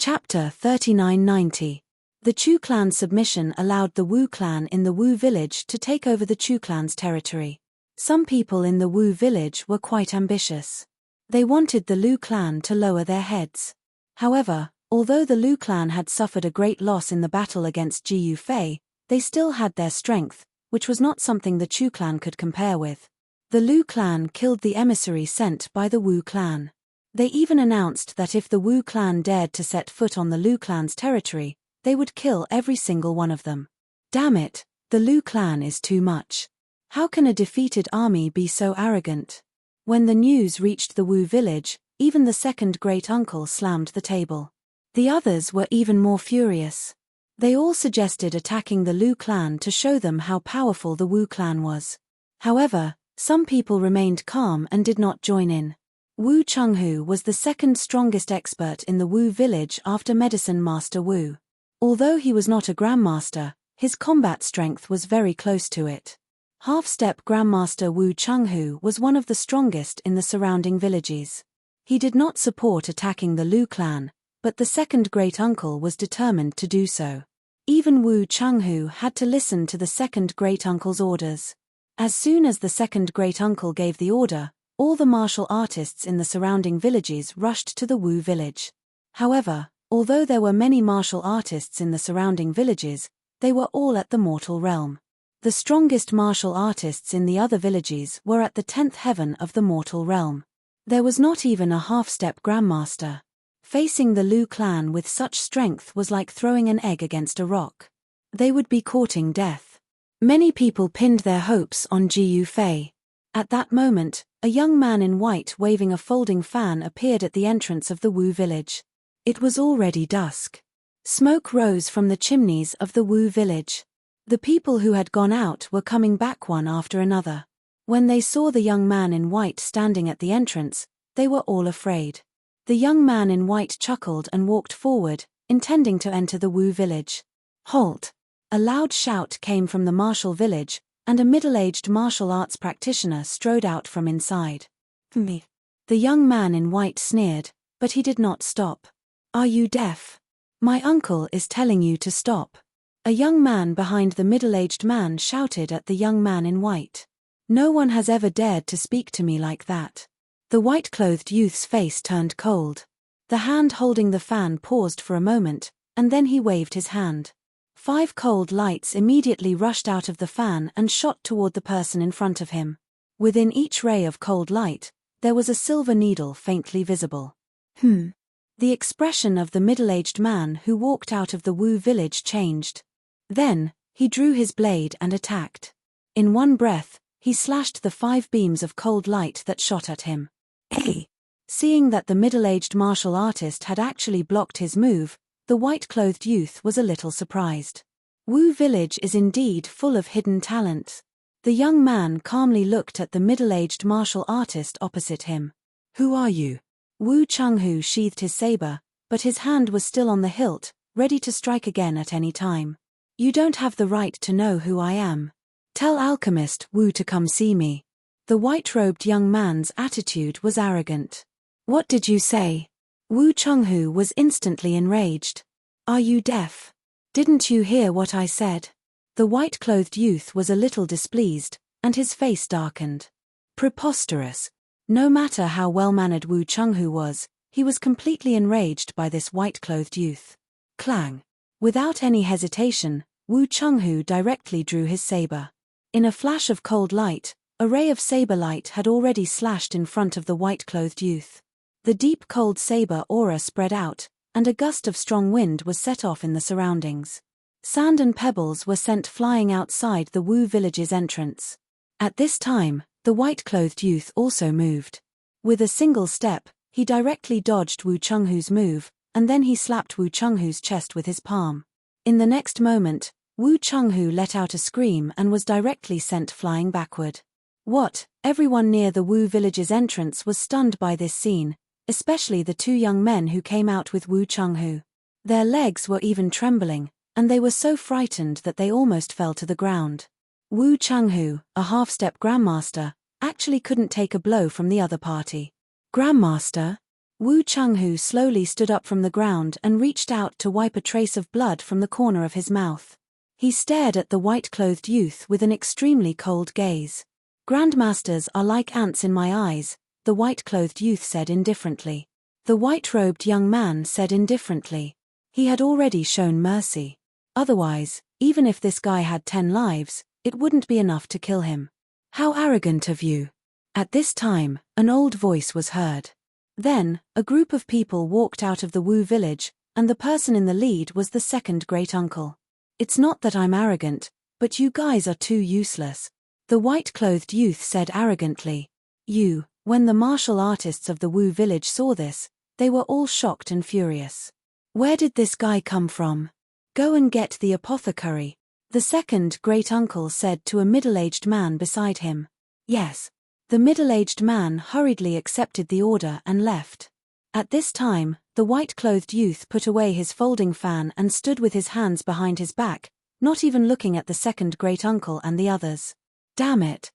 Chapter 3990. The Chu clan's submission allowed the Wu clan in the Wu village to take over the Chu clan's territory. Some people in the Wu village were quite ambitious. They wanted the Lu clan to lower their heads. However, although the Lu clan had suffered a great loss in the battle against Jiu Fei, they still had their strength, which was not something the Chu clan could compare with. The Lu clan killed the emissary sent by the Wu clan. They even announced that if the Wu clan dared to set foot on the Lu clan's territory, they would kill every single one of them. Damn it, the Lu clan is too much. How can a defeated army be so arrogant? When the news reached the Wu village, even the second great-uncle slammed the table. The others were even more furious. They all suggested attacking the Lu clan to show them how powerful the Wu clan was. However, some people remained calm and did not join in. Wu Chenghu was the second strongest expert in the Wu village after Medicine Master Wu. Although he was not a Grandmaster, his combat strength was very close to it. Half-step Grandmaster Wu Chenghu was one of the strongest in the surrounding villages. He did not support attacking the Lu clan, but the second great-uncle was determined to do so. Even Wu Chenghu had to listen to the second great-uncle's orders. As soon as the second great-uncle gave the order, all the martial artists in the surrounding villages rushed to the Wu village. However, although there were many martial artists in the surrounding villages, they were all at the mortal realm. The strongest martial artists in the other villages were at the 10th heaven of the mortal realm. There was not even a half-step grandmaster. Facing the Lu clan with such strength was like throwing an egg against a rock. They would be courting death. Many people pinned their hopes on Jiu Fei. At that moment, a young man in white waving a folding fan appeared at the entrance of the Wu village. It was already dusk. Smoke rose from the chimneys of the Wu village. The people who had gone out were coming back one after another. When they saw the young man in white standing at the entrance, they were all afraid. The young man in white chuckled and walked forward, intending to enter the Wu village. Halt! A loud shout came from the martial village, and a middle-aged martial arts practitioner strode out from inside. Me. The young man in white sneered, but he did not stop. Are you deaf? My uncle is telling you to stop. A young man behind the middle-aged man shouted at the young man in white. No one has ever dared to speak to me like that. The white-clothed youth's face turned cold. The hand holding the fan paused for a moment, and then he waved his hand. 5 cold lights immediately rushed out of the fan and shot toward the person in front of him. Within each ray of cold light, there was a silver needle faintly visible. The expression of the middle-aged man who walked out of the Wu village changed. Then, he drew his blade and attacked. In one breath, he slashed the 5 beams of cold light that shot at him. Hey! Seeing that the middle-aged martial artist had actually blocked his move, the white-clothed youth was a little surprised. Wu village is indeed full of hidden talent. The young man calmly looked at the middle-aged martial artist opposite him. Who are you? Wu Chenghu sheathed his saber, but his hand was still on the hilt, ready to strike again at any time. You don't have the right to know who I am. Tell alchemist Wu to come see me. The white-robed young man's attitude was arrogant. What did you say? Wu Chenghu was instantly enraged. Are you deaf? Didn't you hear what I said? The white-clothed youth was a little displeased, and his face darkened. Preposterous. No matter how well-mannered Wu Chenghu was, he was completely enraged by this white-clothed youth. Clang. Without any hesitation, Wu Chenghu directly drew his saber. In a flash of cold light, a ray of saber light had already slashed in front of the white-clothed youth. The deep cold saber aura spread out, and a gust of strong wind was set off in the surroundings. Sand and pebbles were sent flying outside the Wu village's entrance. At this time, the white-clothed youth also moved. With a single step, he directly dodged Wu Chenghu's move, and then he slapped Wu Chenghu's chest with his palm. In the next moment, Wu Chenghu let out a scream and was directly sent flying backward. What? Everyone near the Wu village's entrance was stunned by this scene, especially the 2 young men who came out with Wu Chenghu. Their legs were even trembling, and they were so frightened that they almost fell to the ground. Wu Chenghu, a half-step grandmaster, actually couldn't take a blow from the other party. Grandmaster? Wu Chenghu slowly stood up from the ground and reached out to wipe a trace of blood from the corner of his mouth. He stared at the white-clothed youth with an extremely cold gaze. "Grandmasters are like ants in my eyes," the white-clothed youth said indifferently. The white-robed young man said indifferently. He had already shown mercy. Otherwise, even if this guy had 10 lives, it wouldn't be enough to kill him. "How arrogant of you." At this time, an old voice was heard. Then, a group of people walked out of the Wu village, and the person in the lead was the second great-uncle. "It's not that I'm arrogant, but you guys are too useless," the white-clothed youth said arrogantly. When the martial artists of the Wu village saw this, they were all shocked and furious. "Where did this guy come from? Go and get the apothecary," the second great-uncle said to a middle-aged man beside him. "Yes." The middle-aged man hurriedly accepted the order and left. At this time, the white-clothed youth put away his folding fan and stood with his hands behind his back, not even looking at the second great-uncle and the others. "Damn it."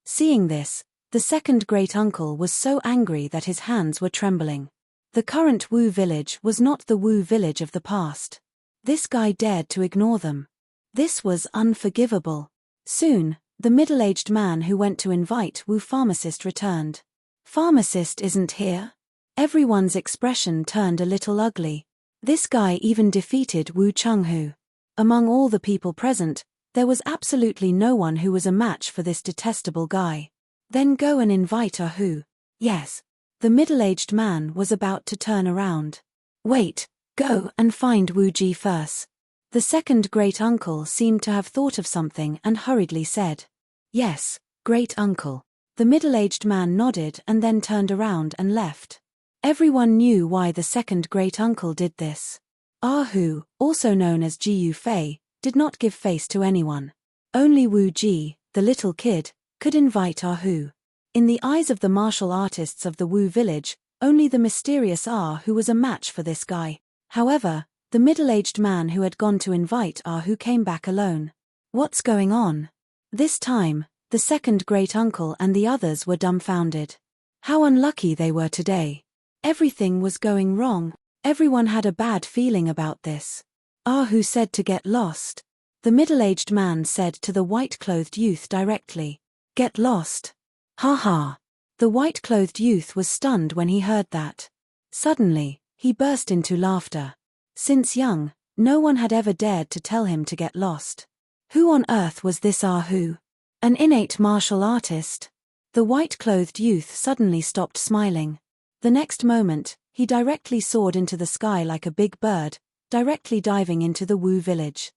Seeing this, the second great-uncle was so angry that his hands were trembling. The current Wu village was not the Wu village of the past. This guy dared to ignore them. This was unforgivable. Soon, the middle-aged man who went to invite Wu pharmacist returned. "Pharmacist isn't here?" Everyone's expression turned a little ugly. This guy even defeated Wu Chenghu. Among all the people present, there was absolutely no one who was a match for this detestable guy. "Then go and invite Wu." "Yes." The middle-aged man was about to turn around. "Wait, go and find Wu Ji first." The second great-uncle seemed to have thought of something and hurriedly said, "Yes, great-uncle." The middle-aged man nodded and then turned around and left. Everyone knew why the second great-uncle did this. Hu, also known as Jiu Fei, did not give face to anyone. Only Wu Ji, the little kid, could invite Hu. In the eyes of the martial artists of the Wu village, only the mysterious Hu was a match for this guy. However, the middle-aged man who had gone to invite Hu came back alone. "What's going on?" This time, the second great-uncle and the others were dumbfounded. How unlucky they were today. Everything was going wrong. Everyone had a bad feeling about this. Hu said to get lost. The middle-aged man said to the white-clothed youth directly, "Get lost." "Ha ha." The white-clothed youth was stunned when he heard that. Suddenly, he burst into laughter. Since young, no one had ever dared to tell him to get lost. Who on earth was this Hu? An innate martial artist? The white-clothed youth suddenly stopped smiling. The next moment, he directly soared into the sky like a big bird, directly diving into the Wu village.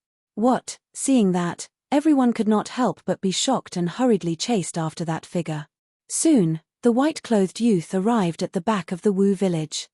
Seeing that, everyone could not help but be shocked and hurriedly chased after that figure. Soon, the white-clothed youth arrived at the back of the Wu village.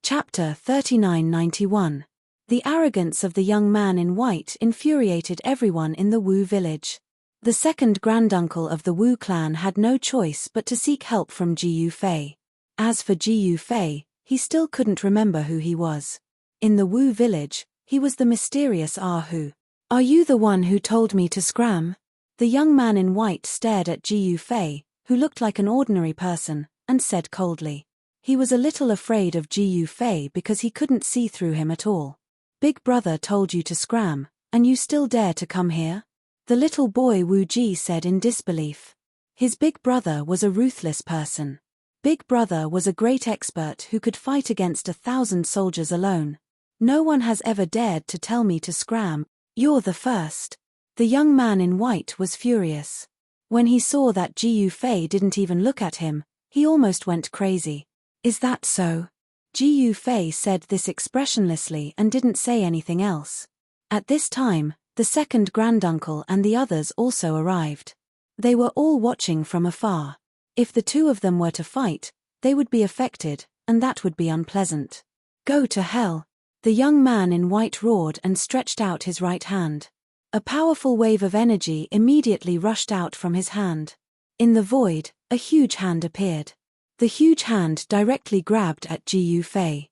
Chapter 3991. The arrogance of the young man in white infuriated everyone in the Wu village. The second granduncle of the Wu clan had no choice but to seek help from Jiu Fei. As for Jiu Fei, he still couldn't remember who he was. In the Wu village, he was the mysterious Hu. "Are you the one who told me to scram?" The young man in white stared at Jiu Fei, who looked like an ordinary person, and said coldly. He was a little afraid of Jiu Fei because he couldn't see through him at all. "Big brother told you to scram, and you still dare to come here?" The little boy Wu Ji said in disbelief. His big brother was a ruthless person. Big brother was a great expert who could fight against 1,000 soldiers alone. "No one has ever dared to tell me to scram. You're the first." The young man in white was furious. When he saw that Jiu Fei didn't even look at him, he almost went crazy. "Is that so?" Jiu Fei said this expressionlessly and didn't say anything else. At this time, the second granduncle and the others also arrived. They were all watching from afar. If the two of them were to fight, they would be affected, and that would be unpleasant. "Go to hell." The young man in white roared and stretched out his right hand. A powerful wave of energy immediately rushed out from his hand. In the void, a huge hand appeared. The huge hand directly grabbed at Jiu Fei.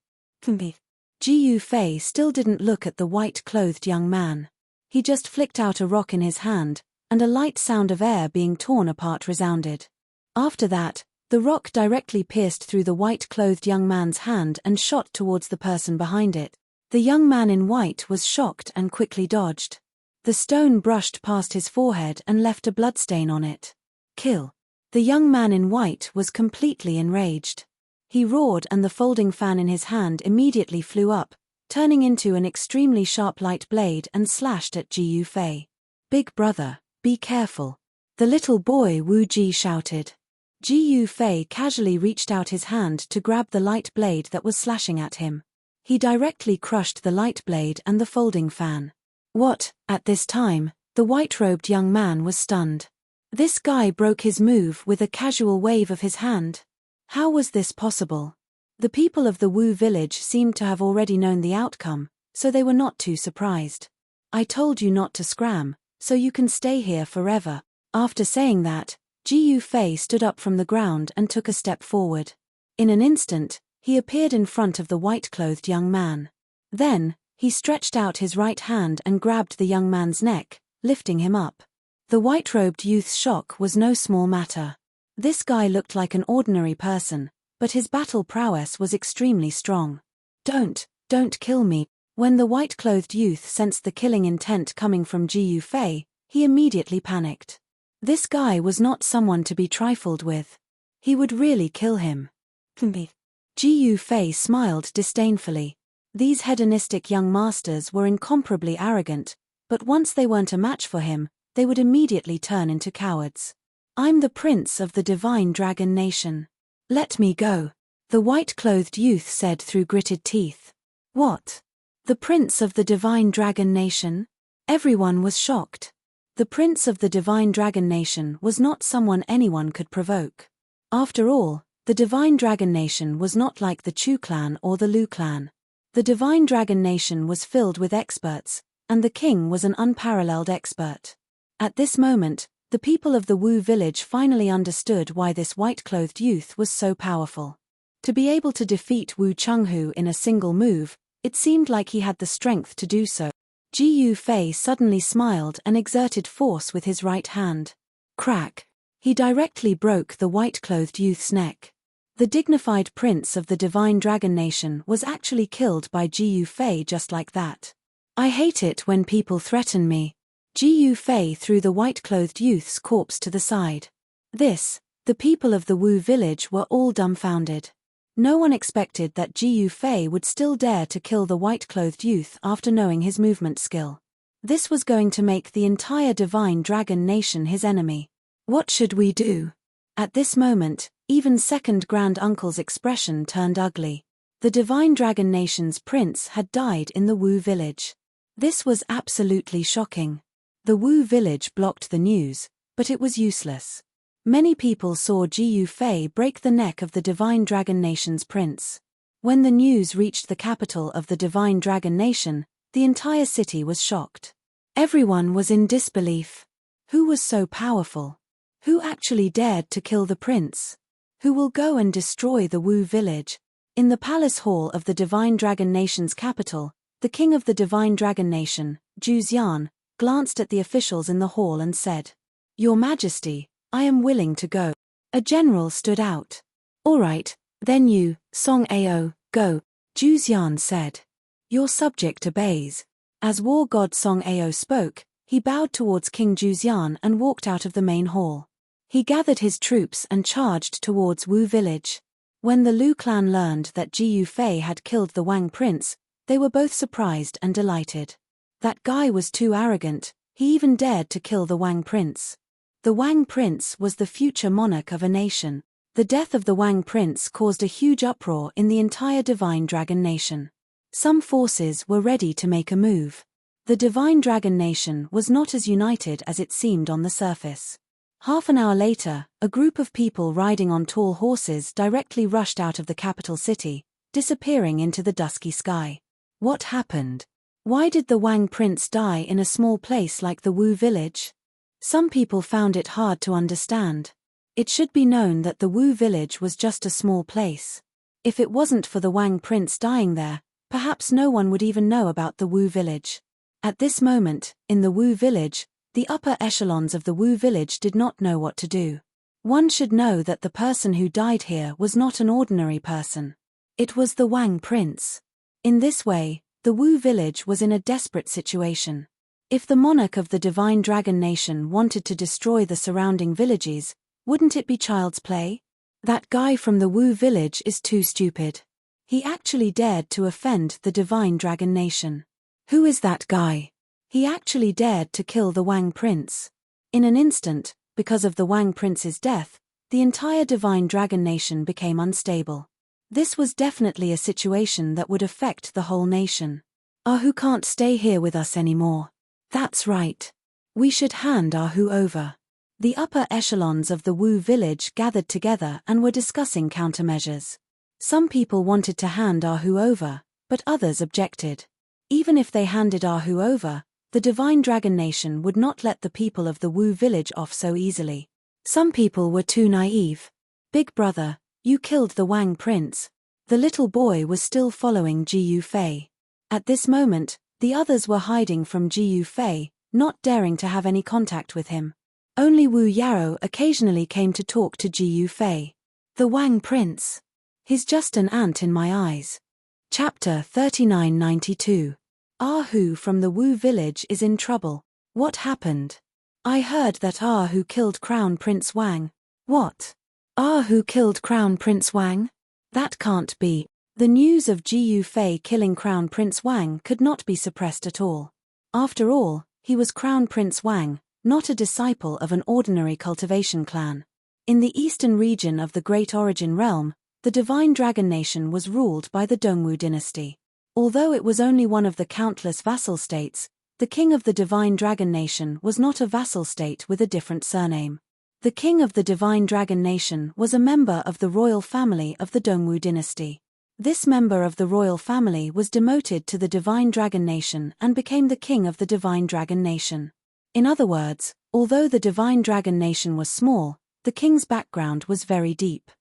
Jiu Fei still didn't look at the white-clothed young man. He just flicked out a rock in his hand, and a light sound of air being torn apart resounded. After that, The rock directly pierced through the white-clothed young man's hand and shot towards the person behind it. The young man in white was shocked and quickly dodged. The stone brushed past his forehead and left a bloodstain on it. Kill. The young man in white was completely enraged. He roared and the folding fan in his hand immediately flew up, turning into an extremely sharp light blade and slashed at Ji Yufei. "Big brother, be careful." The little boy Wu Ji shouted. Ji Yufei casually reached out his hand to grab the light blade that was slashing at him. He directly crushed the light blade and the folding fan. What? At this time, the white-robed young man was stunned. This guy broke his move with a casual wave of his hand. How was this possible? The people of the Wu village seemed to have already known the outcome, so they were not too surprised. "I told you not to scram, so you can stay here forever." After saying that, Ji Yufei stood up from the ground and took a step forward. In an instant, he appeared in front of the white-clothed young man. Then, he stretched out his right hand and grabbed the young man's neck, lifting him up. The white-robed youth's shock was no small matter. This guy looked like an ordinary person, but his battle prowess was extremely strong. Don't kill me." When the white-clothed youth sensed the killing intent coming from Ji Yufei, he immediately panicked. This guy was not someone to be trifled with. He would really kill him. Ji Yufei smiled disdainfully. These hedonistic young masters were incomparably arrogant, but once they weren't a match for him, they would immediately turn into cowards. "I'm the prince of the divine dragon nation. Let me go," the white-clothed youth said through gritted teeth. "What? The prince of the divine dragon nation?" Everyone was shocked. The prince of the divine dragon nation was not someone anyone could provoke. After all, the divine dragon nation was not like the Chu clan or the Lu clan. The divine dragon nation was filled with experts, and the king was an unparalleled expert. At this moment, the people of the Wu village finally understood why this white-clothed youth was so powerful. To be able to defeat Wu Chenghu in a single move, it seemed like he had the strength to do so. Ji Yufei suddenly smiled and exerted force with his right hand. Crack! He directly broke the white-clothed youth's neck. The dignified prince of the divine dragon nation was actually killed by Ji Yufei just like that. "I hate it when people threaten me." Ji Yufei threw the white-clothed youth's corpse to the side. The people of the Wu village were all dumbfounded. No one expected that Ji Yufei would still dare to kill the white-clothed youth after knowing his movement skill. This was going to make the entire divine dragon nation his enemy. What should we do? At this moment, even second grand uncle's expression turned ugly. The divine dragon nation's prince had died in the Wu village. This was absolutely shocking. The Wu village blocked the news, but it was useless. Many people saw Ji Yufei break the neck of the divine dragon nation's prince. When the news reached the capital of the divine dragon nation, the entire city was shocked. Everyone was in disbelief. Who was so powerful? Who actually dared to kill the prince? Who will go and destroy the Wu village? In the palace hall of the divine dragon nation's capital, the king of the divine dragon nation, Zhu Xian, glanced at the officials in the hall and said, "Your Majesty, I am willing to go." A general stood out. "All right, then you, Song Ao, go," Zhu Xian said. "Your subject obeys." As war god Song Ao spoke, he bowed towards King Zhu Xian and walked out of the main hall. He gathered his troops and charged towards Wu village. When the Lu clan learned that Ji Yufei had killed the Wang prince, they were both surprised and delighted. That guy was too arrogant, he even dared to kill the Wang prince. The Wang prince was the future monarch of a nation. The death of the Wang prince caused a huge uproar in the entire divine dragon nation. Some forces were ready to make a move. The divine dragon nation was not as united as it seemed on the surface. Half an hour later, a group of people riding on tall horses directly rushed out of the capital city, disappearing into the dusky sky. What happened? Why did the Wang prince die in a small place like the Wu village? Some people found it hard to understand. It should be known that the Wu village was just a small place. If it wasn't for the Wang prince dying there, perhaps no one would even know about the Wu village. At this moment, in the Wu village, the upper echelons of the Wu village did not know what to do. One should know that the person who died here was not an ordinary person. It was the Wang prince. In this way, the Wu village was in a desperate situation. If the monarch of the Divine Dragon Nation wanted to destroy the surrounding villages, wouldn't it be child's play? That guy from the Wu village is too stupid. He actually dared to offend the Divine Dragon Nation. Who is that guy? He actually dared to kill the Wang prince. In an instant, because of the Wang prince's death, the entire Divine Dragon Nation became unstable. This was definitely a situation that would affect the whole nation. Ahu can't stay here with us anymore. That's right. We should hand Ahu over. The upper echelons of the Wu village gathered together and were discussing countermeasures. Some people wanted to hand Ahu over, but others objected. Even if they handed Ahu over, the Divine Dragon Nation would not let the people of the Wu village off so easily. Some people were too naive. Big brother, you killed the Wang prince. The little boy was still following Ji Yufei. At this moment, the others were hiding from Ji Yufei, not daring to have any contact with him. Only Wu Yaro occasionally came to talk to Ji Yufei. The Wang prince. He's just an ant in my eyes. Chapter 3992. Ahu from the Wu village is in trouble. What happened? I heard that Ahu killed Crown Prince Wang. What? Ahu killed Crown Prince Wang? That can't be. The news of Ji Yufei killing Crown Prince Wang could not be suppressed at all. After all, he was Crown Prince Wang, not a disciple of an ordinary cultivation clan. In the eastern region of the Great Origin Realm, the Divine Dragon Nation was ruled by the Dongwu dynasty. Although it was only one of the countless vassal states, the king of the Divine Dragon Nation was not a vassal state with a different surname. The king of the Divine Dragon Nation was a member of the royal family of the Dongwu dynasty. This member of the royal family was demoted to the Divine Dragon Nation and became the king of the Divine Dragon Nation. In other words, although the Divine Dragon Nation was small, the king's background was very deep.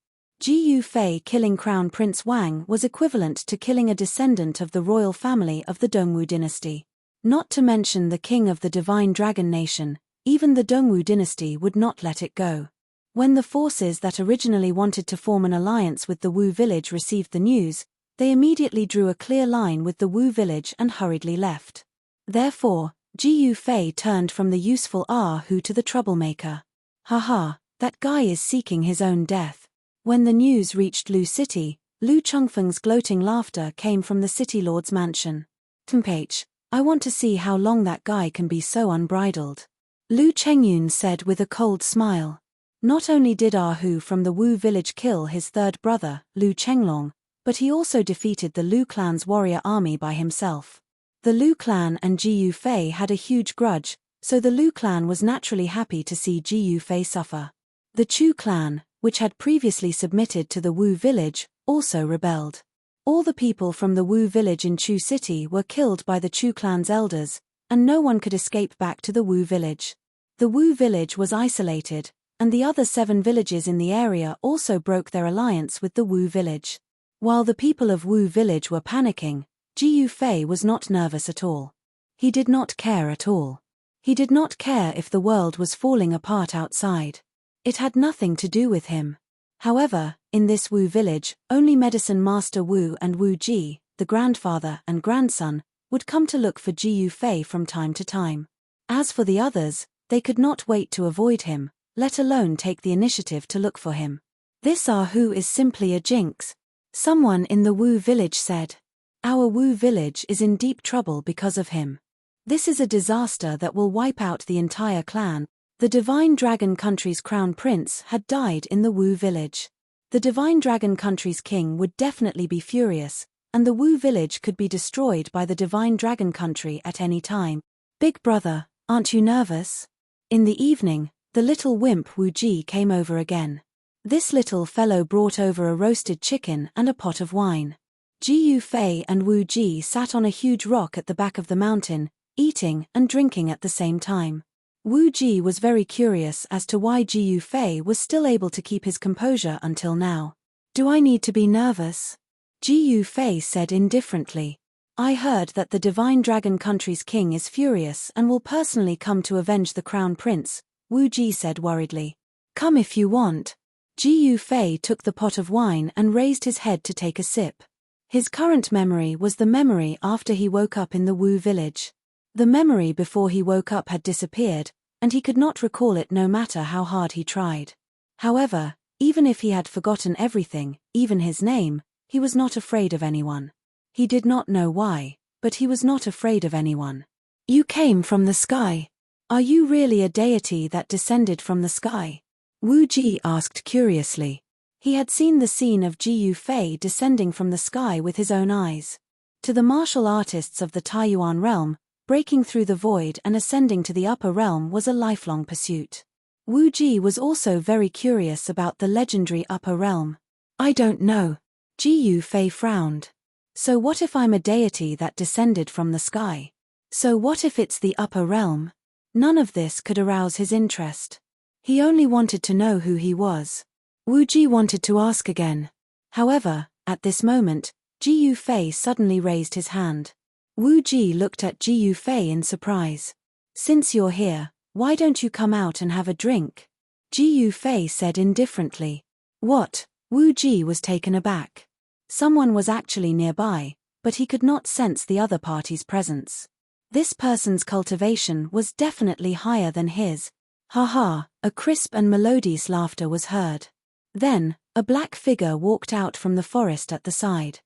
Ji Yufei killing Crown Prince Wang was equivalent to killing a descendant of the royal family of the Dongwu dynasty. Not to mention the king of the Divine Dragon Nation, even the Dongwu dynasty would not let it go. When the forces that originally wanted to form an alliance with the Wu village received the news, they immediately drew a clear line with the Wu village and hurriedly left. Therefore, Ji Yufei turned from the useful Ahu to the troublemaker. Haha, that guy is seeking his own death. When the news reached Lu City, Lu Chengfeng's gloating laughter came from the city lord's mansion. Tempage, I want to see how long that guy can be so unbridled. Lu Chengyun said with a cold smile. Not only did Ahu from the Wu village kill his third brother, Lu Chenglong, but he also defeated the Lu clan's warrior army by himself. The Lu clan and Ji Yufei had a huge grudge, so the Lu clan was naturally happy to see Ji Yufei suffer. The Chu clan, which had previously submitted to the Wu village, also rebelled. All the people from the Wu village in Chu City were killed by the Chu clan's elders, and no one could escape back to the Wu village. The Wu village was isolated, and the other 7 villages in the area also broke their alliance with the Wu village. While the people of Wu village were panicking, Ji Yufei was not nervous at all. He did not care at all. He did not care if the world was falling apart outside. It had nothing to do with him. However, in this Wu village, only Medicine Master Wu and Wu Ji, the grandfather and grandson, would come to look for Ji Yufei from time to time. As for the others, they could not wait to avoid him, let alone take the initiative to look for him. This Ahu is simply a jinx. Someone in the Wu village said. Our Wu village is in deep trouble because of him. This is a disaster that will wipe out the entire clan. The Divine Dragon Country's crown prince had died in the Wu village. The Divine Dragon Country's king would definitely be furious, and the Wu village could be destroyed by the Divine Dragon Country at any time. Big brother, aren't you nervous? In the evening, the little wimp Wu Ji came over again. This little fellow brought over a roasted chicken and a pot of wine. Ji Yufei and Wu Ji sat on a huge rock at the back of the mountain, eating and drinking at the same time. Wu Ji was very curious as to why Ji Yufei was still able to keep his composure until now. Do I need to be nervous? Ji Yufei said indifferently. I heard that the Divine Dragon Country's king is furious and will personally come to avenge the crown prince, Wu Ji said worriedly. Come if you want. Ji Yufei took the pot of wine and raised his head to take a sip. His current memory was the memory after he woke up in the Wu village. The memory before he woke up had disappeared, and he could not recall it no matter how hard he tried. However, even if he had forgotten everything, even his name, he was not afraid of anyone. He did not know why, but he was not afraid of anyone. You came from the sky. Are you really a deity that descended from the sky? Wu Ji asked curiously. He had seen the scene of Ji Yufei descending from the sky with his own eyes. To the martial artists of the Taiyuan realm, breaking through the void and ascending to the upper realm was a lifelong pursuit. Wu Ji was also very curious about the legendary upper realm. I don't know. Ji Yufei frowned. So what if I'm a deity that descended from the sky? So what if it's the upper realm? None of this could arouse his interest. He only wanted to know who he was. Wu Ji wanted to ask again. However, at this moment, Ji Yufei suddenly raised his hand. Wu Ji looked at Ji Yufei in surprise. Since you're here, why don't you come out and have a drink? Ji Yufei said indifferently. What? Wu Ji was taken aback. Someone was actually nearby, but he could not sense the other party's presence. This person's cultivation was definitely higher than his. Ha ha, a crisp and melodious laughter was heard. Then, a black figure walked out from the forest at the side.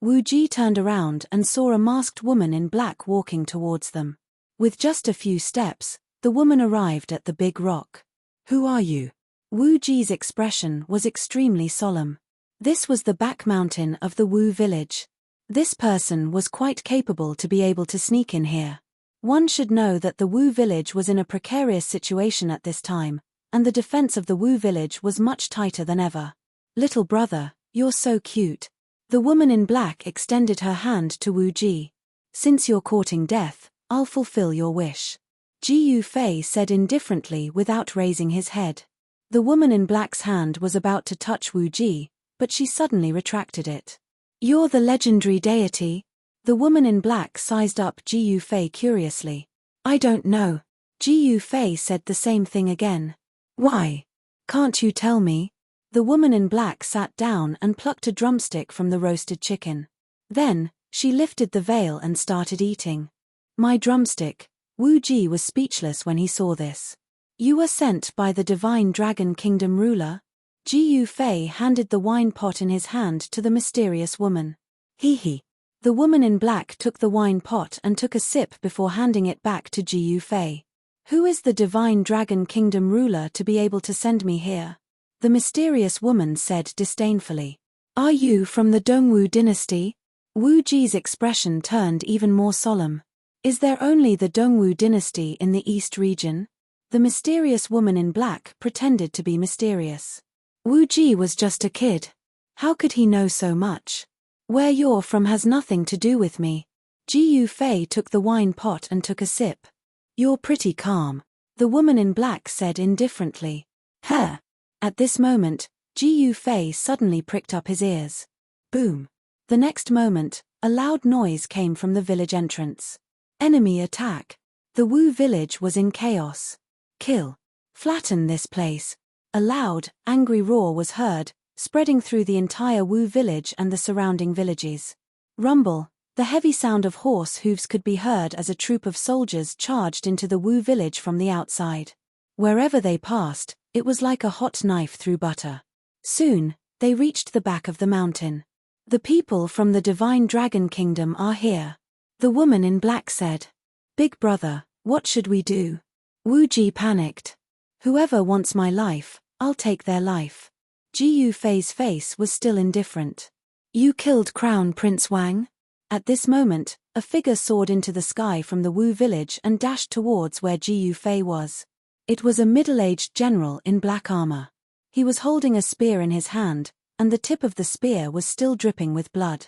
Wu Ji turned around and saw a masked woman in black walking towards them. With just a few steps, the woman arrived at the big rock. Who are you? Wu Ji's expression was extremely solemn. This was the back mountain of the Wu village. This person was quite capable to be able to sneak in here. One should know that the Wu village was in a precarious situation at this time, and the defense of the Wu village was much tighter than ever. Little brother, you're so cute. The woman in black extended her hand to Wu Ji. Since you're courting death, I'll fulfill your wish. Ji Yufei said indifferently without raising his head. The woman in black's hand was about to touch Wu Ji, but she suddenly retracted it. You're the legendary deity? The woman in black sized up Ji Yufei curiously. I don't know. Ji Yufei said the same thing again. Why? Can't you tell me? The woman in black sat down and plucked a drumstick from the roasted chicken. Then, she lifted the veil and started eating. My drumstick. Wu Ji was speechless when he saw this. You were sent by the divine dragon kingdom ruler? Ji Yufei handed the wine pot in his hand to the mysterious woman. Hee. The woman in black took the wine pot and took a sip before handing it back to Ji Yufei. Who is the divine dragon kingdom ruler to be able to send me here? The mysterious woman said disdainfully. Are you from the Dongwu dynasty? Wu Ji's expression turned even more solemn. Is there only the Dongwu dynasty in the East region? The mysterious woman in black pretended to be mysterious. Wu Ji was just a kid. How could he know so much? Where you're from has nothing to do with me. Ji Yufei took the wine pot and took a sip. You're pretty calm. The woman in black said indifferently. Huh. At this moment, Ji Yufei suddenly pricked up his ears. Boom. The next moment, a loud noise came from the village entrance. Enemy attack. The Wu village was in chaos. Kill. Flatten this place. A loud, angry roar was heard, spreading through the entire Wu village and the surrounding villages. Rumble. The heavy sound of horse hooves could be heard as a troop of soldiers charged into the Wu village from the outside. Wherever they passed, it was like a hot knife through butter. Soon, they reached the back of the mountain. The people from the Divine Dragon Kingdom are here. The woman in black said. Big brother, what should we do? Wu Ji panicked. Whoever wants my life, I'll take their life. Ji Yufei's face was still indifferent. You killed Crown Prince Wang? At this moment, a figure soared into the sky from the Wu village and dashed towards where Ji Yufei was. It was a middle-aged general in black armor. He was holding a spear in his hand, and the tip of the spear was still dripping with blood.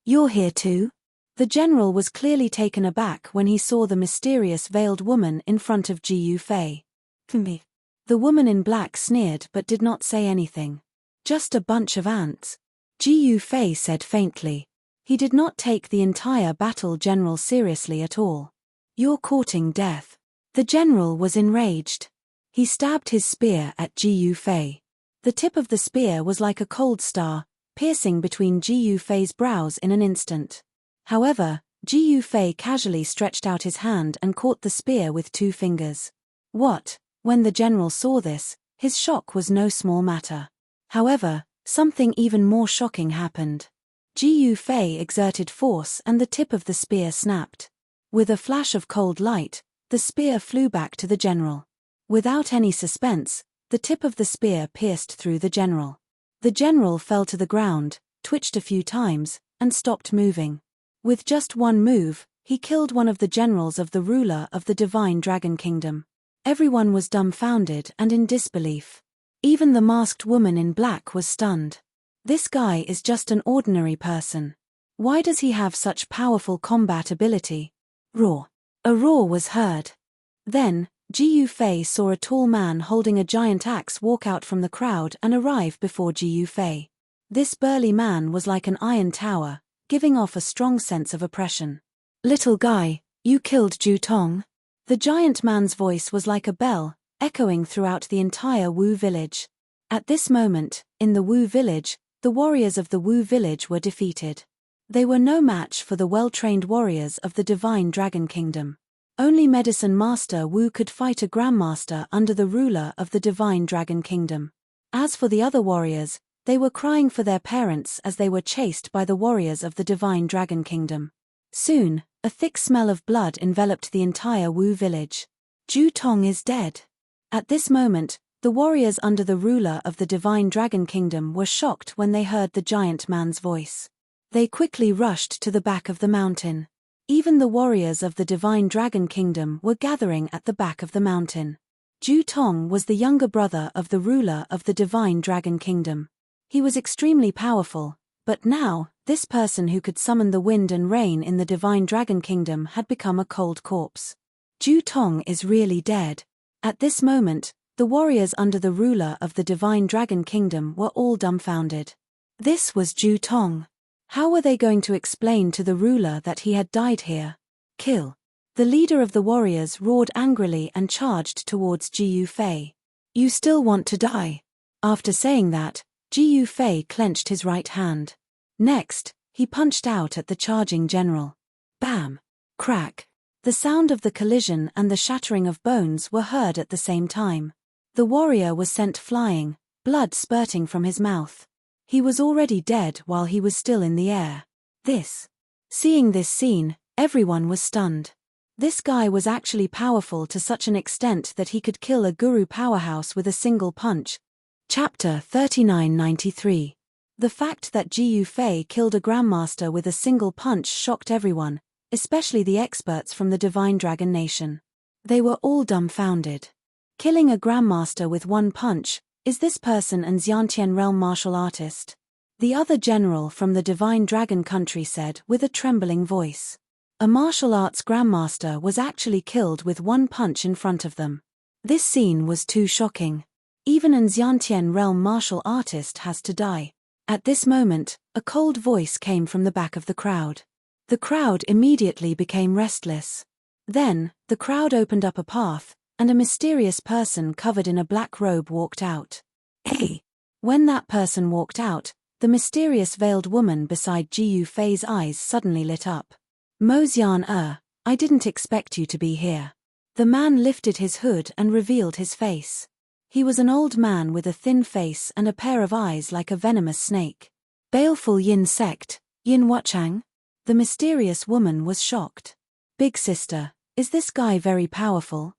You're here too? The general was clearly taken aback when he saw the mysterious veiled woman in front of Ji Yufei. Me. The woman in black sneered but did not say anything. Just a bunch of ants. Ji Yufei said faintly. He did not take the entire battle general seriously at all. You're courting death. The general was enraged. He stabbed his spear at Ji Yufei. The tip of the spear was like a cold star, piercing between Ji Yufei's brows in an instant. However, Ji Yufei casually stretched out his hand and caught the spear with 2 fingers. When the general saw this, his shock was no small matter. However, something even more shocking happened. Ji Yufei exerted force and the tip of the spear snapped. With a flash of cold light, the spear flew back to the general. Without any suspense, the tip of the spear pierced through the general. The general fell to the ground, twitched a few times, and stopped moving. With just one move, he killed one of the generals of the ruler of the Divine Dragon Kingdom. Everyone was dumbfounded and in disbelief. Even the masked woman in black was stunned. This guy is just an ordinary person. Why does he have such powerful combat ability? Roar. A roar was heard. Then, Ji Yufei saw a tall man holding a giant axe walk out from the crowd and arrive before Ji Yufei. This burly man was like an iron tower, giving off a strong sense of oppression. "Little guy, you killed Ju Tong?" The giant man's voice was like a bell, echoing throughout the entire Wu village. At this moment, in the Wu village, the warriors of the Wu village were defeated. They were no match for the well-trained warriors of the Divine Dragon Kingdom. Only Medicine Master Wu could fight a Grandmaster under the ruler of the Divine Dragon Kingdom. As for the other warriors, they were crying for their parents as they were chased by the warriors of the Divine Dragon Kingdom. Soon, a thick smell of blood enveloped the entire Wu village. Ju Tong is dead. At this moment, the warriors under the ruler of the Divine Dragon Kingdom were shocked when they heard the giant man's voice. They quickly rushed to the back of the mountain. Even the warriors of the Divine Dragon Kingdom were gathering at the back of the mountain. Ju Tong was the younger brother of the ruler of the Divine Dragon Kingdom. He was extremely powerful, but now, this person who could summon the wind and rain in the Divine Dragon Kingdom had become a cold corpse. Ju Tong is really dead. At this moment, the warriors under the ruler of the Divine Dragon Kingdom were all dumbfounded. This was Ju Tong. How were they going to explain to the ruler that he had died here? Kill. The leader of the warriors roared angrily and charged towards Ji Yufei. "You still want to die?" After saying that, Ji Yufei clenched his right hand. Next, he punched out at the charging general. Bam! Crack! The sound of the collision and the shattering of bones were heard at the same time. The warrior was sent flying, blood spurting from his mouth. He was already dead while he was still in the air. Seeing this scene, everyone was stunned. This guy was actually powerful to such an extent that he could kill a guru powerhouse with a single punch. Chapter 3993. The fact that Ji Yufei killed a Grandmaster with a single punch shocked everyone, especially the experts from the Divine Dragon Nation. They were all dumbfounded. Killing a Grandmaster with one punch, is this person an Xiantian realm martial artist? The other general from the Divine Dragon country said with a trembling voice. A martial arts Grandmaster was actually killed with one punch in front of them. This scene was too shocking. Even an Xiantian realm martial artist has to die. At this moment, a cold voice came from the back of the crowd. The crowd immediately became restless. Then, the crowd opened up a path, and a mysterious person covered in a black robe walked out. Hey! When that person walked out, the mysterious veiled woman beside Ji Yufei's eyes suddenly lit up. "Mo Xian, I didn't expect you to be here." The man lifted his hood and revealed his face. He was an old man with a thin face and a pair of eyes like a venomous snake. Baleful Yin sect, Yin Wuchang? The mysterious woman was shocked. "Big sister, is this guy very powerful?"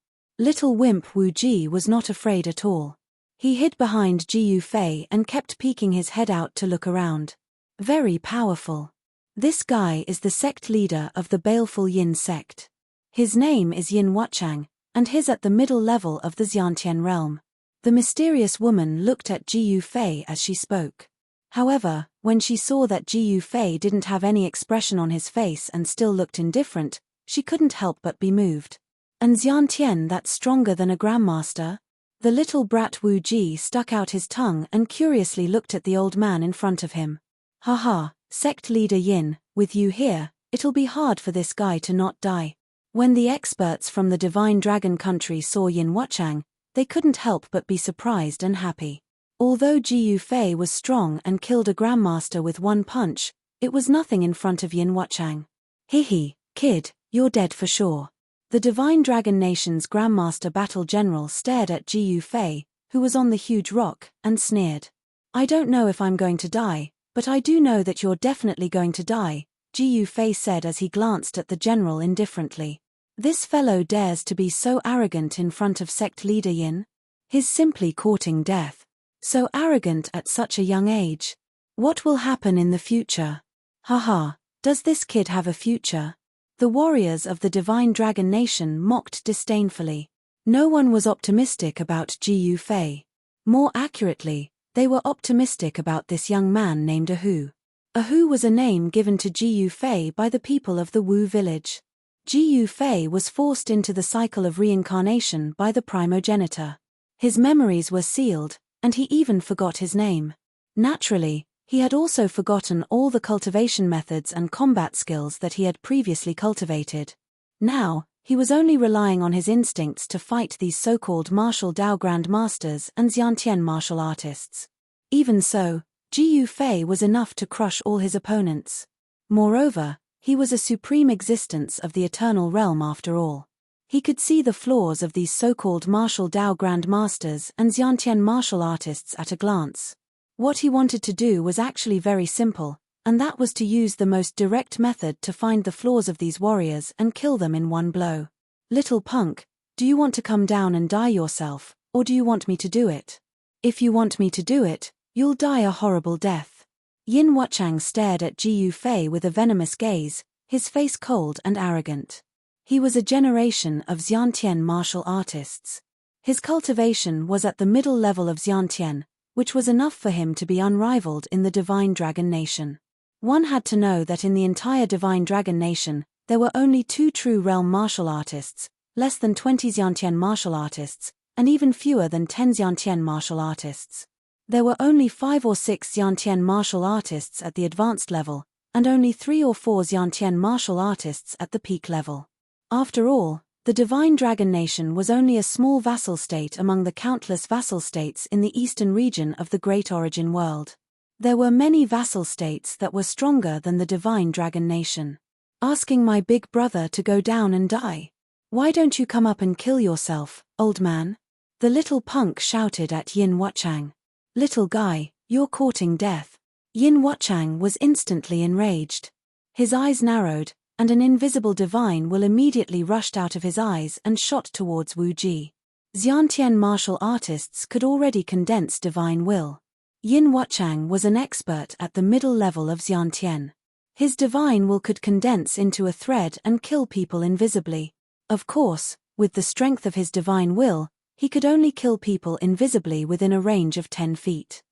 Little wimp Wu Ji was not afraid at all. He hid behind Ji Yufei and kept peeking his head out to look around. Very powerful. This guy is the sect leader of the Baleful Yin sect. His name is Yin Wuchang, and he's at the middle level of the Xiantian realm. The mysterious woman looked at Ji Yufei as she spoke. However, when she saw that Ji Yufei didn't have any expression on his face and still looked indifferent, she couldn't help but be moved. "And Xiantian that's stronger than a Grandmaster?" The little brat Wu Ji stuck out his tongue and curiously looked at the old man in front of him. "Haha, sect leader Yin, with you here, it'll be hard for this guy to not die." When the experts from the Divine Dragon country saw Yin Wuchang, they couldn't help but be surprised and happy. Although Ji Yufei was strong and killed a grandmaster with one punch, it was nothing in front of Yin Wuchang. Hehe, kid, you're dead for sure. The Divine Dragon Nation's Grandmaster Battle General stared at Ji Yufei, who was on the huge rock, and sneered. I don't know if I'm going to die, but I do know that you're definitely going to die, Ji Yufei said as he glanced at the general indifferently. This fellow dares to be so arrogant in front of sect leader Yin? He's simply courting death. So arrogant at such a young age. What will happen in the future? Haha, does this kid have a future? The warriors of the Divine Dragon Nation mocked disdainfully. No one was optimistic about Ji Yufei. More accurately, they were optimistic about this young man named Ahu. Ahu was a name given to Ji Yufei by the people of the Wu village. Ji Yufei was forced into the cycle of reincarnation by the primogenitor. His memories were sealed, and he even forgot his name. Naturally, he had also forgotten all the cultivation methods and combat skills that he had previously cultivated. Now, he was only relying on his instincts to fight these so-called martial Dao grandmasters and Xiantian martial artists. Even so, Ji Yufei was enough to crush all his opponents. Moreover, he was a supreme existence of the eternal realm after all. He could see the flaws of these so-called martial Dao grandmasters and Xiantian martial artists at a glance. What he wanted to do was actually very simple, and that was to use the most direct method to find the flaws of these warriors and kill them in one blow. Little punk, do you want to come down and die yourself, or do you want me to do it? If you want me to do it, you'll die a horrible death. Yin Wuchang stared at Ji Yufei with a venomous gaze, his face cold and arrogant. He was a generation of Xiantian martial artists. His cultivation was at the middle level of Xiantian, which was enough for him to be unrivaled in the Divine Dragon Nation. One had to know that in the entire Divine Dragon Nation, there were only 2 true realm martial artists, less than 20 Xiantian martial artists, and even fewer than 10 Xiantian martial artists. There were only 5 or 6 Xiantian martial artists at the advanced level, and only 3 or 4 Xiantian martial artists at the peak level. After all, the Divine Dragon Nation was only a small vassal state among the countless vassal states in the eastern region of the Great Origin World. There were many vassal states that were stronger than the Divine Dragon Nation. Asking my big brother to go down and die. Why don't you come up and kill yourself, old man? The little punk shouted at Yin Wuchang. Little guy, you're courting death. Yin Wuchang was instantly enraged. His eyes narrowed, and an invisible divine will immediately rushed out of his eyes and shot towards Wu Ji. Xiantian martial artists could already condense divine will. Yin Wuchang was an expert at the middle level of Xiantian. His divine will could condense into a thread and kill people invisibly. Of course, with the strength of his divine will, he could only kill people invisibly within a range of 10 feet.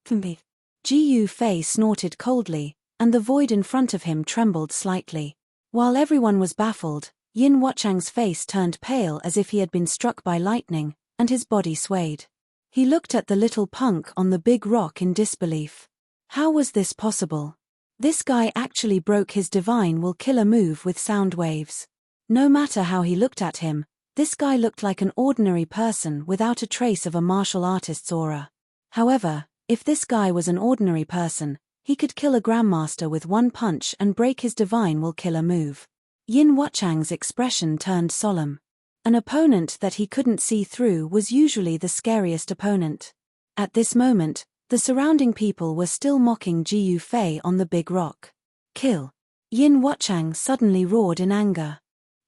Ji Yufei snorted coldly, and the void in front of him trembled slightly. While everyone was baffled, Yin Wuchang's face turned pale as if he had been struck by lightning, and his body swayed. He looked at the little punk on the big rock in disbelief. How was this possible? This guy actually broke his divine will killer move with sound waves. No matter how he looked at him, this guy looked like an ordinary person without a trace of a martial artist's aura. However, if this guy was an ordinary person, he could kill a grandmaster with one punch and break his divine will killer move. Yin Wuchang's expression turned solemn. An opponent that he couldn't see through was usually the scariest opponent. At this moment, the surrounding people were still mocking Ji Yufei on the big rock. Kill! Yin Wuchang suddenly roared in anger.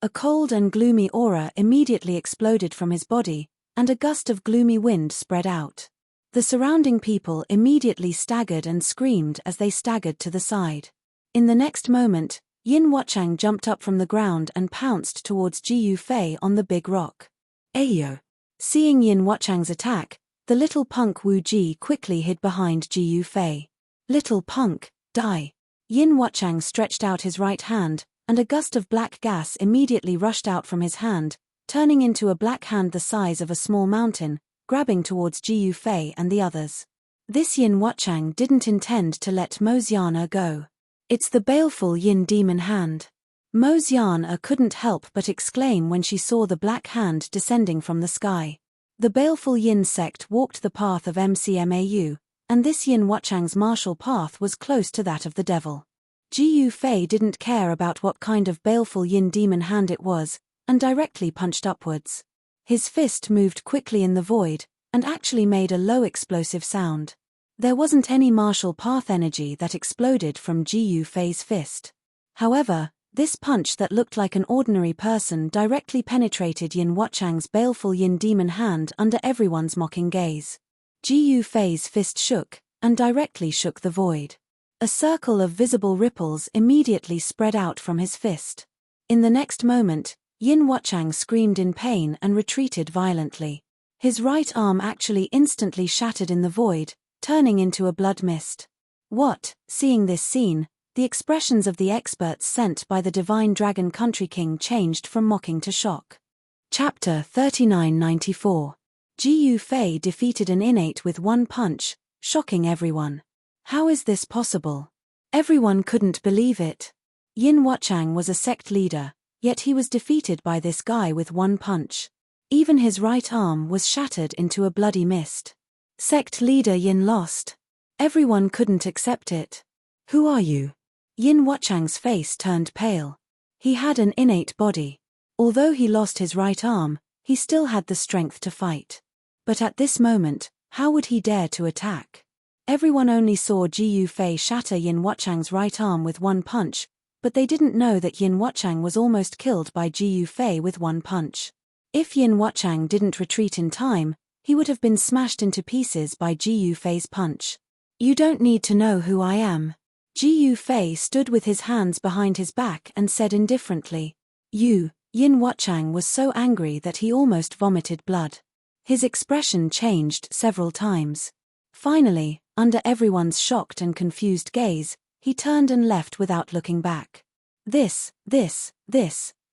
A cold and gloomy aura immediately exploded from his body, and a gust of gloomy wind spread out. The surrounding people immediately staggered and screamed as they staggered to the side. In the next moment, Yin Wuchang jumped up from the ground and pounced towards Ji Yufei on the big rock. Ayo! Seeing Yin Wuchang's attack, the little punk Wu Ji quickly hid behind Ji Yufei. Little punk, die! Yin Wuchang stretched out his right hand, and a gust of black gas immediately rushed out from his hand, turning into a black hand the size of a small mountain, grabbing towards Ji Yufei and the others. This Yin Wuchang didn't intend to let Mo Xiana go. It's the baleful Yin demon hand. Mo Xiana couldn't help but exclaim when she saw the black hand descending from the sky. The baleful Yin sect walked the path of MCMAU, and this Yin Wuchang's martial path was close to that of the devil. Ji Yufei didn't care about what kind of baleful Yin demon hand it was, and directly punched upwards. His fist moved quickly in the void, and actually made a low explosive sound. There wasn't any martial path energy that exploded from Ji Yufei's fist. However, this punch that looked like an ordinary person directly penetrated Yin Wuchang's baleful Yin demon hand under everyone's mocking gaze. Ji Yufei's fist shook, and directly shook the void. A circle of visible ripples immediately spread out from his fist. In the next moment, Yin Wuchang screamed in pain and retreated violently. His right arm actually instantly shattered in the void, turning into a blood mist. Seeing this scene, the expressions of the experts sent by the Divine Dragon Country King changed from mocking to shock. Chapter 3994. Ji Yufei defeated an innate with one punch, shocking everyone. How is this possible? Everyone couldn't believe it. Yin Wuchang was a sect leader, yet he was defeated by this guy with one punch. Even his right arm was shattered into a bloody mist. Sect leader Yin lost. Everyone couldn't accept it. Who are you? Yin Wuchang's face turned pale. He had an innate body. Although he lost his right arm, he still had the strength to fight. But at this moment, how would he dare to attack? Everyone only saw Ji Yufei shatter Yin Wuchang's right arm with one punch, but they didn't know that Yin Wuchang was almost killed by Ji Yufei with one punch. If Yin Wuchang didn't retreat in time, he would have been smashed into pieces by Ji Yufei's punch. You don't need to know who I am. Ji Yufei stood with his hands behind his back and said indifferently. Yin Wuchang was so angry that he almost vomited blood. His expression changed several times. Finally, under everyone's shocked and confused gaze, he turned and left without looking back.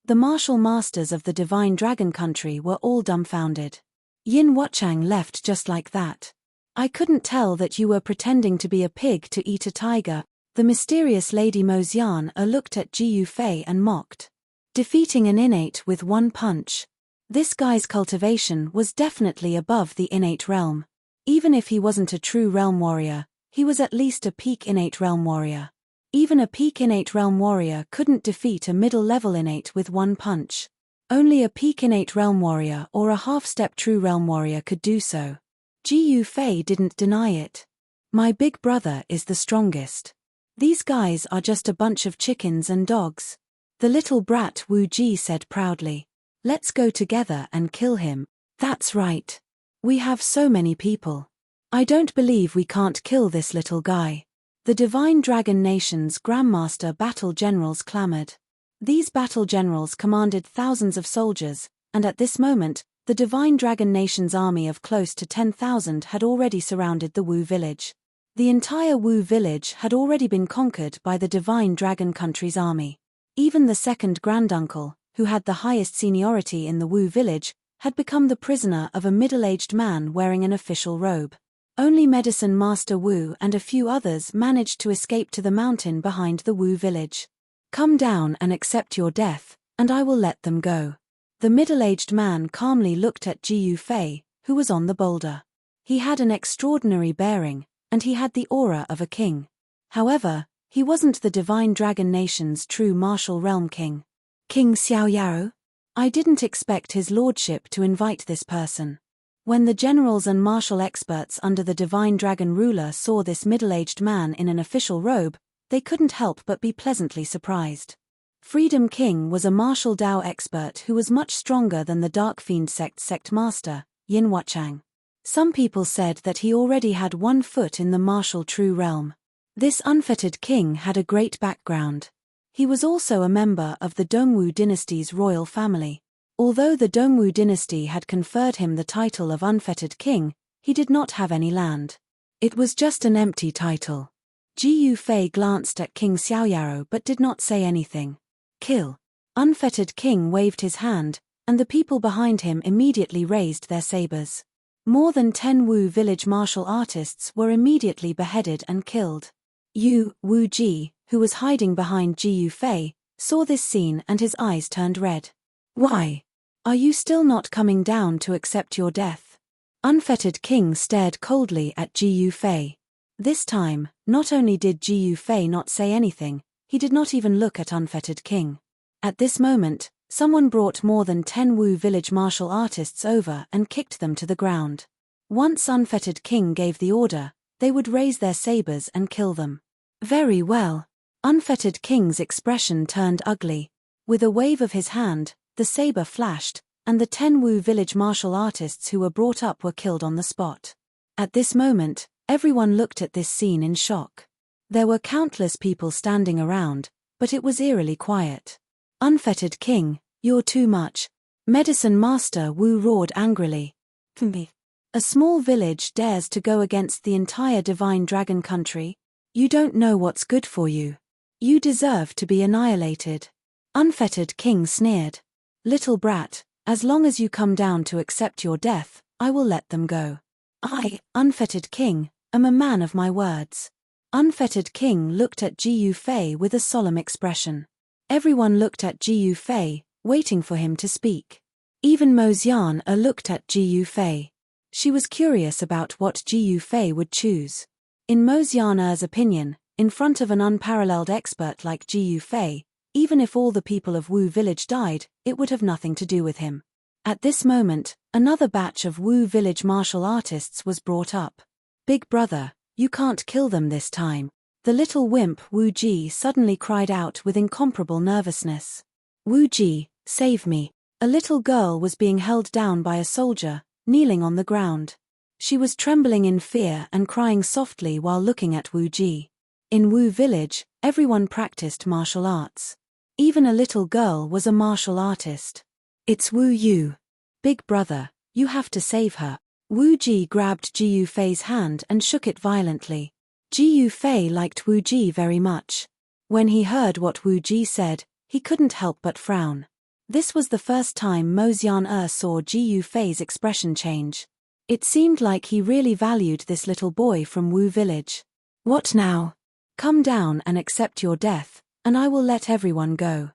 The martial masters of the Divine Dragon Country were all dumbfounded. Yin Wuchang left just like that. I couldn't tell that you were pretending to be a pig to eat a tiger. The mysterious Lady Mozian looked at Ji Yufei and mocked. Defeating an innate with one punch. This guy's cultivation was definitely above the innate realm. Even if he wasn't a true realm warrior, he was at least a peak innate realm warrior. Even a peak innate realm warrior couldn't defeat a middle-level innate with one punch. Only a peak innate realm warrior or a half-step true realm warrior could do so. Ji Yufei didn't deny it. My big brother is the strongest. These guys are just a bunch of chickens and dogs. The little brat Wu Ji said proudly. Let's go together and kill him. That's right. We have so many people. I don't believe we can't kill this little guy. The Divine Dragon Nation's Grandmaster battle generals clamored. These battle generals commanded thousands of soldiers, and at this moment, the Divine Dragon Nation's army of close to 10,000 had already surrounded the Wu village. The entire Wu village had already been conquered by the Divine Dragon Country's army. Even the second granduncle, who had the highest seniority in the Wu village, had become the prisoner of a middle-aged man wearing an official robe. Only Medicine Master Wu and a few others managed to escape to the mountain behind the Wu village. Come down and accept your death, and I will let them go. The middle-aged man calmly looked at Ji Yufei, who was on the boulder. He had an extraordinary bearing, and he had the aura of a king. However, he wasn't the Divine Dragon Nation's true martial realm king. King Xiaoyao? I didn't expect his lordship to invite this person. When the generals and martial experts under the Divine Dragon ruler saw this middle-aged man in an official robe, they couldn't help but be pleasantly surprised. Freedom King was a martial Dao expert who was much stronger than the Dark Fiend sect master, Yin Wuchang. Some people said that he already had 1 foot in the martial true realm. This unfettered king had a great background. He was also a member of the Dongwu dynasty's royal family. Although the Dongwu dynasty had conferred him the title of unfettered king, he did not have any land. It was just an empty title. Ji Yufei glanced at King Xiaoyao but did not say anything. Kill. Unfettered king waved his hand, and the people behind him immediately raised their sabers. More than 10 Wu village martial artists were immediately beheaded and killed. Wu Ji, who was hiding behind Ji Yufei, saw this scene and his eyes turned red. Why? Are you still not coming down to accept your death? Unfettered King stared coldly at Ji Yufei. This time, not only did Ji Yufei not say anything, he did not even look at Unfettered King. At this moment, someone brought more than 10 Wu village martial artists over and kicked them to the ground. Once Unfettered King gave the order, they would raise their sabers and kill them. Very well. Unfettered King's expression turned ugly. With a wave of his hand, the saber flashed, and the 10 Wu village martial artists who were brought up were killed on the spot. At this moment, everyone looked at this scene in shock. There were countless people standing around, but it was eerily quiet. Unfettered King, you're too much. Medicine Master Wu roared angrily. Me. A small village dares to go against the entire divine dragon country? You don't know what's good for you. You deserve to be annihilated. Unfettered King sneered. Little brat, as long as you come down to accept your death, I will let them go. I, Unfettered King, am a man of my words. Unfettered King looked at Ji Yufei with a solemn expression. Everyone looked at Ji Yufei, waiting for him to speak. Even Mo Xian looked at Ji Yufei. She was curious about what Ji Yufei would choose. In Mo Xian's opinion, in front of an unparalleled expert like Ji Yufei, even if all the people of Wu village died, it would have nothing to do with him. At this moment, another batch of Wu village martial artists was brought up. Big brother, you can't kill them this time. The little wimp Wu Ji suddenly cried out with incomparable nervousness. Wu Ji, save me. A little girl was being held down by a soldier, kneeling on the ground. She was trembling in fear and crying softly while looking at Wu Ji. In Wu village, everyone practiced martial arts. Even a little girl was a martial artist. It's Wu Yu. Big brother, you have to save her. Wu Ji grabbed Ji Yufei's hand and shook it violently. Ji Yufei liked Wu Ji very much. When he heard what Wu Ji said, he couldn't help but frown. This was the first time Mo Xian saw Ji Yufei's expression change. It seemed like he really valued this little boy from Wu village. What now? Come down and accept your death, and I will let everyone go.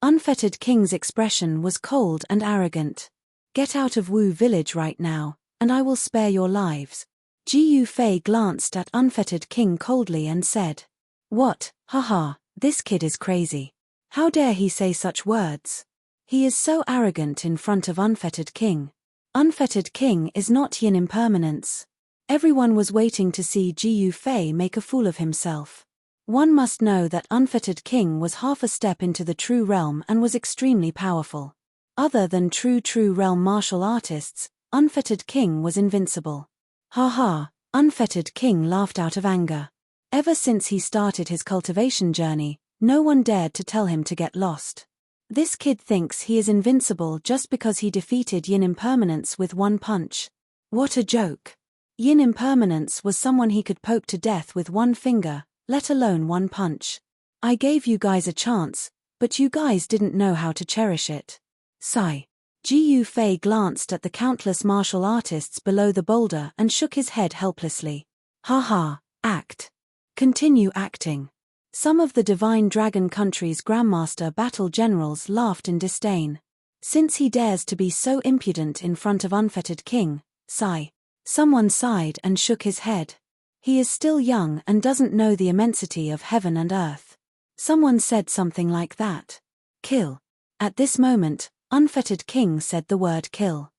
Unfettered King's expression was cold and arrogant. Get out of Wu village right now, and I will spare your lives. Ji Yufei glanced at Unfettered King coldly and said, What, haha, this kid is crazy. How dare he say such words? He is so arrogant in front of Unfettered King. Unfettered King is not Yin Impermanence. Everyone was waiting to see Ji Yufei make a fool of himself. One must know that Unfettered King was half a step into the true realm and was extremely powerful. Other than true realm martial artists, Unfettered King was invincible. Ha ha, Unfettered King laughed out of anger. Ever since he started his cultivation journey, no one dared to tell him to get lost. This kid thinks he is invincible just because he defeated Yin Impermanence with one punch. What a joke. Yin Impermanence was someone he could poke to death with one finger, let alone one punch. I gave you guys a chance, but you guys didn't know how to cherish it. Sigh. Ji Yufei glanced at the countless martial artists below the boulder and shook his head helplessly. Ha, act. Continue acting. Some of the Divine Dragon Country's Grandmaster Battle Generals laughed in disdain. Since he dares to be so impudent in front of Unfettered King, sigh. Someone sighed and shook his head. He is still young and doesn't know the immensity of heaven and earth. Someone said something like that. Kill. At this moment, Unfettered King said the word kill.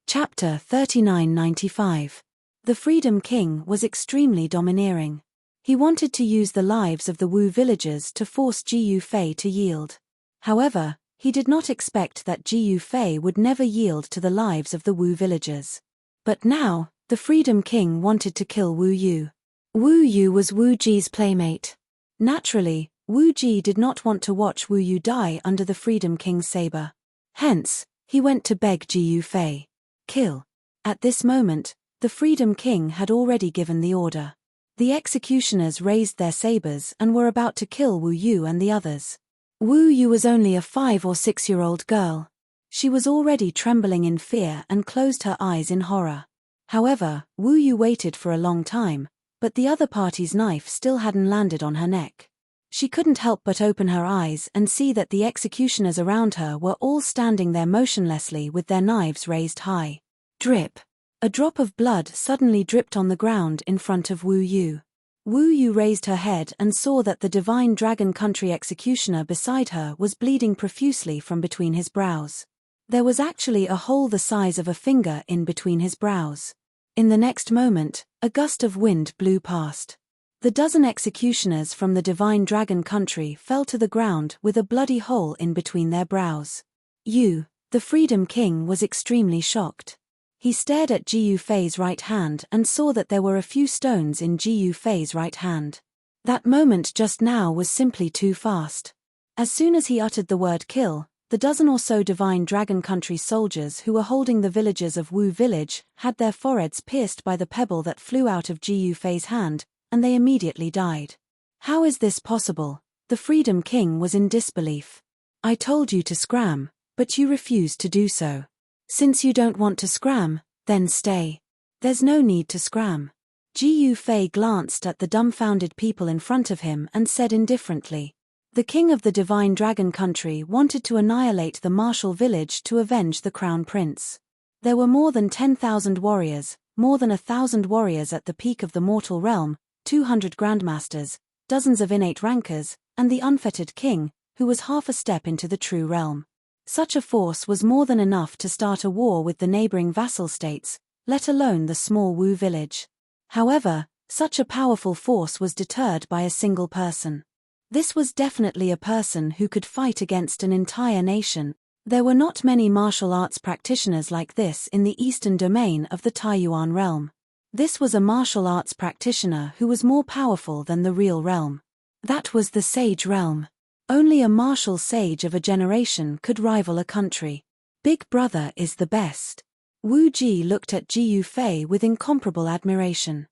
Chapter 3995. The Freedom King was extremely domineering. He wanted to use the lives of the Wu villagers to force Ji Yufei to yield. However, he did not expect that Ji Yufei would never yield to the lives of the Wu villagers. But now, the Freedom King wanted to kill Wu Yu. Wu Yu was Wu Ji's playmate. Naturally, Wu Ji did not want to watch Wu Yu die under the Freedom King's saber. Hence, he went to beg Ji Yufei. Kill. At this moment, the Freedom King had already given the order. The executioners raised their sabers and were about to kill Wu Yu and the others. Wu Yu was only a 5 or 6-year-old girl. She was already trembling in fear and closed her eyes in horror. However, Wu Yu waited for a long time, but the other party's knife still hadn't landed on her neck. She couldn't help but open her eyes and see that the executioners around her were all standing there motionlessly with their knives raised high. Drip. A drop of blood suddenly dripped on the ground in front of Wu Yu. Wu Yu raised her head and saw that the divine dragon country executioner beside her was bleeding profusely from between his brows. There was actually a hole the size of a finger in between his brows. In the next moment, a gust of wind blew past. The dozen executioners from the divine dragon country fell to the ground with a bloody hole in between their brows. Yu, the Freedom King, was extremely shocked. He stared at Jiyu Fei's right hand and saw that there were a few stones in Jiyu Fei's right hand. That moment just now was simply too fast. As soon as he uttered the word kill, the dozen or so divine dragon country soldiers who were holding the villagers of Wu village had their foreheads pierced by the pebble that flew out of Jiyu Fei's hand, and they immediately died. How is this possible? The Freedom King was in disbelief. I told you to scram, but you refused to do so. Since you don't want to scram, then stay. There's no need to scram. Jiyu Fei glanced at the dumbfounded people in front of him and said indifferently. The king of the divine dragon country wanted to annihilate the martial village to avenge the crown prince. There were more than 10,000 warriors, more than 1,000 warriors at the peak of the mortal realm, 200 grandmasters, dozens of innate rankers, and the unfettered king, who was half a step into the true realm. Such a force was more than enough to start a war with the neighboring vassal states, let alone the small Wu village. However, such a powerful force was deterred by a single person. This was definitely a person who could fight against an entire nation. There were not many martial arts practitioners like this in the eastern domain of the Taiyuan realm. This was a martial arts practitioner who was more powerful than the real realm. That was the sage realm. Only a martial sage of a generation could rival a country. Big brother is the best. Wu Ji looked at Jiyu Fei with incomparable admiration.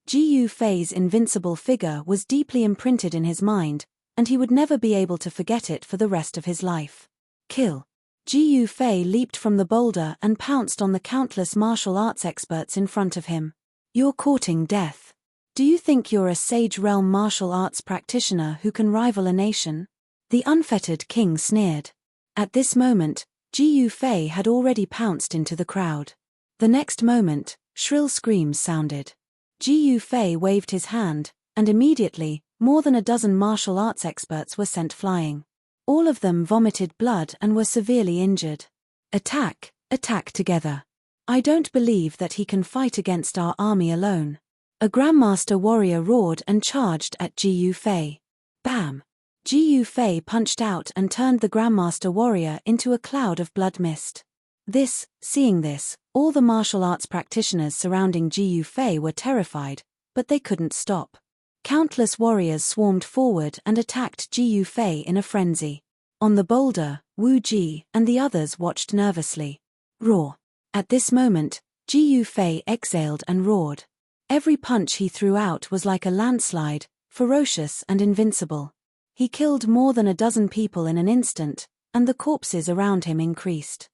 Jiyu Fei's invincible figure was deeply imprinted in his mind, and he would never be able to forget it for the rest of his life. Kill. Jiyu Fei leaped from the boulder and pounced on the countless martial arts experts in front of him. You're courting death. Do you think you're a sage realm martial arts practitioner who can rival a nation? The unfettered king sneered. At this moment, Jiyu Fei had already pounced into the crowd. The next moment, shrill screams sounded. Jiyu Fei waved his hand, and immediately, more than a dozen martial arts experts were sent flying. All of them vomited blood and were severely injured. Attack, attack together. I don't believe that he can fight against our army alone. A Grandmaster warrior roared and charged at Jiyu Fei. Bam! Jiyu Fei punched out and turned the Grandmaster warrior into a cloud of blood mist. Seeing this, all the martial arts practitioners surrounding Jiyu Fei were terrified, but they couldn't stop. Countless warriors swarmed forward and attacked Jiyu Fei in a frenzy. On the boulder, Wu Ji and the others watched nervously. Roar. At this moment, Jiyu Fei exhaled and roared. Every punch he threw out was like a landslide, ferocious and invincible. He killed more than a dozen people in an instant, and the corpses around him increased.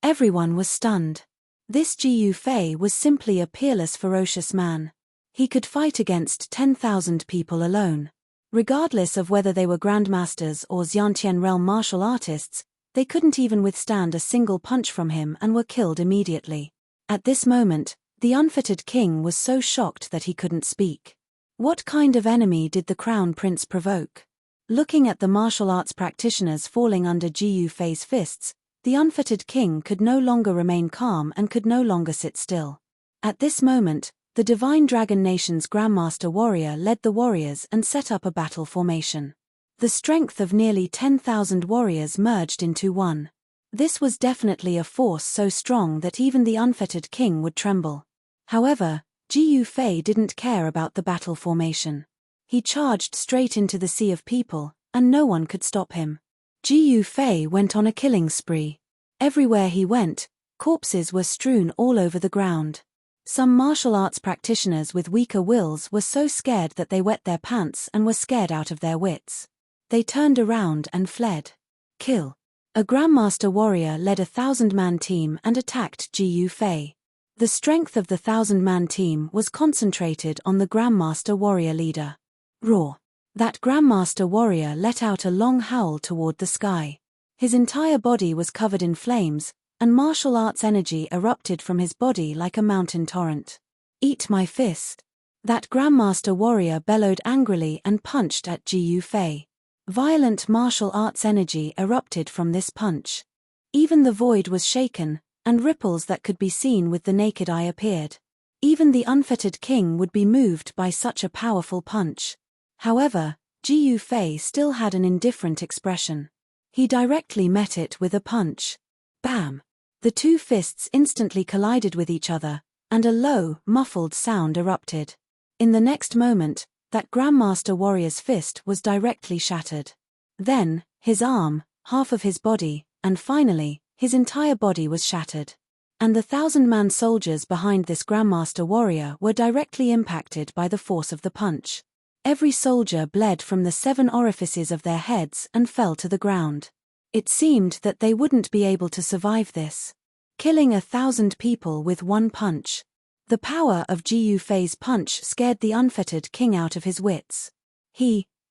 Everyone was stunned. This Jiyu Fei was simply a peerless, ferocious man. He could fight against 10,000 people alone. Regardless of whether they were grandmasters or Xiantian realm martial artists, they couldn't even withstand a single punch from him and were killed immediately. At this moment, the unfettered king was so shocked that he couldn't speak. What kind of enemy did the crown prince provoke? Looking at the martial arts practitioners falling under Jiyu Fei's fists, the unfettered king could no longer remain calm and could no longer sit still. At this moment, the Divine Dragon Nation's Grandmaster warrior led the warriors and set up a battle formation. The strength of nearly 10,000 warriors merged into one. This was definitely a force so strong that even the unfettered king would tremble. However, Jiyu Fei didn't care about the battle formation. He charged straight into the sea of people, and no one could stop him. Jiyu Fei went on a killing spree. Everywhere he went, corpses were strewn all over the ground. Some martial arts practitioners with weaker wills were so scared that they wet their pants and were scared out of their wits. They turned around and fled. Kill. A Grandmaster warrior led a 1,000-man team and attacked Jiyu Fei. The strength of the 1,000-man team was concentrated on the Grandmaster warrior leader. Roar. That Grandmaster warrior let out a long howl toward the sky. His entire body was covered in flames, and martial arts energy erupted from his body like a mountain torrent. "Eat my fist!" That Grandmaster warrior bellowed angrily and punched at Ji Yufei. Violent martial arts energy erupted from this punch. Even the void was shaken, and ripples that could be seen with the naked eye appeared. Even the unfettered king would be moved by such a powerful punch. However, Ji Yufei still had an indifferent expression. He directly met it with a punch. Bam! The two fists instantly collided with each other, and a low, muffled sound erupted. In the next moment, that Grandmaster warrior's fist was directly shattered. Then, his arm, half of his body, and finally, his entire body was shattered. And the 1,000-man soldiers behind this Grandmaster warrior were directly impacted by the force of the punch. Every soldier bled from the 7 orifices of their heads and fell to the ground. It seemed that they wouldn't be able to survive this. Killing 1,000 people with one punch. The power of Ji Yufei's punch scared the unfettered king out of his wits.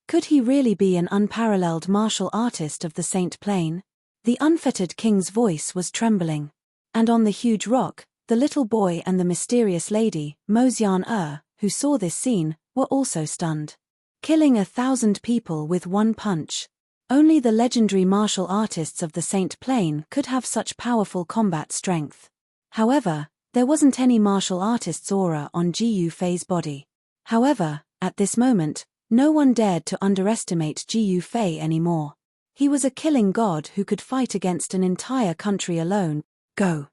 Could he really be an unparalleled martial artist of the Saint Plain? The unfettered king's voice was trembling. And on the huge rock, the little boy and the mysterious lady, Mozian who saw this scene, were also stunned. Killing 1,000 people with one punch. Only the legendary martial artists of the Saint Plain could have such powerful combat strength. However, there wasn't any martial artist's aura on Ji Yufei's body. However, at this moment, no one dared to underestimate Ji Yufei anymore. He was a killing god who could fight against an entire country alone. Go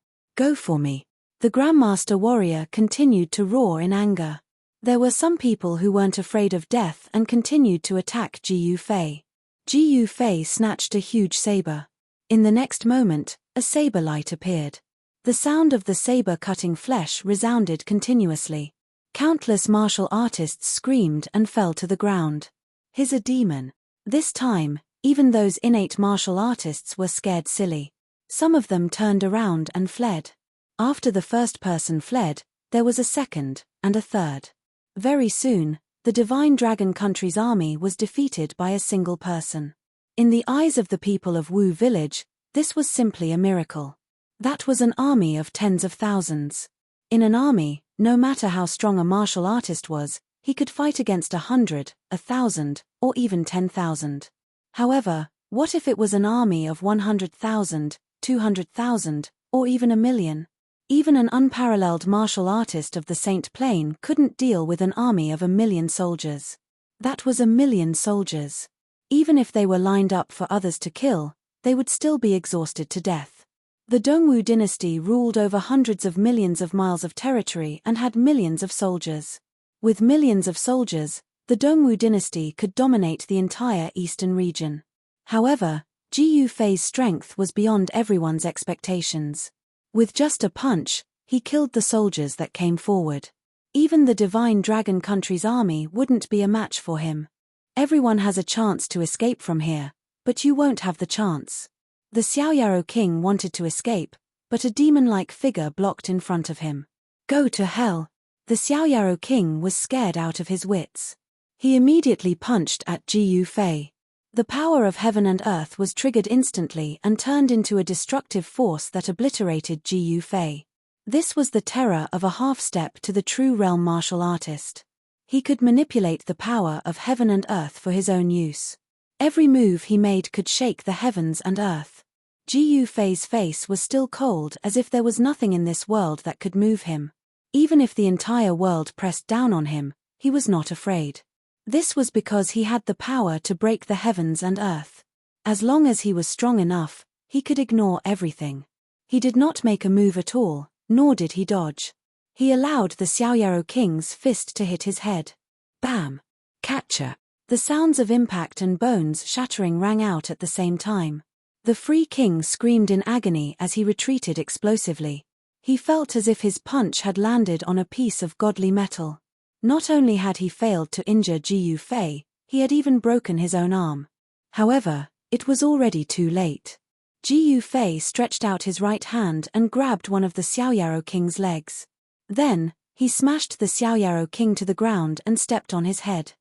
for me. The Grandmaster warrior continued to roar in anger. There were some people who weren't afraid of death and continued to attack Ji Yufei. Ji Yufei snatched a huge saber. In the next moment, a saber light appeared. The sound of the saber cutting flesh resounded continuously. Countless martial artists screamed and fell to the ground. "He's a demon." This time, even those innate martial artists were scared silly. Some of them turned around and fled. After the first person fled, there was a second, and a third. Very soon, the Divine Dragon Country's army was defeated by a single person. In the eyes of the people of Wu Village, this was simply a miracle. That was an army of tens of thousands. In an army, no matter how strong a martial artist was, he could fight against 100, 1,000, or even 10,000. However, what if it was an army of 100,000, 200,000, or even 1,000,000? Even an unparalleled martial artist of the Saint Plain couldn't deal with an army of 1,000,000 soldiers. That was 1,000,000 soldiers. Even if they were lined up for others to kill, they would still be exhausted to death. The Dongwu dynasty ruled over hundreds of millions of miles of territory and had millions of soldiers. With millions of soldiers, the Dongwu dynasty could dominate the entire eastern region. However, Ji Yufei's strength was beyond everyone's expectations. With just a punch, he killed the soldiers that came forward. Even the Divine Dragon Country's army wouldn't be a match for him. Everyone has a chance to escape from here, but you won't have the chance. The Xiaoyaro king wanted to escape, but a demon-like figure blocked in front of him. Go to hell! The Xiaoyaro king was scared out of his wits. He immediately punched at Ji Yufei. The power of heaven and earth was triggered instantly and turned into a destructive force that obliterated Ji Yufei. This was the terror of a half-step to the true realm martial artist. He could manipulate the power of heaven and earth for his own use. Every move he made could shake the heavens and earth. Ji Yufei's face was still cold as if there was nothing in this world that could move him. Even if the entire world pressed down on him, he was not afraid. This was because he had the power to break the heavens and earth. As long as he was strong enough, he could ignore everything. He did not make a move at all, nor did he dodge. He allowed the Xiaoyaro king's fist to hit his head. Bam! Catcher! The sounds of impact and bones shattering rang out at the same time. The Free King screamed in agony as he retreated explosively. He felt as if his punch had landed on a piece of godly metal. Not only had he failed to injure Ji Yufei, he had even broken his own arm. However, it was already too late. Ji Yufei stretched out his right hand and grabbed one of the Xiaoyaro king's legs. Then, he smashed the Xiaoyaro king to the ground and stepped on his head.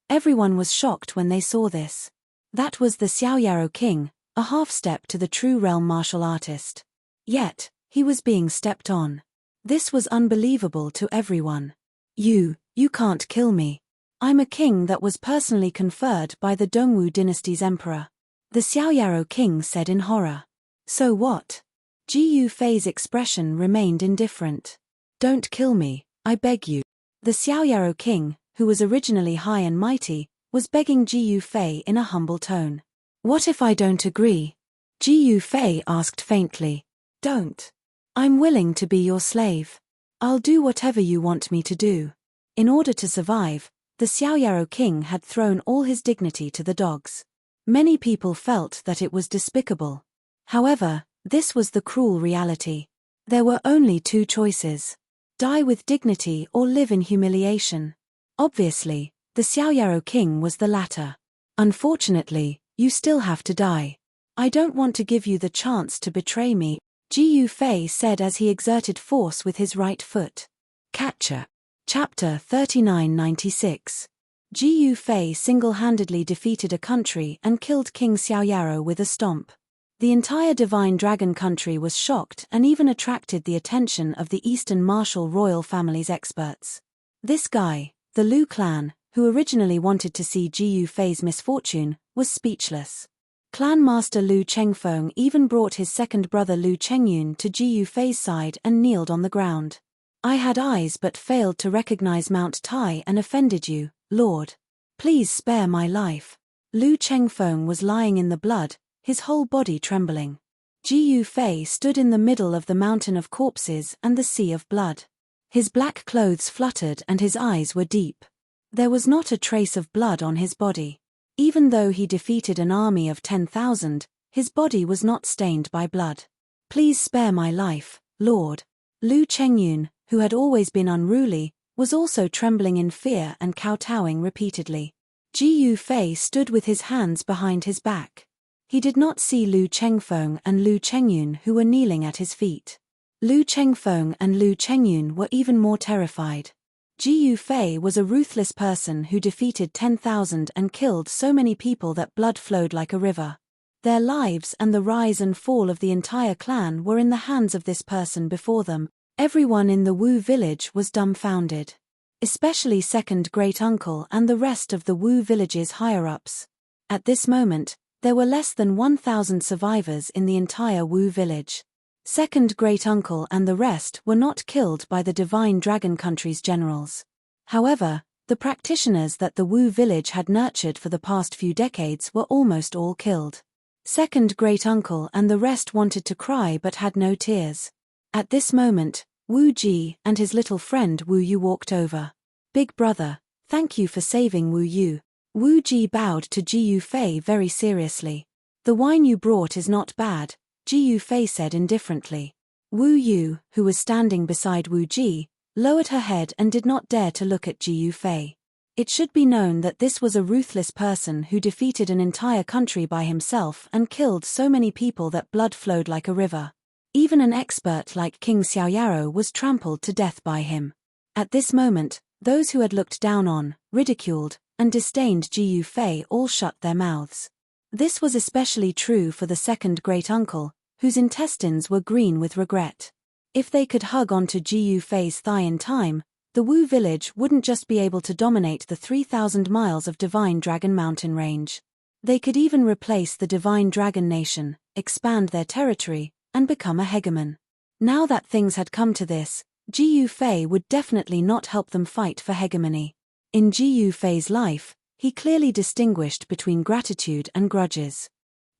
Everyone was shocked when they saw this. That was the Xiaoyaro king, a half-step to the true realm martial artist. Yet, he was being stepped on. This was unbelievable to everyone. You can't kill me. I'm a king that was personally conferred by the Dongwu dynasty's emperor. The Xiaoyaro king said in horror. So what? Ji Yufei's expression remained indifferent. Don't kill me, I beg you. The Xiaoyaro king, who was originally high and mighty, was begging Ji Yufei in a humble tone. What if I don't agree? Ji Yufei asked faintly. Don't. I'm willing to be your slave. I'll do whatever you want me to do. In order to survive, the Xiaoyaro king had thrown all his dignity to the dogs. Many people felt that it was despicable. However, this was the cruel reality. There were only two choices. Die with dignity or live in humiliation. Obviously, the Xiaoyaro king was the latter. Unfortunately, you still have to die. I don't want to give you the chance to betray me, Ji Yufei said as he exerted force with his right foot. Catcher. Chapter 3996. Ji Yufei single-handedly defeated a country and killed King Xiaoyaro with a stomp. The entire Divine Dragon country was shocked and even attracted the attention of the Eastern martial royal family's experts. This guy, the Lu clan, who originally wanted to see Ji Yufei's misfortune, was speechless. Clan Master Lu Chengfeng even brought his second brother Lu Chengyun to Ji Yufei's side and kneeled on the ground. I had eyes but failed to recognize Mount Tai and offended you, Lord. Please spare my life. Lu Chengfeng was lying in the blood, his whole body trembling. Ji Yufei stood in the middle of the mountain of corpses and the sea of blood. His black clothes fluttered and his eyes were deep. There was not a trace of blood on his body. Even though he defeated an army of 10,000, his body was not stained by blood. Please spare my life, Lord. Lu Chengyun, who had always been unruly, was also trembling in fear and kowtowing repeatedly. Ji Yufei stood with his hands behind his back. He did not see Lu Chengfeng and Lu Chengyun who were kneeling at his feet. Lu Chengfeng and Lu Chengyun were even more terrified. Ji Yufei was a ruthless person who defeated 10,000 and killed so many people that blood flowed like a river. Their lives and the rise and fall of the entire clan were in the hands of this person before them. Everyone in the Wu village was dumbfounded. Especially second great-uncle and the rest of the Wu village's higher-ups. At this moment, there were less than 1,000 survivors in the entire Wu village. Second great-uncle and the rest were not killed by the Divine Dragon country's generals. However, the practitioners that the Wu village had nurtured for the past few decades were almost all killed. Second great-uncle and the rest wanted to cry but had no tears. At this moment, Wu Ji and his little friend Wu Yu walked over. Big brother, thank you for saving Wu Yu. Wu Ji bowed to Ji Yufei very seriously. The wine you brought is not bad, Ji Yufei said indifferently. Wu Yu, who was standing beside Wu Ji, lowered her head and did not dare to look at Ji Yufei. It should be known that this was a ruthless person who defeated an entire country by himself and killed so many people that blood flowed like a river. Even an expert like King Xiaoyaro was trampled to death by him. At this moment, those who had looked down on, ridiculed, and disdained Ji Yufei all shut their mouths. This was especially true for the second great-uncle, whose intestines were green with regret. If they could hug onto Ji Yufei's thigh in time, the Wu village wouldn't just be able to dominate the 3,000 miles of Divine Dragon mountain range. They could even replace the Divine Dragon nation, expand their territory, and become a hegemon. Now that things had come to this, Ji Yufei would definitely not help them fight for hegemony. In Ji Yufei's life, he clearly distinguished between gratitude and grudges.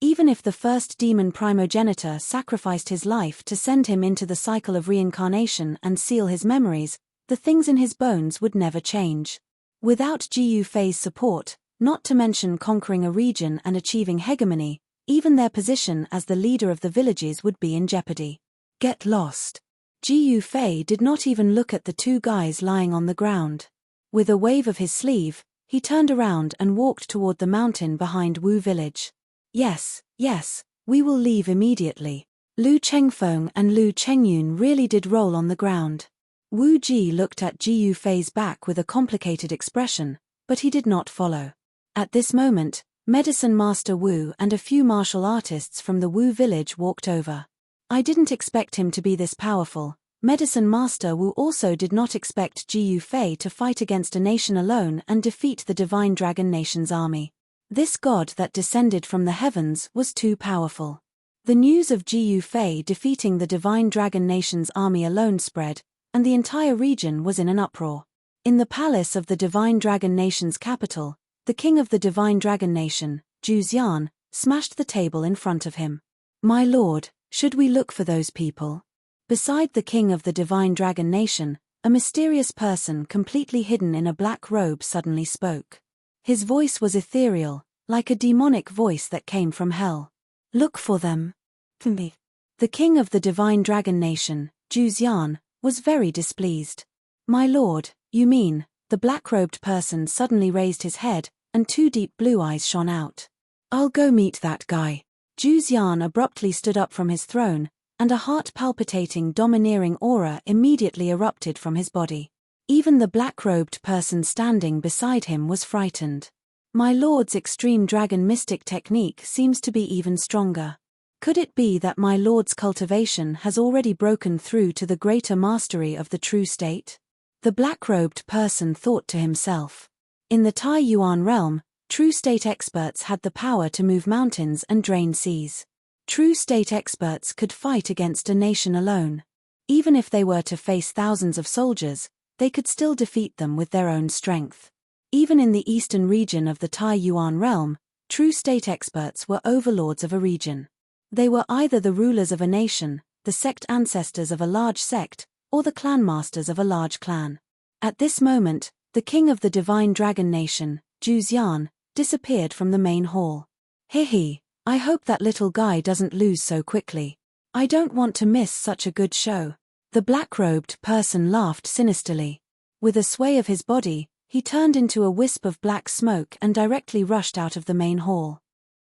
Even if the first demon primogenitor sacrificed his life to send him into the cycle of reincarnation and seal his memories, the things in his bones would never change. Without Ji Yufei's support, not to mention conquering a region and achieving hegemony, even their position as the leader of the villages would be in jeopardy. Get lost. Ji Yufei did not even look at the two guys lying on the ground. With a wave of his sleeve, he turned around and walked toward the mountain behind Wu village. Yes, we will leave immediately. Lu Chengfeng and Lu Chengyun really did roll on the ground. Wu Ji looked at Ji Yufei's back with a complicated expression, but he did not follow. At this moment, Medicine Master Wu and a few martial artists from the Wu village walked over. I didn't expect him to be this powerful. Medicine Master Wu also did not expect Ji Yufei to fight against a nation alone and defeat the Divine Dragon Nation's army. This god that descended from the heavens was too powerful. The news of Ji Yufei defeating the Divine Dragon Nation's army alone spread, and the entire region was in an uproar. In the palace of the Divine Dragon Nation's capital, the king of the Divine Dragon Nation, Zhu Xian, smashed the table in front of him. My lord, should we look for those people? Beside the king of the Divine Dragon Nation, a mysterious person completely hidden in a black robe suddenly spoke. His voice was ethereal, like a demonic voice that came from hell. Look for them. Me. The king of the Divine Dragon Nation, Zhu Xian, was very displeased. My lord, you mean, the black-robed person suddenly raised his head, and two deep blue eyes shone out. I'll go meet that guy. Zhu Xian abruptly stood up from his throne, and a heart-palpitating domineering aura immediately erupted from his body. Even the black-robed person standing beside him was frightened. My lord's extreme dragon mystic technique seems to be even stronger. Could it be that my lord's cultivation has already broken through to the greater mastery of the true state? The black-robed person thought to himself. In the Tai Yuan realm, true state experts had the power to move mountains and drain seas. True state experts could fight against a nation alone. Even if they were to face thousands of soldiers, they could still defeat them with their own strength. Even in the eastern region of the Tai Yuan realm, true state experts were overlords of a region. They were either the rulers of a nation, the sect ancestors of a large sect, or the clan masters of a large clan. At this moment, the king of the Divine Dragon Nation, Zhu Xian, disappeared from the main hall. He, I hope that little guy doesn't lose so quickly. I don't want to miss such a good show. The black-robed person laughed sinisterly. With a sway of his body, he turned into a wisp of black smoke and directly rushed out of the main hall.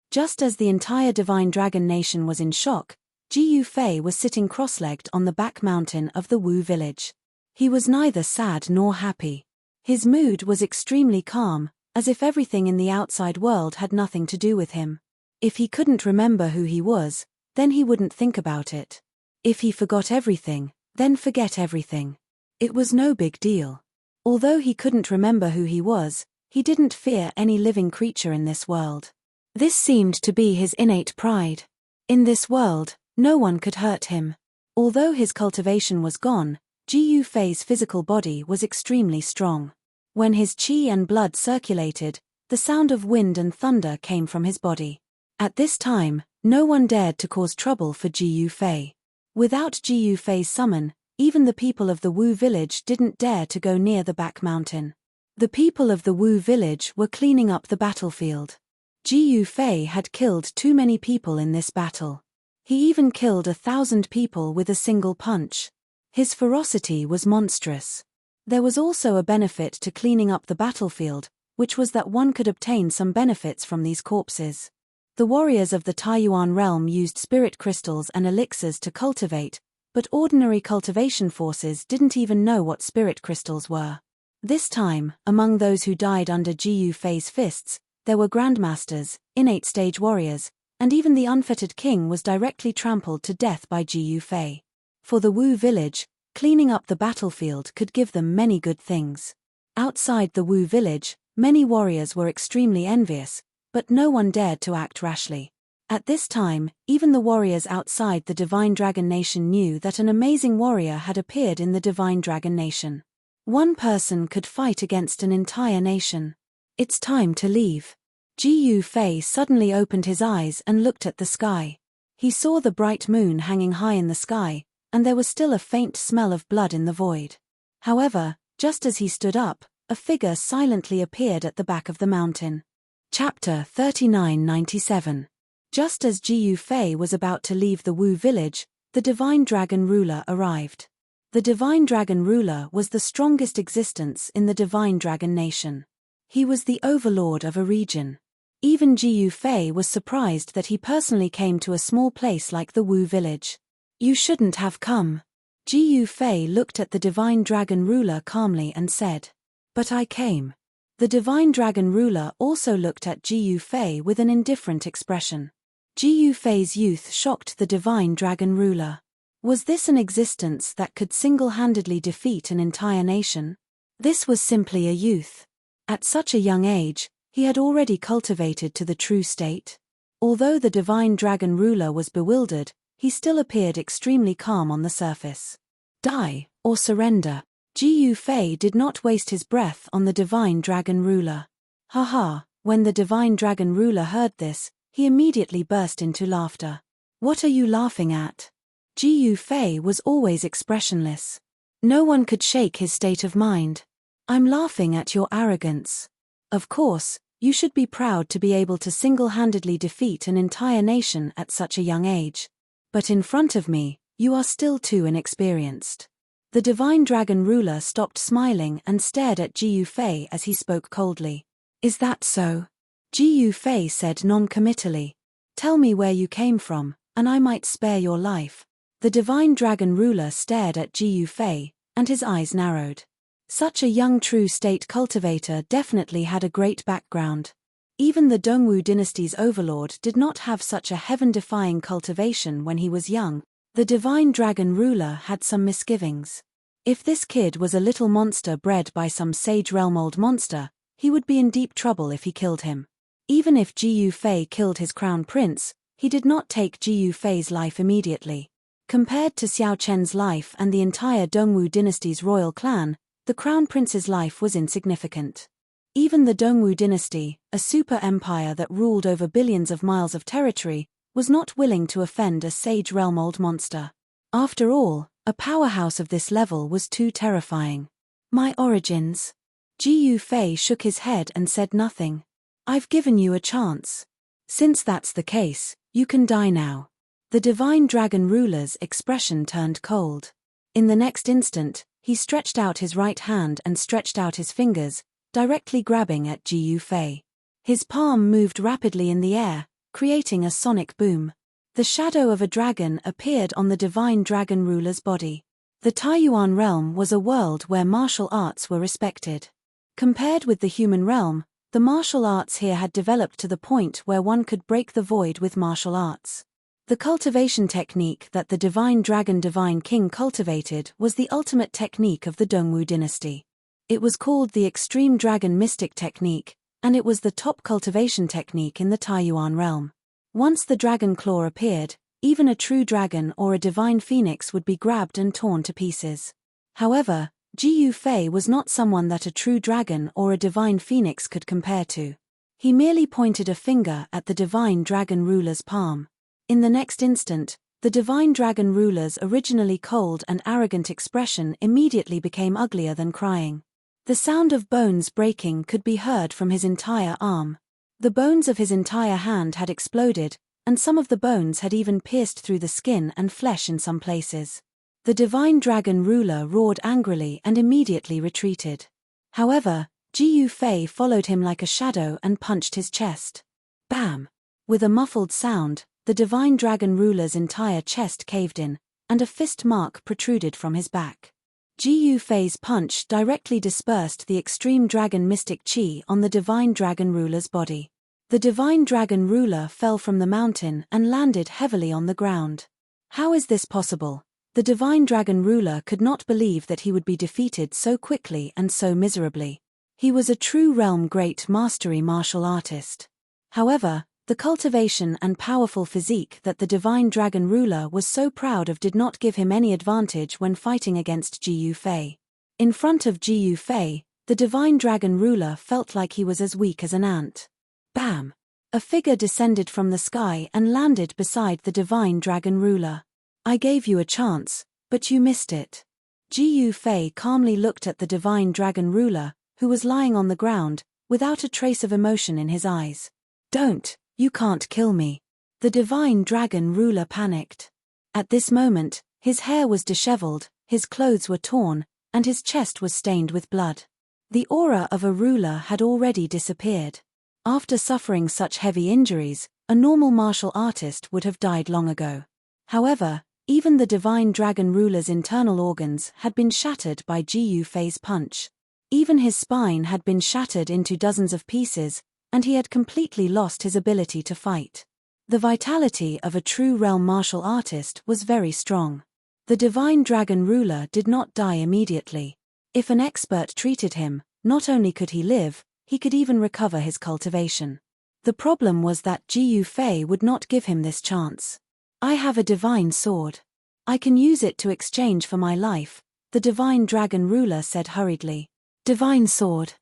Just as the entire Divine Dragon Nation was in shock, Ji Yufei was sitting cross-legged on the back mountain of the Wu village. He was neither sad nor happy. His mood was extremely calm, as if everything in the outside world had nothing to do with him. If he couldn't remember who he was, then he wouldn't think about it. If he forgot everything, then forget everything. It was no big deal. Although he couldn't remember who he was, he didn't fear any living creature in this world. This seemed to be his innate pride. In this world, no one could hurt him. Although his cultivation was gone, Ji Yufei's physical body was extremely strong. When his qi and blood circulated, the sound of wind and thunder came from his body. At this time, no one dared to cause trouble for Ji Yufei. Without Ji Yufei's summon, even the people of the Wu village didn't dare to go near the back mountain. The people of the Wu village were cleaning up the battlefield. Ji Yufei had killed too many people in this battle. He even killed 1,000 people with a single punch. His ferocity was monstrous. There was also a benefit to cleaning up the battlefield, which was that one could obtain some benefits from these corpses. The warriors of the Taiyuan realm used spirit crystals and elixirs to cultivate, but ordinary cultivation forces didn't even know what spirit crystals were. This time, among those who died under Ji Yufei's fists, there were grandmasters, innate stage warriors, and even the unfettered king was directly trampled to death by Ji Yufei. For the Wu village, cleaning up the battlefield could give them many good things. Outside the Wu village, many warriors were extremely envious, but no one dared to act rashly. At this time, even the warriors outside the Divine Dragon Nation knew that an amazing warrior had appeared in the Divine Dragon Nation. One person could fight against an entire nation. It's time to leave. Ji Yufei suddenly opened his eyes and looked at the sky. He saw the bright moon hanging high in the sky, and there was still a faint smell of blood in the void. However, just as he stood up, a figure silently appeared at the back of the mountain. Chapter 3997. Just as Ji Yufei was about to leave the Wu village, the Divine Dragon Ruler arrived. The Divine Dragon Ruler was the strongest existence in the Divine Dragon Nation. He was the overlord of a region. Even Ji Yufei was surprised that he personally came to a small place like the Wu village. You shouldn't have come. Ji Yufei looked at the Divine Dragon Ruler calmly and said. But I came. The Divine Dragon Ruler also looked at Ji Yufei with an indifferent expression. Ji Yufei's youth shocked the divine dragon ruler. Was this an existence that could single-handedly defeat an entire nation? This was simply a youth. At such a young age, he had already cultivated to the true state. Although the divine dragon ruler was bewildered, he still appeared extremely calm on the surface. Die, or surrender. Ji Yufei did not waste his breath on the divine dragon ruler. Haha, when the divine dragon ruler heard this, he immediately burst into laughter. What are you laughing at? Ji Yufei was always expressionless. No one could shake his state of mind. I'm laughing at your arrogance. Of course, you should be proud to be able to single-handedly defeat an entire nation at such a young age. But in front of me, you are still too inexperienced. The divine dragon ruler stopped smiling and stared at Ji Yufei as he spoke coldly. Is that so? Ji Yufei said non-committally. Tell me where you came from, and I might spare your life. The divine dragon ruler stared at Ji Yufei, and his eyes narrowed. Such a young true state cultivator definitely had a great background. Even the Dongwu dynasty's overlord did not have such a heaven-defying cultivation when he was young. The divine dragon ruler had some misgivings. If this kid was a little monster bred by some sage realm old monster, he would be in deep trouble if he killed him. Even if Ji Yufei killed his crown prince, he did not take Ji Yufei's life immediately. Compared to Xiao Chen's life and the entire Dongwu dynasty's royal clan, the crown prince's life was insignificant. Even the Dongwu dynasty, a super empire that ruled over billions of miles of territory, was not willing to offend a sage realm old monster. After all, a powerhouse of this level was too terrifying. My origins. Ji Yufei shook his head and said nothing. I've given you a chance. Since that's the case, you can die now. The divine dragon ruler's expression turned cold. In the next instant, he stretched out his right hand and stretched out his fingers, directly grabbing at Ji Yufei. His palm moved rapidly in the air, creating a sonic boom. The shadow of a dragon appeared on the divine dragon ruler's body. The Taiyuan realm was a world where martial arts were respected. Compared with the human realm, the martial arts here had developed to the point where one could break the void with martial arts. The cultivation technique that the divine dragon divine king cultivated was the ultimate technique of the Dongwu dynasty. It was called the extreme dragon mystic technique, and it was the top cultivation technique in the Taiyuan realm. Once the dragon claw appeared, even a true dragon or a divine phoenix would be grabbed and torn to pieces. However, Ji Yufei was not someone that a true dragon or a divine phoenix could compare to. He merely pointed a finger at the divine dragon ruler's palm. In the next instant, the divine dragon ruler's originally cold and arrogant expression immediately became uglier than crying. The sound of bones breaking could be heard from his entire arm. The bones of his entire hand had exploded, and some of the bones had even pierced through the skin and flesh in some places. The divine dragon ruler roared angrily and immediately retreated. However, Ji Yufei followed him like a shadow and punched his chest. Bam! With a muffled sound, the divine dragon ruler's entire chest caved in, and a fist mark protruded from his back. Ji Yufei's punch directly dispersed the extreme dragon mystic chi on the divine dragon ruler's body. The divine dragon ruler fell from the mountain and landed heavily on the ground. How is this possible? The divine dragon ruler could not believe that he would be defeated so quickly and so miserably. He was a true realm great mastery martial artist. However, the cultivation and powerful physique that the divine dragon ruler was so proud of did not give him any advantage when fighting against Ji Yufei. In front of Ji Yufei, the divine dragon ruler felt like he was as weak as an ant. Bam! A figure descended from the sky and landed beside the divine dragon ruler. I gave you a chance, but you missed it. Ji Yufei calmly looked at the divine dragon ruler, who was lying on the ground, without a trace of emotion in his eyes. Don't! You can't kill me. The divine dragon ruler panicked. At this moment, his hair was disheveled, his clothes were torn, and his chest was stained with blood. The aura of a ruler had already disappeared. After suffering such heavy injuries, a normal martial artist would have died long ago. However, even the divine dragon ruler's internal organs had been shattered by Ji Yufei's punch. Even his spine had been shattered into dozens of pieces, and he had completely lost his ability to fight. The vitality of a true realm martial artist was very strong. The divine dragon ruler did not die immediately. If an expert treated him, not only could he live, he could even recover his cultivation. The problem was that Jiyu Fei would not give him this chance. I have a divine sword. I can use it to exchange for my life, the divine dragon ruler said hurriedly. Divine sword.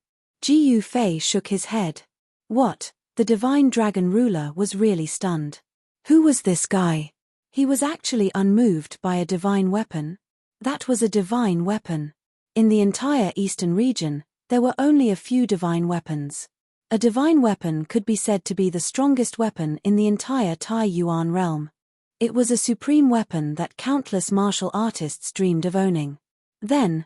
Jiyu Fei shook his head. What? The divine dragon ruler was really stunned. Who was this guy? He was actually unmoved by a divine weapon. That was a divine weapon. In the entire eastern region, there were only a few divine weapons. A divine weapon could be said to be the strongest weapon in the entire Tai Yuan realm. It was a supreme weapon that countless martial artists dreamed of owning. Then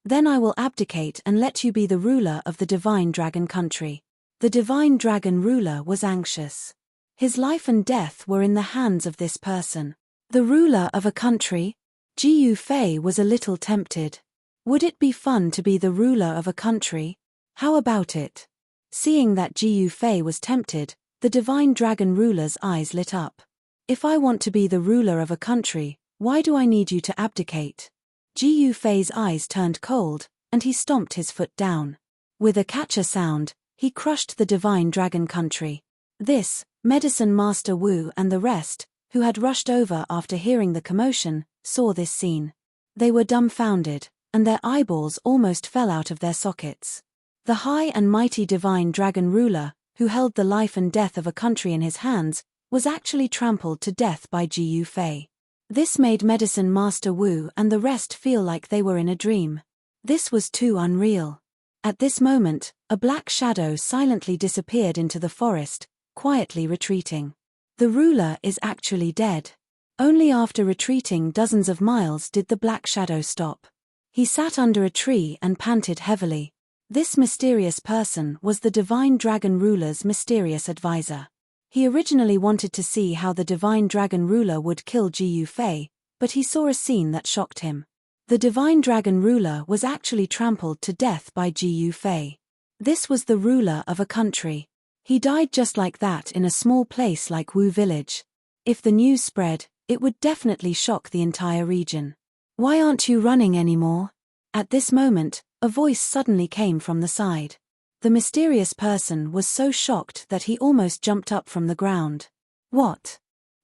I will abdicate and let you be the ruler of the divine dragon country. The divine dragon ruler was anxious. His life and death were in the hands of this person. The ruler of a country? Jiyu Fei was a little tempted. Would it be fun to be the ruler of a country? How about it? Seeing that Jiyu Fei was tempted, the divine dragon ruler's eyes lit up. If I want to be the ruler of a country, why do I need you to abdicate? Jiyu Fei's eyes turned cold, and he stomped his foot down. With a catcher sound, he crushed the divine dragon country. This, Medicine Master Wu and the rest, who had rushed over after hearing the commotion, saw this scene. They were dumbfounded, and their eyeballs almost fell out of their sockets. The high and mighty divine dragon ruler, who held the life and death of a country in his hands, was actually trampled to death by Jiyu Fei. This made Medicine Master Wu and the rest feel like they were in a dream. This was too unreal. At this moment, a black shadow silently disappeared into the forest, quietly retreating. The ruler is actually dead. Only after retreating dozens of miles did the black shadow stop. He sat under a tree and panted heavily. This mysterious person was the divine dragon ruler's mysterious advisor. He originally wanted to see how the divine dragon ruler would kill Jiyu Fei, but he saw a scene that shocked him. The divine dragon ruler was actually trampled to death by Jiyu Fei. This was the ruler of a country. He died just like that in a small place like Wu Village. If the news spread, it would definitely shock the entire region. Why aren't you running anymore? At this moment, a voice suddenly came from the side. The mysterious person was so shocked that he almost jumped up from the ground. What?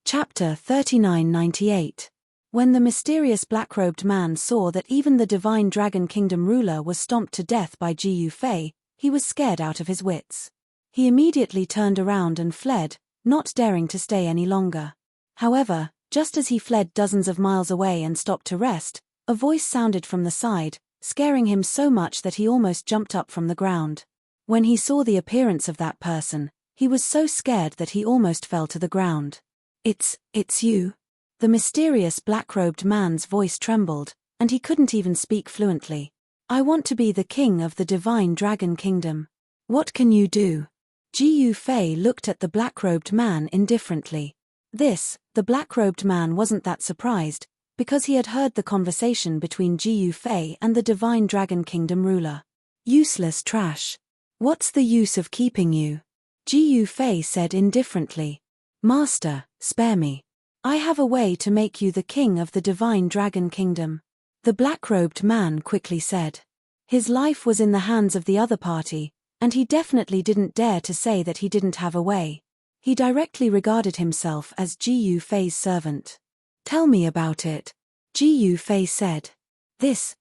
Chapter 3998. When the mysterious black-robed man saw that even the divine dragon kingdom ruler was stomped to death by Jiyu Fei, he was scared out of his wits. He immediately turned around and fled, not daring to stay any longer. However, just as he fled dozens of miles away and stopped to rest, a voice sounded from the side, scaring him so much that he almost jumped up from the ground. When he saw the appearance of that person, he was so scared that he almost fell to the ground. It's you. The mysterious black-robed man's voice trembled, and he couldn't even speak fluently. I want to be the king of the divine dragon kingdom. What can you do? Jiyu Fei looked at the black-robed man indifferently. The black-robed man wasn't that surprised, because he had heard the conversation between Jiyu Fei and the divine dragon kingdom ruler. Useless trash. What's the use of keeping you? Jiyu Fei said indifferently. Master, spare me. I have a way to make you the king of the divine dragon kingdom. The black-robed man quickly said. His life was in the hands of the other party, and he definitely didn't dare to say that he didn't have a way. He directly regarded himself as Jiyu Fei's servant. Tell me about it. Jiyu Fei said. This.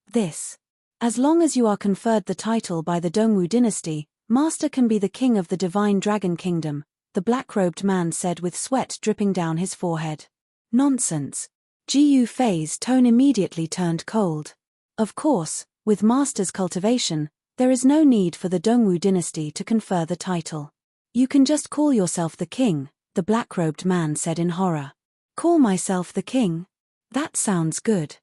As long as you are conferred the title by the Dongwu dynasty, Master can be the king of the divine dragon kingdom, the black-robed man said with sweat dripping down his forehead. Nonsense. Jiyu Fei's tone immediately turned cold. Of course, with Master's cultivation, there is no need for the Dongwu dynasty to confer the title. You can just call yourself the king, the black-robed man said in horror. Call myself the king? That sounds good.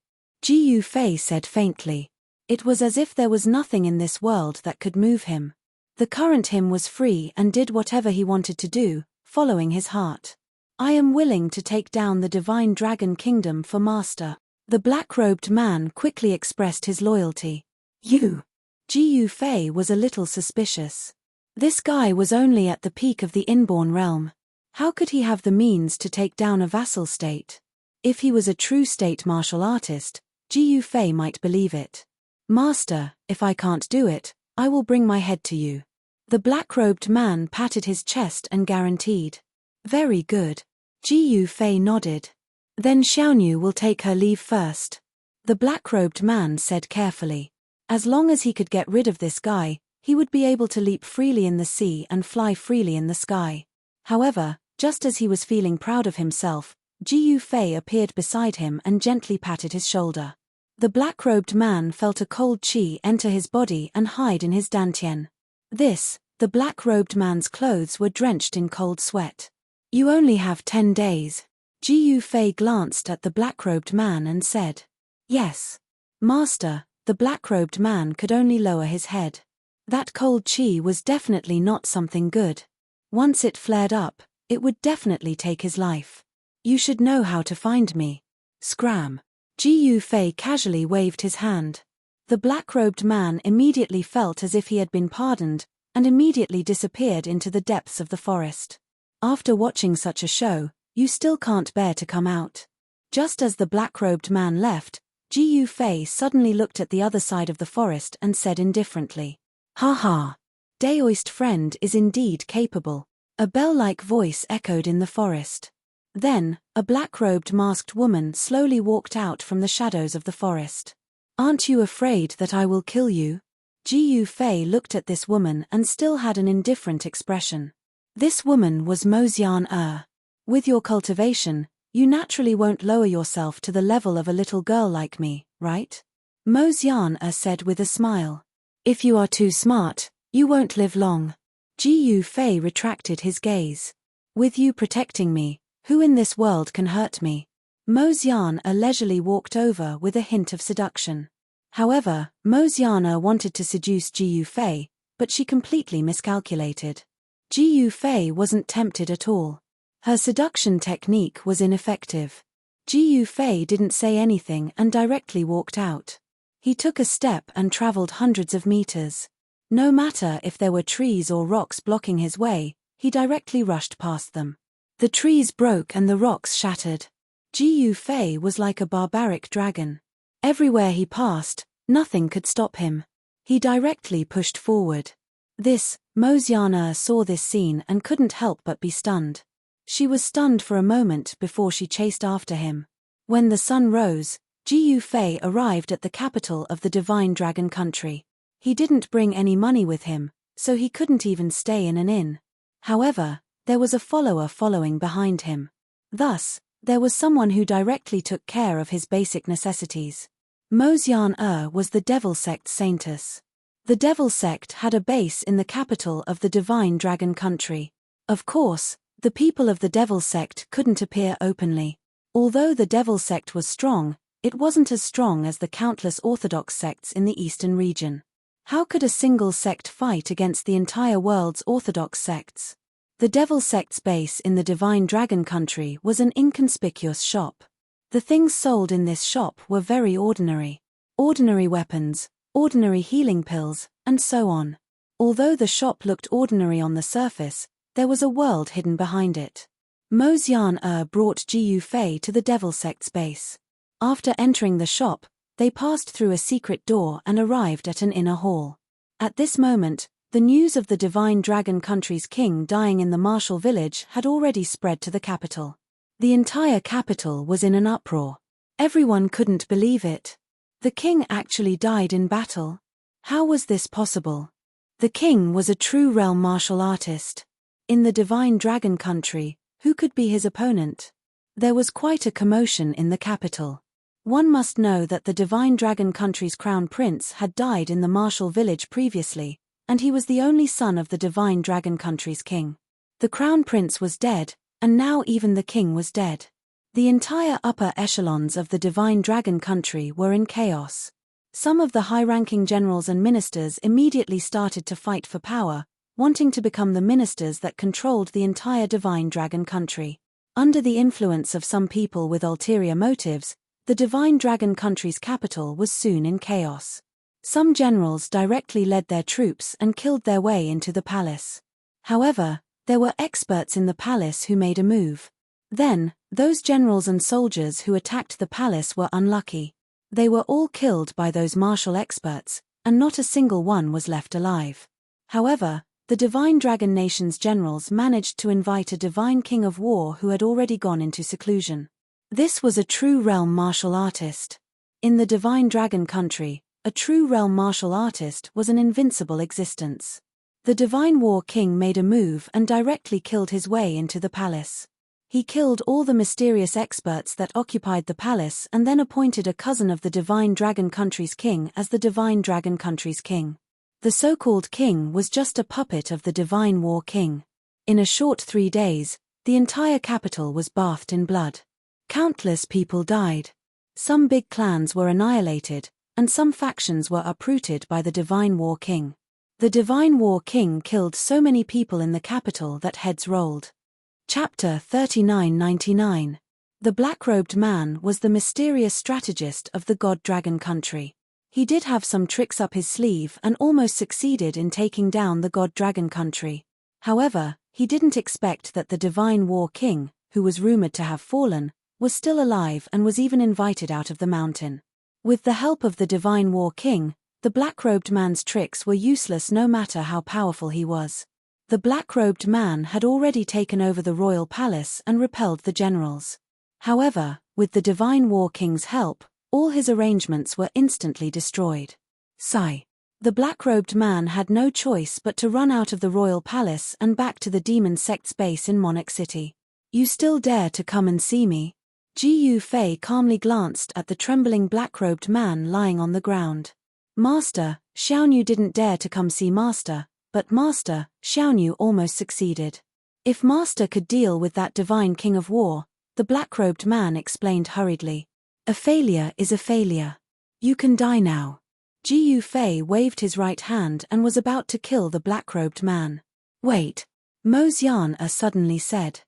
Jiyu Fei said faintly. It was as if there was nothing in this world that could move him. The current him was free and did whatever he wanted to do, following his heart. I am willing to take down the divine dragon kingdom for Master. The black-robed man quickly expressed his loyalty. You. Jiyu Fei was a little suspicious. This guy was only at the peak of the inborn realm. How could he have the means to take down a vassal state? If he was a true state martial artist, Jiu Fei might believe it. Master, if I can't do it, I will bring my head to you. The black-robed man patted his chest and guaranteed. Very good. Jiu Fei nodded. Then Xiaonu will take her leave first. The black-robed man said carefully. As long as he could get rid of this guy, he would be able to leap freely in the sea and fly freely in the sky. However, just as he was feeling proud of himself, Jiu Fei appeared beside him and gently patted his shoulder. The black-robed man felt a cold qi enter his body and hide in his dantian. The black-robed man's clothes were drenched in cold sweat. You only have 10 days. Jiu Fei glanced at the black-robed man and said. Yes. Master, the black-robed man could only lower his head. That cold qi was definitely not something good. Once it flared up, it would definitely take his life. You should know how to find me. Scram. Jiu Fei casually waved his hand. The black-robed man immediately felt as if he had been pardoned, and immediately disappeared into the depths of the forest. After watching such a show, you still can't bear to come out. Just as the black-robed man left, Jiu Fei suddenly looked at the other side of the forest and said indifferently, "Ha ha. Daoist friend is indeed capable." A bell-like voice echoed in the forest. Then, a black-robed masked woman slowly walked out from the shadows of the forest. Aren't you afraid that I will kill you? Jiu Fei looked at this woman and still had an indifferent expression. This woman was Mo. With your cultivation, you naturally won't lower yourself to the level of a little girl like me, right? Mo said with a smile. If you are too smart, you won't live long. Jiu Fei retracted his gaze. With you protecting me, who in this world can hurt me? Mo leisurely walked over with a hint of seduction. However, Mo wanted to seduce Jiu Fei, but she completely miscalculated. Jiu Fei wasn't tempted at all. Her seduction technique was ineffective. Jiu Fei didn't say anything and directly walked out. He took a step and traveled hundreds of meters. No matter if there were trees or rocks blocking his way, he directly rushed past them. The trees broke and the rocks shattered. Jiu Fei was like a barbaric dragon. Everywhere he passed, nothing could stop him. He directly pushed forward. Mo saw this scene and couldn't help but be stunned. She was stunned for a moment before she chased after him. When the sun rose, Jiu Fei arrived at the capital of the Divine Dragon Country. He didn't bring any money with him, so he couldn't even stay in an inn. However, there was a follower following behind him. Thus, there was someone who directly took care of his basic necessities. Mo was the Devil Sect Saintess. The Devil Sect had a base in the capital of the Divine Dragon Country. Of course, the people of the Devil Sect couldn't appear openly. Although the Devil Sect was strong, it wasn't as strong as the countless orthodox sects in the eastern region. How could a single sect fight against the entire world's orthodox sects? The Devil Sect's base in the Divine Dragon Country was an inconspicuous shop. The things sold in this shop were very ordinary. Ordinary weapons, ordinary healing pills, and so on. Although the shop looked ordinary on the surface, there was a world hidden behind it. Mo brought Jiu Fei to the Devil Sect's base. After entering the shop, they passed through a secret door and arrived at an inner hall. At this moment, the news of the Divine Dragon Country's king dying in the martial village had already spread to the capital. The entire capital was in an uproar. Everyone couldn't believe it. The king actually died in battle. How was this possible? The king was a true realm martial artist. In the Divine Dragon Country, who could be his opponent? There was quite a commotion in the capital. One must know that the Divine Dragon Country's crown prince had died in the martial village previously, and he was the only son of the Divine Dragon Country's king. The crown prince was dead, and now even the king was dead. The entire upper echelons of the Divine Dragon Country were in chaos. Some of the high-ranking generals and ministers immediately started to fight for power, wanting to become the ministers that controlled the entire Divine Dragon Country. Under the influence of some people with ulterior motives, the Divine Dragon Country's capital was soon in chaos. Some generals directly led their troops and killed their way into the palace. However, There were experts in the palace who made a move. Then, those generals and soldiers who attacked the palace were unlucky. They were all killed by those martial experts, and not a single one was left alive. However, the Divine Dragon Nation's generals managed to invite a divine king of war who had already gone into seclusion. This was a true realm martial artist. In the Divine Dragon country, a true realm martial artist was an invincible existence. The Divine War King made a move and directly killed his way into the palace. He killed all the mysterious experts that occupied the palace and then appointed a cousin of the Divine Dragon country's king as the Divine Dragon country's king. The so-called king was just a puppet of the Divine War King. In a short 3 days, the entire capital was bathed in blood. Countless people died. Some big clans were annihilated, and some factions were uprooted by the Divine War King. The Divine War King killed so many people in the capital that heads rolled. Chapter 3999. The Black-Robed Man was the mysterious strategist of the God Dragon country. He did have some tricks up his sleeve and almost succeeded in taking down the God Dragon country. However, he didn't expect that the Divine War King, who was rumored to have fallen, was still alive and was even invited out of the mountain. With the help of the Divine War King, the Black-Robed Man's tricks were useless no matter how powerful he was. The Black-Robed Man had already taken over the royal palace and repelled the generals. However, with the Divine War King's help, all his arrangements were instantly destroyed. Sigh. The Black-Robed Man had no choice but to run out of the royal palace and back to the demon sect's base in Monarch City. You still dare to come and see me? Gu Fei calmly glanced at the trembling Black-Robed Man lying on the ground. Master, Xiaoyu didn't dare to come see Master, but Master, Xiaoyu almost succeeded. If Master could deal with that Divine King of War, the Black-Robed Man explained hurriedly. A failure is a failure. You can die now. Gu Fei waved his right hand and was about to kill the Black-Robed Man. Wait. Mo Xian suddenly said.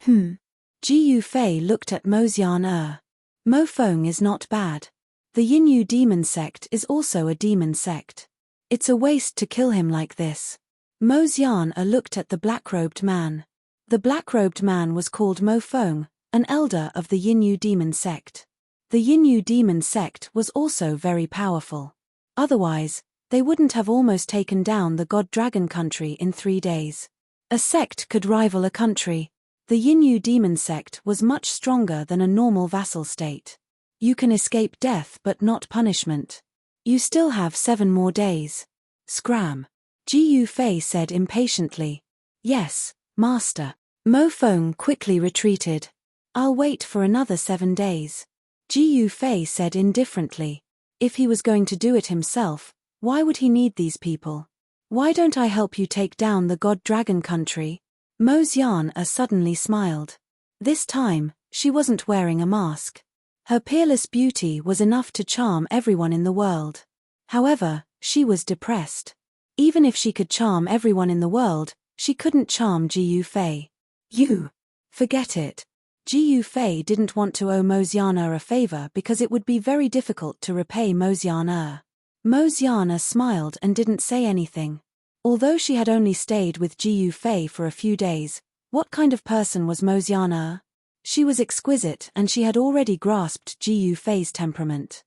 Gu Fei looked at Mo Xian. Mo Feng is not bad. The Yinyu demon sect is also a demon sect. It's a waste to kill him like this. Mo Xian looked at the Black-Robed Man. The Black-Robed Man was called Mo Feng, an elder of the Yinyu demon sect. The Yinyu demon sect was also very powerful. Otherwise, they wouldn't have almost taken down the God Dragon country in 3 days. A sect could rival a country. The Yinyu demon sect was much stronger than a normal vassal state. You can escape death but not punishment. You still have 7 more days. Scram. Gu Fei said impatiently. Yes, Master. Mo Feng quickly retreated. I'll wait for another 7 days. Gu Fei said indifferently. If he was going to do it himself, why would he need these people? Why don't I help you take down the God Dragon country? Mo Xian suddenly smiled. This time, she wasn't wearing a mask. Her peerless beauty was enough to charm everyone in the world. However, she was depressed. Even if she could charm everyone in the world, she couldn't charm Gu Fei. You. Forget it. Gu Fei didn't want to owe Mo Xian a favor because it would be very difficult to repay Mo Xian. Mo Xian smiled and didn't say anything. Although she had only stayed with Gu Fei for a few days, what kind of person was Mo Xian? She was exquisite and she had already grasped Gu Fei's temperament.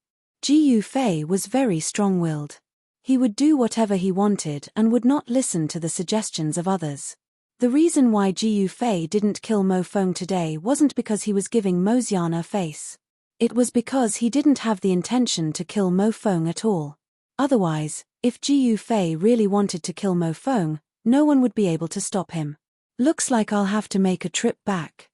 Gu Fei was very strong-willed. He would do whatever he wanted and would not listen to the suggestions of others. The reason why Gu Fei didn't kill Mo Feng today wasn't because he was giving Mo Xian a face. It was because he didn't have the intention to kill Mo Feng at all. Otherwise, if Gu Fei really wanted to kill Mo Feng, no one would be able to stop him. Looks like I'll have to make a trip back.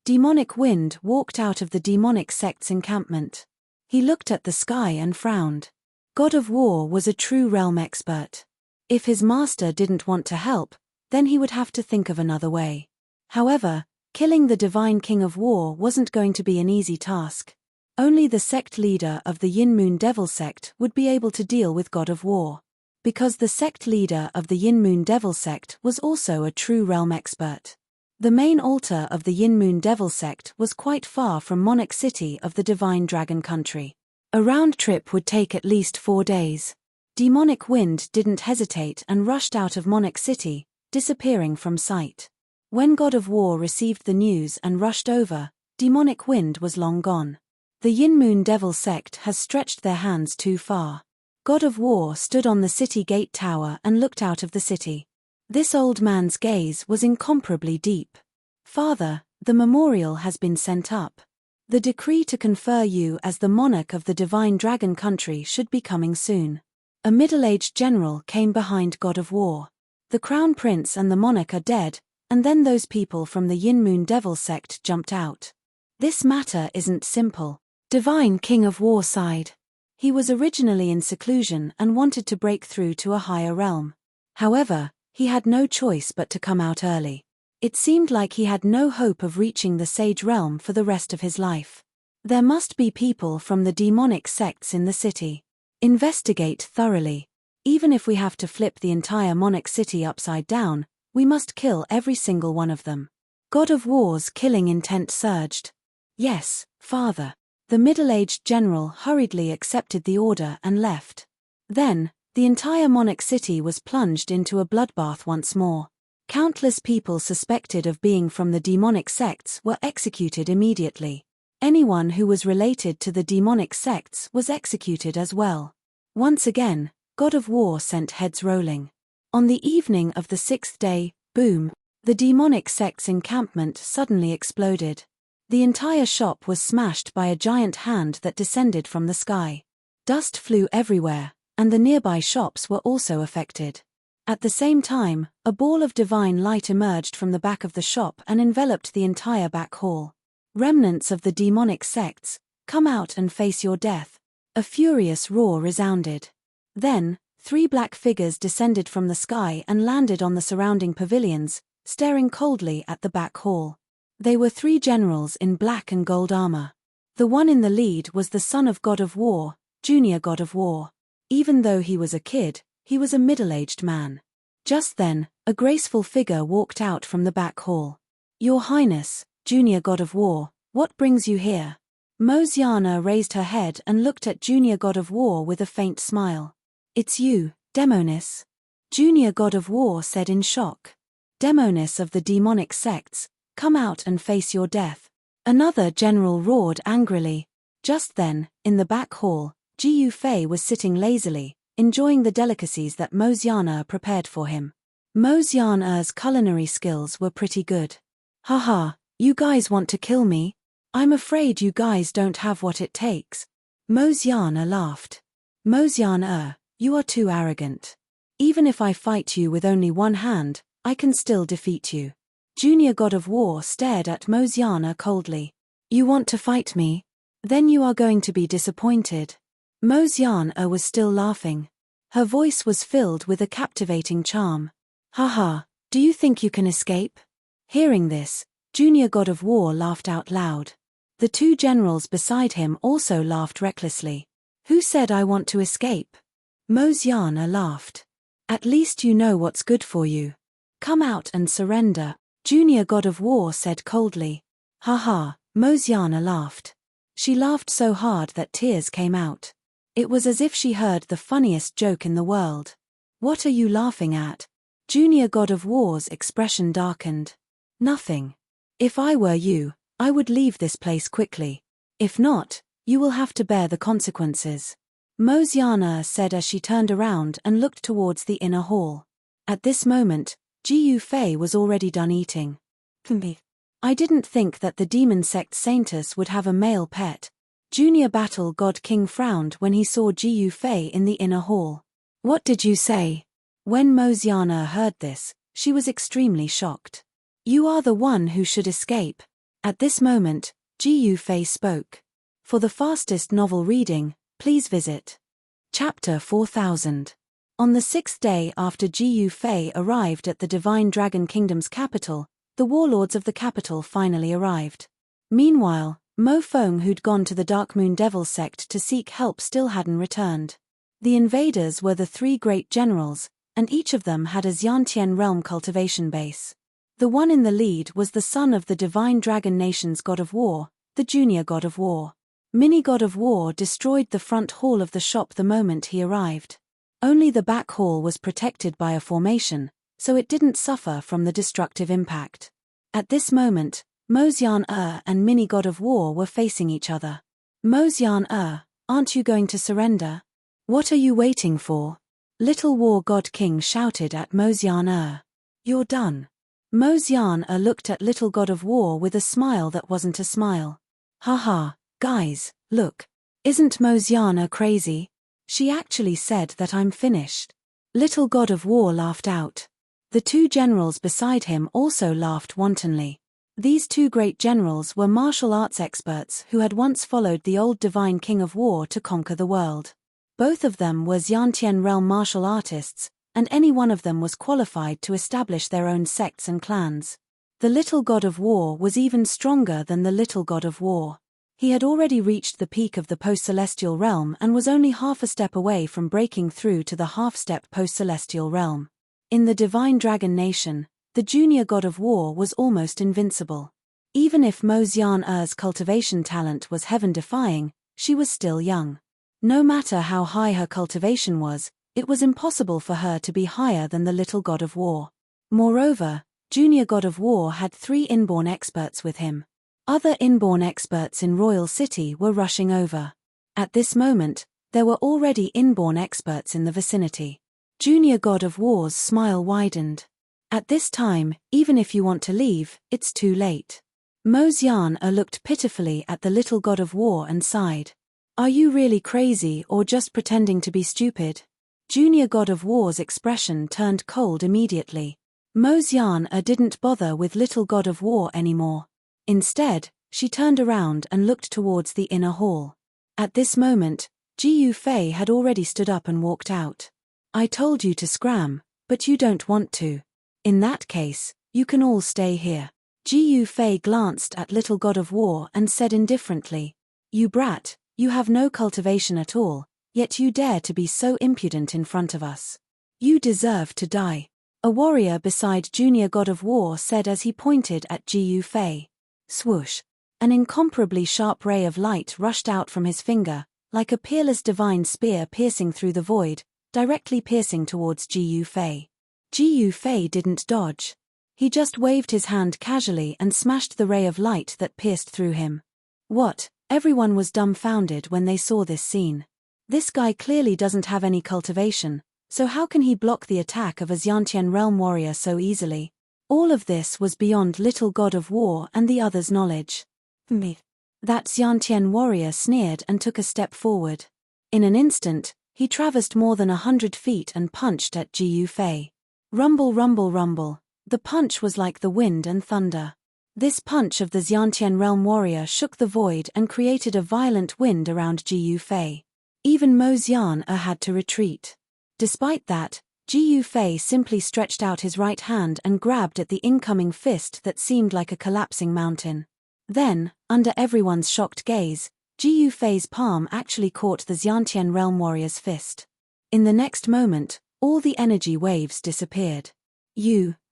Demonic Wind walked out of the demonic sect's encampment. He looked at the sky and frowned. God of War was a true realm expert. If his master didn't want to help, then he would have to think of another way. However, killing the Divine King of War wasn't going to be an easy task. Only the sect leader of the Yin Moon Devil sect would be able to deal with God of War. Because the sect leader of the Yin Moon Devil sect was also a true realm expert. The main altar of the Yin Moon Devil sect was quite far from Monarch City of the Divine Dragon country. A round trip would take at least 4 days. Demonic Wind didn't hesitate and rushed out of Monarch City, disappearing from sight. When God of War received the news and rushed over, demonic wind was long gone. The Yin Moon Devil sect has stretched their hands too far. God of War stood on the city gate tower and looked out of the city. This old man's gaze was incomparably deep. Father, the memorial has been sent up. The decree to confer you as the monarch of the divine dragon country should be coming soon. A middle-aged general came behind God of War. The crown prince and the monarch are dead, and then those people from the Yin Moon Devil sect jumped out. This matter isn't simple. Divine King of War sighed. He was originally in seclusion and wanted to break through to a higher realm. However, he had no choice but to come out early. It seemed like he had no hope of reaching the sage realm for the rest of his life. There must be people from the demonic sects in the city. Investigate thoroughly. Even if we have to flip the entire monarch city upside down, we must kill every single one of them. God of War's killing intent surged. Yes, Father. The middle-aged general hurriedly accepted the order and left. Then, the entire monarch city was plunged into a bloodbath once more. Countless people suspected of being from the demonic sects were executed immediately. Anyone who was related to the demonic sects was executed as well. Once again, God of War sent heads rolling. On the evening of the 6th day, boom, the demonic sect's encampment suddenly exploded. The entire shop was smashed by a giant hand that descended from the sky. Dust flew everywhere, and the nearby shops were also affected. At the same time, a ball of divine light emerged from the back of the shop and enveloped the entire back hall. Remnants of the demonic sects, come out and face your death. A furious roar resounded. Then, 3 black figures descended from the sky and landed on the surrounding pavilions, staring coldly at the back hall. They were 3 generals in black and gold armor. The one in the lead was the son of God of War, Junior God of War. Even though he was a kid, he was a middle-aged man. Just then, a graceful figure walked out from the back hall. Your Highness, Junior God of War, what brings you here? Mosiana raised her head and looked at Junior God of War with a faint smile. It's you, Demonis. Junior God of War said in shock. Demonis of the demonic sects, come out and face your death. Another general roared angrily. Just then, in the back hall, Jiu Fei was sitting lazily, enjoying the delicacies that Mosiana prepared for him. Mosiana's culinary skills were pretty good. Haha, you guys want to kill me? I'm afraid you guys don't have what it takes. Mosiana laughed. Mosiana, you are too arrogant. Even if I fight you with only one hand, I can still defeat you. Junior God of War stared at Mosiana coldly. You want to fight me? Then you are going to be disappointed. Mosiana was still laughing. Her voice was filled with a captivating charm. Haha, do you think you can escape? Hearing this, Junior God of War laughed out loud. The 2 generals beside him also laughed recklessly. Who said I want to escape? Mosiana laughed. At least you know what's good for you. Come out and surrender, Junior God of War said coldly. Haha, Mosiana laughed. She laughed so hard that tears came out. It was as if she heard the funniest joke in the world. What are you laughing at? Junior God of War's expression darkened. Nothing. If I were you, I would leave this place quickly. If not, you will have to bear the consequences. Mosiana said as she turned around and looked towards the inner hall. At this moment, Jiu Fei was already done eating. I didn't think that the demon sect Saintus would have a male pet. Junior Battle God King frowned when he saw Jiu Fei in the inner hall. What did you say? When Mosiana heard this, she was extremely shocked. You are the one who should escape. At this moment, Jiu Fei spoke. For the fastest novel reading, please visit Chapter 4000. On the 6th day after Jiu Fei arrived at the Divine Dragon Kingdom's capital, the warlords of the capital finally arrived. Meanwhile, Mo Feng, who'd gone to the Dark Moon Devil sect to seek help, still hadn't returned. The invaders were the 3 great generals, and each of them had a Xiantian realm cultivation base. The one in the lead was the son of the Divine Dragon Nation's God of War, the Junior God of War. Mini God of War destroyed the front hall of the shop the moment he arrived. Only the back hall was protected by a formation, so it didn't suffer from the destructive impact. At this moment, Mosyan and Mini God of War were facing each other. Mosyan aren't you going to surrender? What are you waiting for? Little War God King shouted at Mosyan You're done. Mosyan looked at Little God of War with a smile that wasn't a smile. Haha, guys, look. Isn't Mosyan crazy? She actually said that I'm finished. Little God of War laughed out. The two generals beside him also laughed wantonly. These two great generals were martial arts experts who had once followed the old divine king of war to conquer the world. Both of them were Xiantian realm martial artists, and any one of them was qualified to establish their own sects and clans. The little god of war was even stronger than the little god of war. He had already reached the peak of the post-celestial realm and was only half a step away from breaking through to the half-step post-celestial realm. In the divine dragon nation, the junior god of war was almost invincible. Even if Mosyan cultivation talent was heaven-defying, she was still young. No matter how high her cultivation was, it was impossible for her to be higher than the little god of war. Moreover, junior god of war had 3 inborn experts with him. Other inborn experts in Royal City were rushing over. At this moment, there were already inborn experts in the vicinity. Junior god of war's smile widened. At this time, even if you want to leave, it's too late. Mosyan looked pitifully at the little god of war and sighed. Are you really crazy or just pretending to be stupid? Junior god of war's expression turned cold immediately. Mosyan didn't bother with little god of war anymore. Instead, she turned around and looked towards the inner hall. At this moment, Jiu Fei had already stood up and walked out. I told you to scram, but you don't want to. In that case, you can all stay here. Jiu Fei glanced at little god of war and said indifferently, You brat, you have no cultivation at all, yet you dare to be so impudent in front of us. You deserve to die. A warrior beside junior god of war said as he pointed at Jiu Fei. Swoosh. An incomparably sharp ray of light rushed out from his finger, like a peerless divine spear piercing through the void, directly piercing towards Jiu Fei. Jiu Fei didn't dodge. He just waved his hand casually and smashed the ray of light that pierced through him. What? Everyone was dumbfounded when they saw this scene. This guy clearly doesn't have any cultivation, so how can he block the attack of a Xiantian realm warrior so easily? All of this was beyond little god of war and the others' knowledge. Me. That Xiantian warrior sneered and took a step forward. In an instant, he traversed more than 100 feet and punched at Jiu Fei. Rumble, rumble, rumble. The punch was like the wind and thunder. This punch of the Xiantian realm warrior shook the void and created a violent wind around Jiu Fei. Even Mosyan had to retreat. Despite that, Jiu Fei simply stretched out his right hand and grabbed at the incoming fist that seemed like a collapsing mountain. Then, under everyone's shocked gaze, Jiu Fei's palm actually caught the Xiantian realm warrior's fist. In the next moment, all the energy waves disappeared.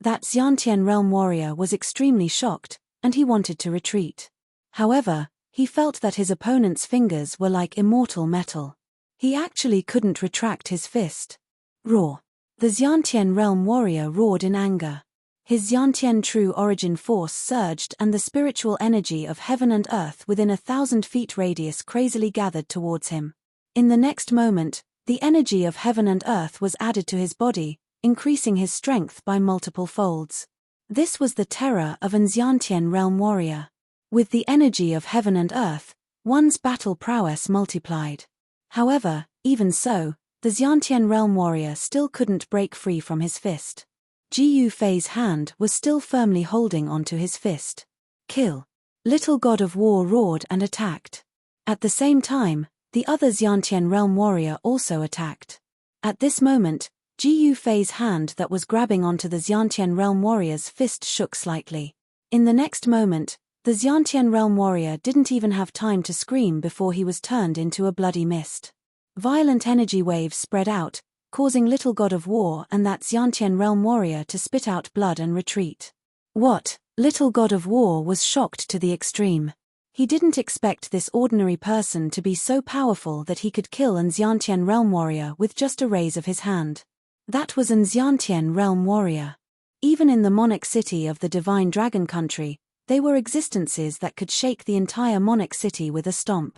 That Xiantian realm warrior was extremely shocked, and he wanted to retreat. However, he felt that his opponent's fingers were like immortal metal. He actually couldn't retract his fist. Roar. The Xiantian realm warrior roared in anger. His Xiantian true origin force surged and the spiritual energy of heaven and earth within 1,000 feet radius crazily gathered towards him. In the next moment, the energy of heaven and earth was added to his body, increasing his strength by multiple folds. This was the terror of an Xiantian realm warrior. With the energy of heaven and earth, one's battle prowess multiplied. However, even so, the Xiantian realm warrior still couldn't break free from his fist. Jiu Fei's hand was still firmly holding onto his fist. Kill. Little god of war roared and attacked. At the same time, the other Xiantian realm warrior also attacked. At this moment, Jiu Fei's hand that was grabbing onto the Xiantian realm warrior's fist shook slightly. In the next moment, the Xiantian realm warrior didn't even have time to scream before he was turned into a bloody mist. Violent energy waves spread out, causing little god of war and that Xiantian realm warrior to spit out blood and retreat. What? Little god of war was shocked to the extreme. He didn't expect this ordinary person to be so powerful that he could kill an Xiantian realm warrior with just a raise of his hand. That was an Xiantian realm warrior. Even in the monarch city of the divine dragon country, they were existences that could shake the entire monarch city with a stomp.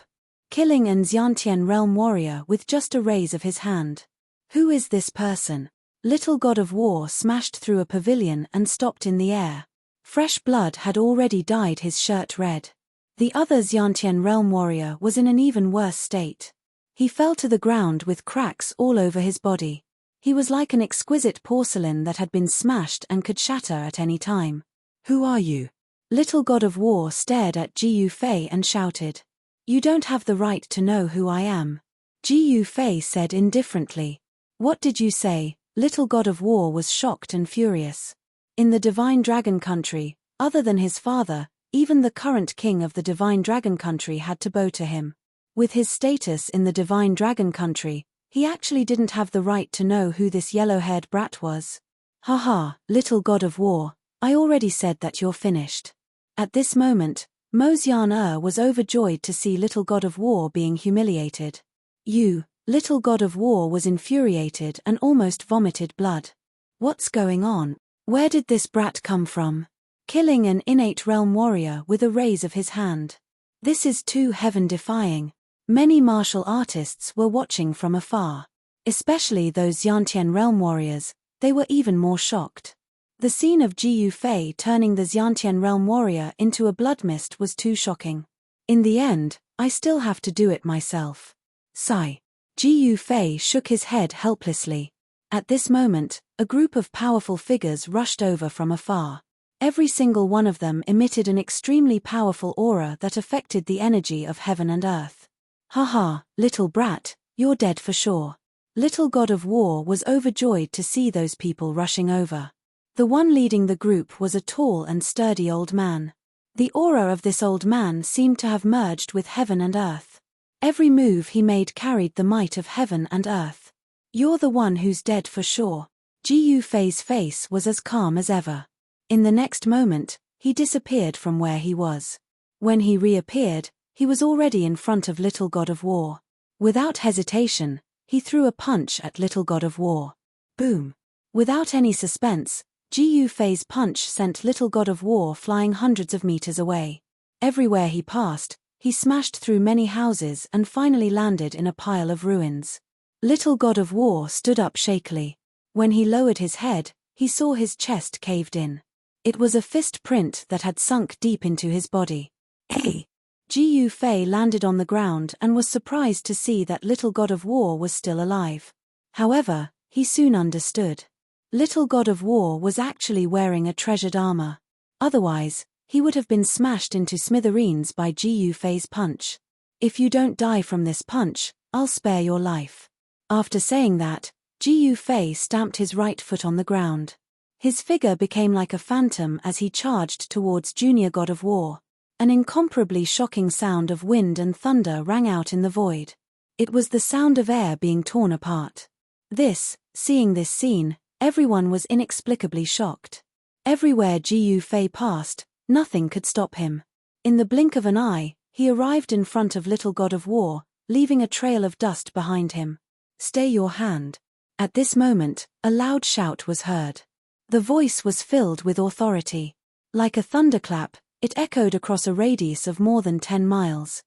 Killing an Xiantian realm warrior with just a raise of his hand. Who is this person? Little God of War smashed through a pavilion and stopped in the air. Fresh blood had already dyed his shirt red. The other Xiantian realm warrior was in an even worse state. He fell to the ground with cracks all over his body. He was like an exquisite porcelain that had been smashed and could shatter at any time. Who are you? Little God of War stared at Jiu Fei and shouted. You don't have the right to know who I am. Jiu Fei said indifferently. What did you say? Little God of War was shocked and furious. In the divine dragon country, other than his father, even the current king of the divine dragon country had to bow to him. With his status in the divine dragon country, he actually didn't have the right to know who this yellow-haired brat was. Haha, Little God of War, I already said that you're finished. At this moment, Mo Xian was overjoyed to see Little God of War being humiliated. Little God of War was infuriated and almost vomited blood. What's going on? Where did this brat come from? Killing an innate realm warrior with a raise of his hand. This is too heaven-defying. Many martial artists were watching from afar. Especially those Xiantian realm warriors, they were even more shocked. The scene of Jiu Fei turning the Xiantian realm warrior into a blood mist was too shocking. In the end, I still have to do it myself. Sigh. Jiu Fei shook his head helplessly. At this moment, a group of powerful figures rushed over from afar. Every single one of them emitted an extremely powerful aura that affected the energy of heaven and earth. Haha, little brat, you're dead for sure. Little God of War was overjoyed to see those people rushing over. The one leading the group was a tall and sturdy old man. The aura of this old man seemed to have merged with heaven and earth. Every move he made carried the might of heaven and earth. You're the one who's dead for sure. Jiu Fei's face was as calm as ever. In the next moment, he disappeared from where he was. When he reappeared, he was already in front of Little God of War. Without hesitation, he threw a punch at Little God of War. Boom! Without any suspense, Jiu Fei's punch sent Little God of War flying hundreds of meters away. Everywhere he passed, he smashed through many houses and finally landed in a pile of ruins. Little God of War stood up shakily. When he lowered his head, he saw his chest caved in. It was a fist print that had sunk deep into his body. Hey! Jiu Fei landed on the ground and was surprised to see that Little God of War was still alive. However, he soon understood. Little God of War was actually wearing a treasured armor. Otherwise, he would have been smashed into smithereens by Jiu Fei's punch. If you don't die from this punch, I'll spare your life. After saying that, Jiu Fei stamped his right foot on the ground. His figure became like a phantom as he charged towards Junior God of War. An incomparably shocking sound of wind and thunder rang out in the void. It was the sound of air being torn apart. Seeing this scene, everyone was inexplicably shocked. Everywhere Jiu Fei passed, nothing could stop him. In the blink of an eye, he arrived in front of Little God of War, leaving a trail of dust behind him. Stay your hand. At this moment, a loud shout was heard. The voice was filled with authority. Like a thunderclap, it echoed across a radius of more than 10 miles.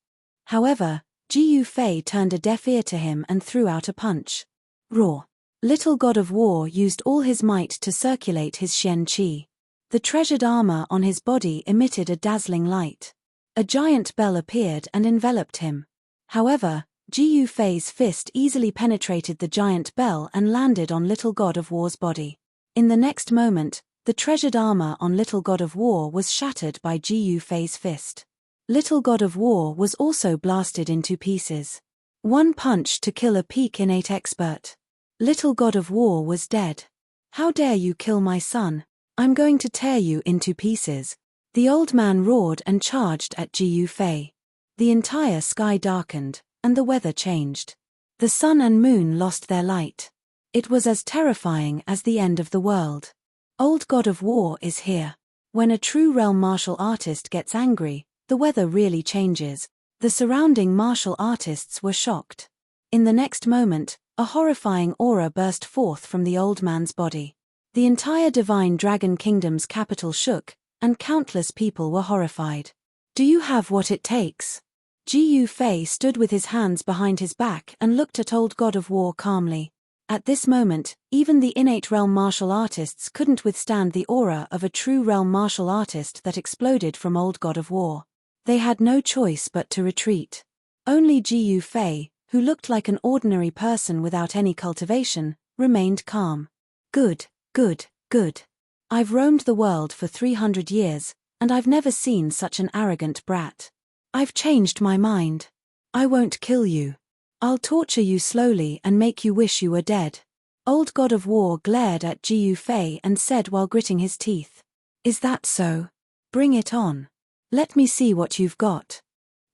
However, Jiu Fei turned a deaf ear to him and threw out a punch. Roar! Little God of War used all his might to circulate his Xian Qi. The treasured armor on his body emitted a dazzling light. A giant bell appeared and enveloped him. However, Jiu Fei's fist easily penetrated the giant bell and landed on Little God of War's body. In the next moment, the treasured armor on Little God of War was shattered by Jiu Fei's fist. Little God of War was also blasted into pieces. One punch to kill a peak innate expert. Little God of War was dead. How dare you kill my son? I'm going to tear you into pieces. The old man roared and charged at Jiu Fei. The entire sky darkened, and the weather changed. The sun and moon lost their light. It was as terrifying as the end of the world. Old God of War is here. When a true realm martial artist gets angry, the weather really changes. The surrounding martial artists were shocked. In the next moment, a horrifying aura burst forth from the old man's body. The entire divine dragon kingdom's capital shook, and countless people were horrified. Do you have what it takes? Ji Yufei stood with his hands behind his back and looked at Old God of War calmly. At this moment, even the innate realm martial artists couldn't withstand the aura of a true realm martial artist that exploded from Old God of War. They had no choice but to retreat. Only Ji Yufei, who looked like an ordinary person without any cultivation, remained calm. Good, good, good. I've roamed the world for 300 years, and I've never seen such an arrogant brat. I've changed my mind. I won't kill you. I'll torture you slowly and make you wish you were dead. Old God of War glared at Ji Yufei and said while gritting his teeth. Is that so? Bring it on. Let me see what you've got.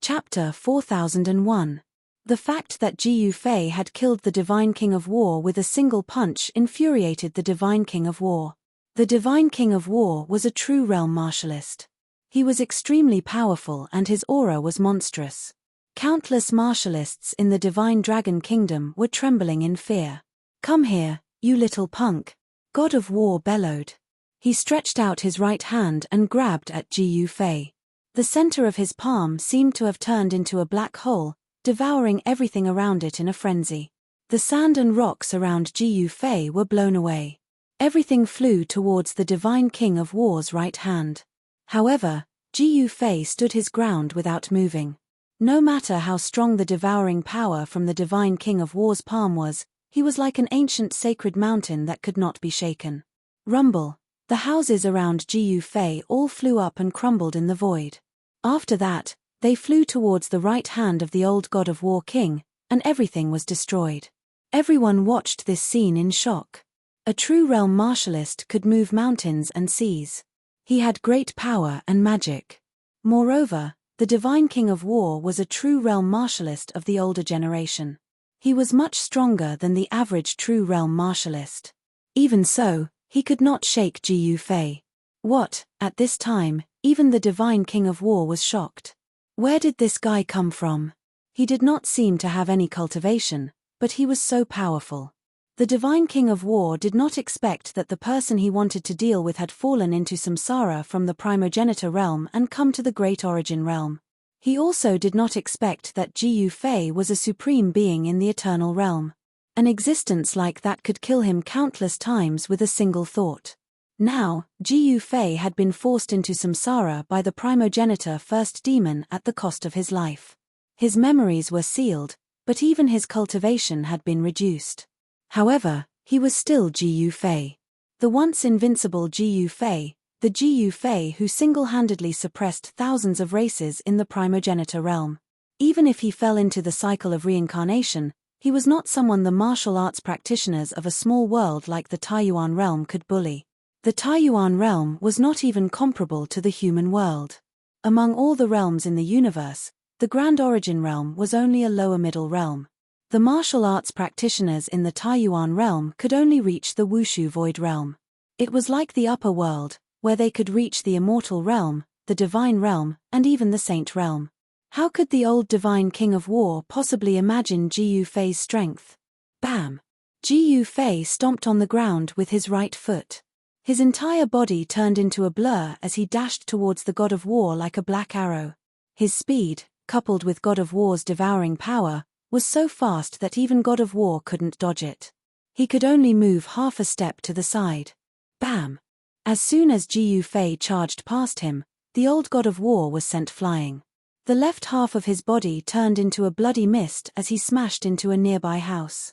Chapter 4001. The fact that Ji Yufei had killed the Divine King of War with a single punch infuriated the Divine King of War. The Divine King of War was a true realm martialist. He was extremely powerful and his aura was monstrous. Countless martialists in the Divine Dragon Kingdom were trembling in fear. Come here, you little punk. God of War bellowed. He stretched out his right hand and grabbed at Ji Yufei. The center of his palm seemed to have turned into a black hole, devouring everything around it in a frenzy. The sand and rocks around Ji Yufei were blown away. Everything flew towards the Divine King of War's right hand. However, Ji Yufei stood his ground without moving. No matter how strong the devouring power from the Divine King of War's palm was, he was like an ancient sacred mountain that could not be shaken. Rumble. The houses around Ji Yufei all flew up and crumbled in the void. After that, they flew towards the right hand of the Old God of War King, and everything was destroyed. Everyone watched this scene in shock. A true realm martialist could move mountains and seas. He had great power and magic. Moreover, the Divine King of War was a true realm martialist of the older generation. He was much stronger than the average true realm martialist. Even so, he could not shake Ji Yufei. What, at this time, even the Divine King of War was shocked. Where did this guy come from? He did not seem to have any cultivation, but he was so powerful. The Divine King of War did not expect that the person he wanted to deal with had fallen into samsara from the primogenitor realm and come to the Great Origin realm. He also did not expect that Ji Yufei was a supreme being in the eternal realm. An existence like that could kill him countless times with a single thought. Now, Ji Yufei had been forced into samsara by the primogenitor first demon at the cost of his life. His memories were sealed, but even his cultivation had been reduced. However, he was still Ji Yufei. The once invincible Ji Yufei, the Ji Yufei who single-handedly suppressed thousands of races in the primogenitor realm. Even if he fell into the cycle of reincarnation, he was not someone the martial arts practitioners of a small world like the Taiyuan realm could bully. The Taiyuan realm was not even comparable to the human world. Among all the realms in the universe, the Grand Origin realm was only a lower middle realm. The martial arts practitioners in the Taiyuan realm could only reach the Wushu Void realm. It was like the upper world, where they could reach the immortal realm, the divine realm, and even the saint realm. How could the old Divine King of War possibly imagine Ji Yufei's strength? Bam! Ji Yufei stomped on the ground with his right foot. His entire body turned into a blur as he dashed towards the God of War like a black arrow. His speed, coupled with God of War's devouring power, was so fast that even God of War couldn't dodge it. He could only move half a step to the side. Bam! As soon as Ji Yufei charged past him, the old God of War was sent flying. The left half of his body turned into a bloody mist as he smashed into a nearby house.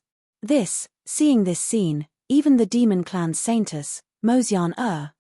Seeing this scene, even the demon clan's saintess, Mozian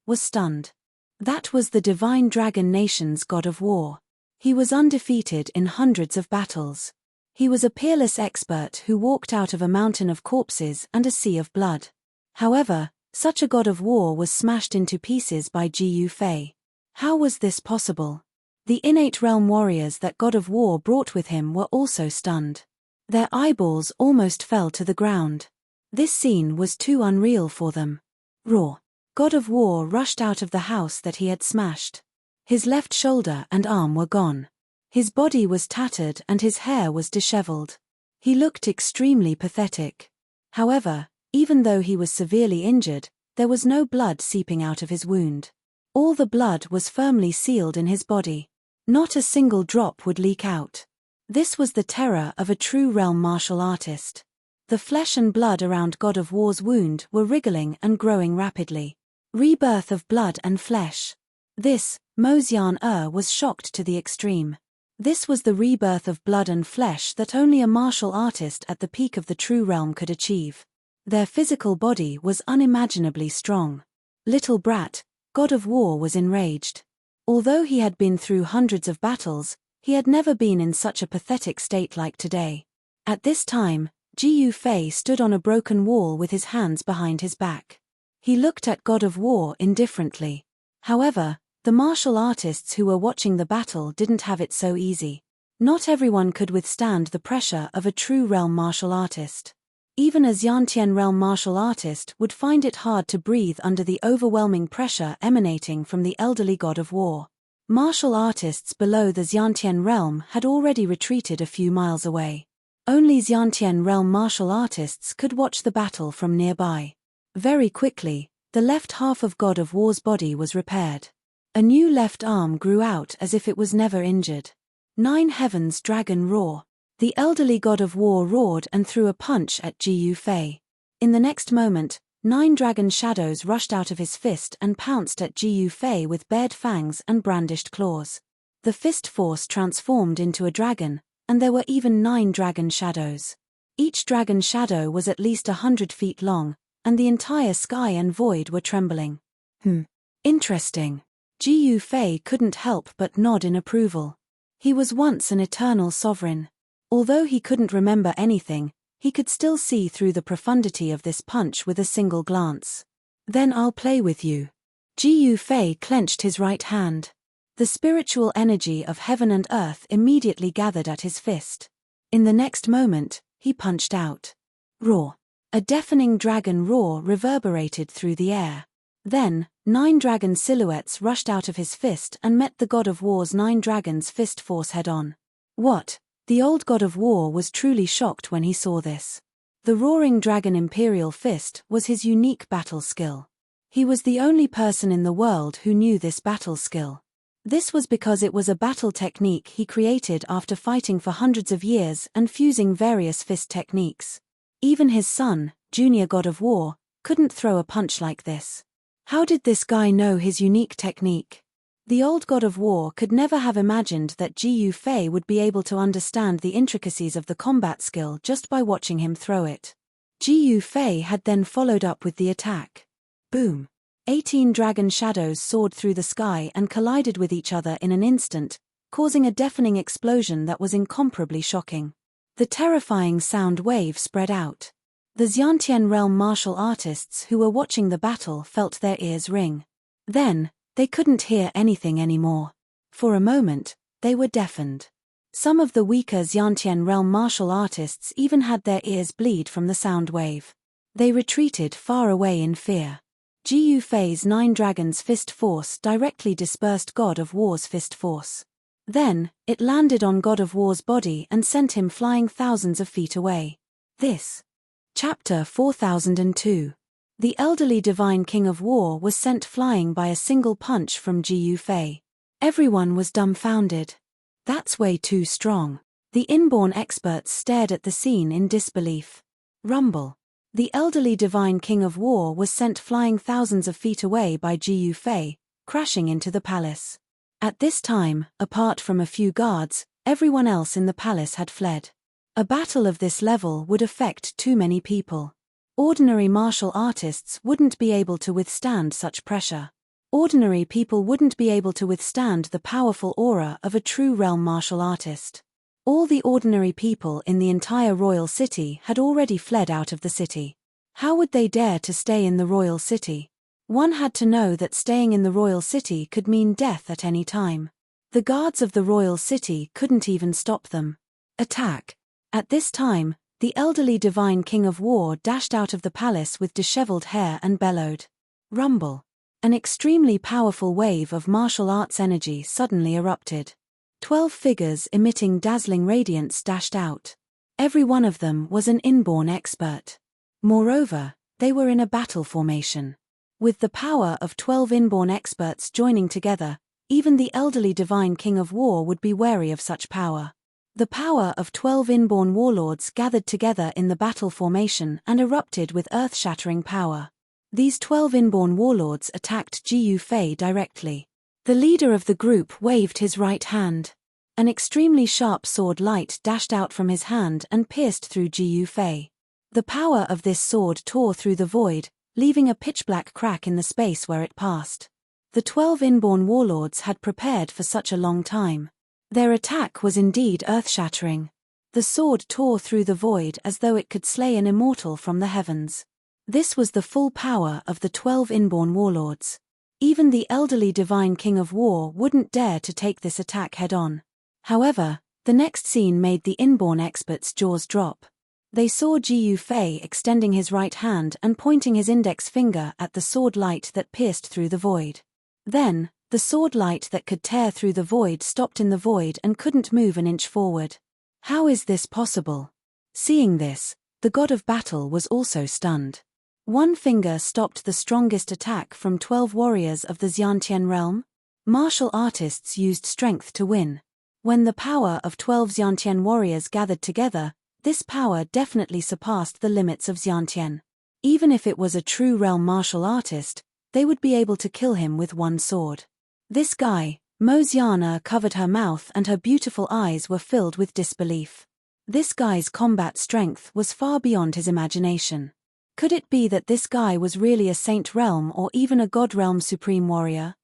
was stunned. That was the Divine Dragon Nation's God of War. He was undefeated in hundreds of battles. He was a peerless expert who walked out of a mountain of corpses and a sea of blood. However, such a God of War was smashed into pieces by Ji Yufei. How was this possible? The innate realm warriors that God of War brought with him were also stunned. Their eyeballs almost fell to the ground. This scene was too unreal for them. Raw. God of War rushed out of the house that he had smashed. His left shoulder and arm were gone. His body was tattered and his hair was disheveled. He looked extremely pathetic. However, even though he was severely injured, there was no blood seeping out of his wound. All the blood was firmly sealed in his body. Not a single drop would leak out. This was the terror of a true realm martial artist. The flesh and blood around God of War's wound were wriggling and growing rapidly. Rebirth of blood and flesh. This, Mo-Xian was shocked to the extreme. This was the rebirth of blood and flesh that only a martial artist at the peak of the true realm could achieve. Their physical body was unimaginably strong. Little brat, God of War was enraged. Although he had been through hundreds of battles, he had never been in such a pathetic state like today. At this time, Ji Yufei stood on a broken wall with his hands behind his back. He looked at God of War indifferently. However, the martial artists who were watching the battle didn't have it so easy. Not everyone could withstand the pressure of a true realm martial artist. Even a Xiantian realm martial artist would find it hard to breathe under the overwhelming pressure emanating from the elderly God of War. Martial artists below the Xiantian realm had already retreated a few miles away. Only Xiantian realm martial artists could watch the battle from nearby. Very quickly, the left half of God of War's body was repaired. A new left arm grew out as if it was never injured. 9 Heavens Dragon Roar. The elderly God of War roared and threw a punch at Ji Yufei. In the next moment, 9 dragon shadows rushed out of his fist and pounced at Ji Yufei with bared fangs and brandished claws. The fist force transformed into a dragon, and there were even 9 dragon shadows. Each dragon shadow was at least 100 feet long, and the entire sky and void were trembling. Interesting. Ji Yufei couldn't help but nod in approval. He was once an eternal sovereign. Although he couldn't remember anything, he could still see through the profundity of this punch with a single glance. Then I'll play with you. Ji Yufei clenched his right hand. The spiritual energy of heaven and earth immediately gathered at his fist. In the next moment, he punched out. Roar. A deafening dragon roar reverberated through the air. Then, 9 dragon silhouettes rushed out of his fist and met the God of War's 9 dragons' fist force head-on. What? The old God of War was truly shocked when he saw this. The roaring dragon imperial fist was his unique battle skill. He was the only person in the world who knew this battle skill. This was because it was a battle technique he created after fighting for hundreds of years and fusing various fist techniques. Even his son, Junior God of War, couldn't throw a punch like this. How did this guy know his unique technique? The old God of War could never have imagined that Ji Yufei would be able to understand the intricacies of the combat skill just by watching him throw it. Ji Yufei had then followed up with the attack. Boom! 18 dragon shadows soared through the sky and collided with each other in an instant, causing a deafening explosion that was incomparably shocking. The terrifying sound wave spread out. The Xiantian realm martial artists who were watching the battle felt their ears ring. Then, they couldn't hear anything anymore. For a moment, they were deafened. Some of the weaker Xiantian realm martial artists even had their ears bleed from the sound wave. They retreated far away in fear. Ji Yufei's 9 dragons' fist force directly dispersed God of War's fist force. Then, it landed on God of War's body and sent him flying thousands of feet away. This. Chapter 4002. The elderly divine king of war was sent flying by a single punch from Ji Yufei. Everyone was dumbfounded. That's way too strong. The inborn experts stared at the scene in disbelief. Rumble. The elderly divine king of war was sent flying thousands of feet away by Ji Yufei, crashing into the palace. At this time, apart from a few guards, everyone else in the palace had fled. A battle of this level would affect too many people. Ordinary martial artists wouldn't be able to withstand such pressure. Ordinary people wouldn't be able to withstand the powerful aura of a true realm martial artist. All the ordinary people in the entire royal city had already fled out of the city. How would they dare to stay in the royal city? One had to know that staying in the royal city could mean death at any time. The guards of the royal city couldn't even stop them. Attack. At this time, the elderly divine king of war dashed out of the palace with disheveled hair and bellowed. Rumble. An extremely powerful wave of martial arts energy suddenly erupted. 12 figures emitting dazzling radiance dashed out. Every one of them was an inborn expert. Moreover, they were in a battle formation. With the power of 12 inborn experts joining together, even the elderly divine king of war would be wary of such power. The power of 12 inborn warlords gathered together in the battle formation and erupted with earth-shattering power. These 12 inborn warlords attacked Jiu Fei directly. The leader of the group waved his right hand. An extremely sharp sword light dashed out from his hand and pierced through Jiu Fei. The power of this sword tore through the void, leaving a pitch-black crack in the space where it passed. The 12 inborn warlords had prepared for such a long time. Their attack was indeed earth-shattering. The sword tore through the void as though it could slay an immortal from the heavens. This was the full power of the 12 inborn warlords. Even the elderly divine king of war wouldn't dare to take this attack head-on. However, the next scene made the inborn experts' jaws drop. They saw Jiu Fei extending his right hand and pointing his index finger at the sword light that pierced through the void. Then, the sword light that could tear through the void stopped in the void and couldn't move an inch forward. How is this possible? Seeing this, the god of battle was also stunned. One finger stopped the strongest attack from 12 warriors of the Xiantian realm. Martial artists used strength to win. When the power of 12 Xiantian warriors gathered together, this power definitely surpassed the limits of Xiantian. Even if it was a true realm martial artist, they would be able to kill him with one sword. This guy, Mo Xiana, covered her mouth and her beautiful eyes were filled with disbelief. This guy's combat strength was far beyond his imagination. Could it be that this guy was really a Saint Realm or even a God Realm supreme warrior?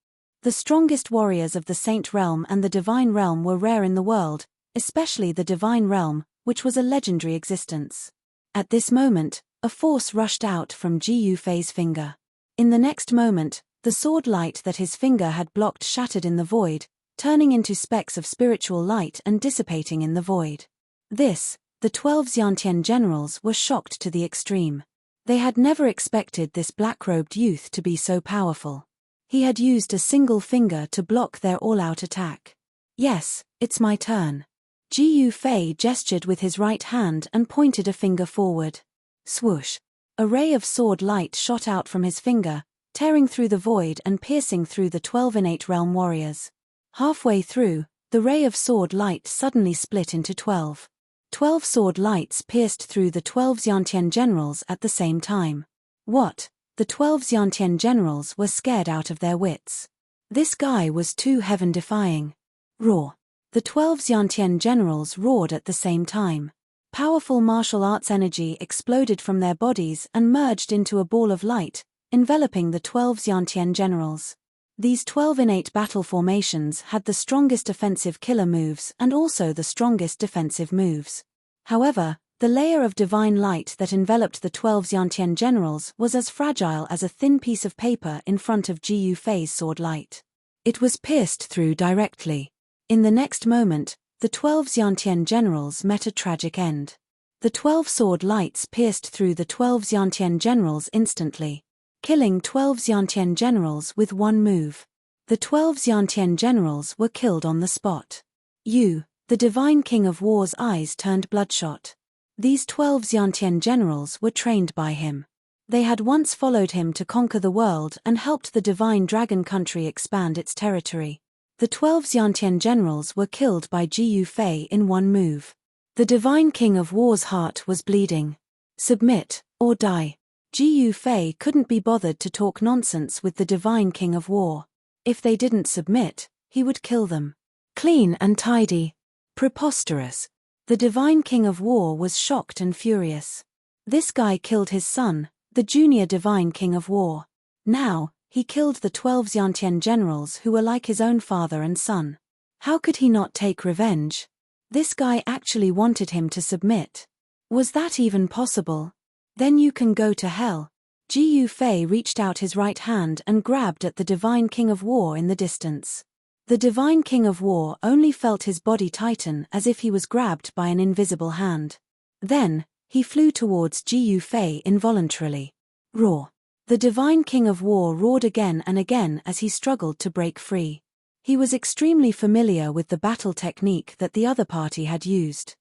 The strongest warriors of the Saint Realm and the Divine Realm were rare in the world, especially the Divine Realm, which was a legendary existence. At this moment, a force rushed out from Jiu Fei's finger. In the next moment, the sword light that his finger had blocked shattered in the void, turning into specks of spiritual light and dissipating in the void. The 12 Xiantian generals were shocked to the extreme. They had never expected this black-robed youth to be so powerful. He had used a single finger to block their all-out attack. Yes, it's my turn. Jiu Fei gestured with his right hand and pointed a finger forward. Swoosh! A ray of sword light shot out from his finger, tearing through the void and piercing through the 12 innate realm warriors. Halfway through, the ray of sword light suddenly split into 12. 12 sword lights pierced through the 12 Xiantian generals at the same time. What? The 12 Xiantian generals were scared out of their wits. This guy was too heaven-defying. Roar! The 12 Xiantian generals roared at the same time. Powerful martial arts energy exploded from their bodies and merged into a ball of light, enveloping the 12 Xiantian generals. These 12 innate battle formations had the strongest offensive killer moves and also the strongest defensive moves. However, the layer of divine light that enveloped the 12 Xiantian generals was as fragile as a thin piece of paper in front of Jiu Fei's sword light. It was pierced through directly. In the next moment, the 12 Xiantian generals met a tragic end. The 12 sword lights pierced through the 12 Xiantian generals instantly, killing 12 Xiantian generals with one move. The 12 Xiantian generals were killed on the spot. The divine king of war's eyes turned bloodshot. These 12 Xiantian generals were trained by him. They had once followed him to conquer the world and helped the divine dragon country expand its territory. The 12 Xiantian generals were killed by Jiu Fei in one move. The divine king of war's heart was bleeding. Submit, or die. Jiu Fei couldn't be bothered to talk nonsense with the divine king of war. If they didn't submit, he would kill them. Clean and tidy. Preposterous. The divine king of war was shocked and furious. This guy killed his son, the junior divine king of war. Now, he killed the 12 Xiantian generals who were like his own father and son. How could he not take revenge? This guy actually wanted him to submit. Was that even possible? Then you can go to hell. Jiu Fei reached out his right hand and grabbed at the divine king of war in the distance. The divine king of war only felt his body tighten as if he was grabbed by an invisible hand. Then, he flew towards Jiu Fei involuntarily. Roar! The divine king of war roared again and again as he struggled to break free. He was extremely familiar with the battle technique that the other party had used.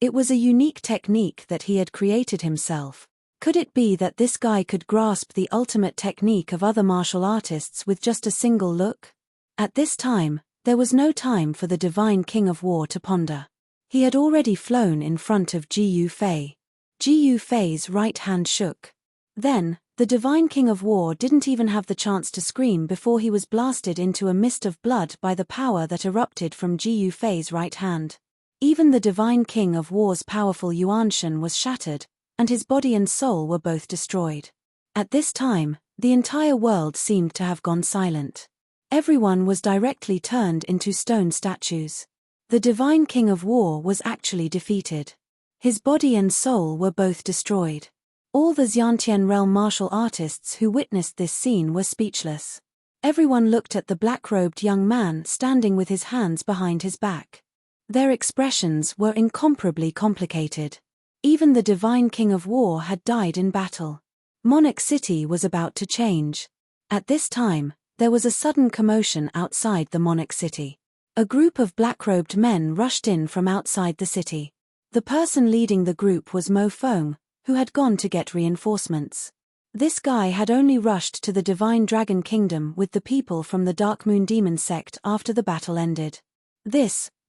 It was a unique technique that he had created himself, Could it be that this guy could grasp the ultimate technique of other martial artists with just a single look? At this time, there was no time for the divine king of war to ponder. He had already flown in front of Ji Yufei. Ji Yufei's right hand shook. Then, the divine king of war didn't even have the chance to scream before he was blasted into a mist of blood by the power that erupted from Ji Yufei's right hand. Even the divine king of war's powerful Yuanshan was shattered, and his body and soul were both destroyed. At this time, the entire world seemed to have gone silent. Everyone was directly turned into stone statues. The divine king of war was actually defeated. His body and soul were both destroyed. All the Xiantian realm martial artists who witnessed this scene were speechless. Everyone looked at the black-robed young man standing with his hands behind his back. Their expressions were incomparably complicated. Even the divine king of war had died in battle. Monarch City was about to change. At this time, there was a sudden commotion outside the Monarch City. A group of black-robed men rushed in from outside the city. The person leading the group was Mo Feng, who had gone to get reinforcements. This guy had only rushed to the Divine Dragon Kingdom with the people from the Dark Moon Demon sect after the battle ended.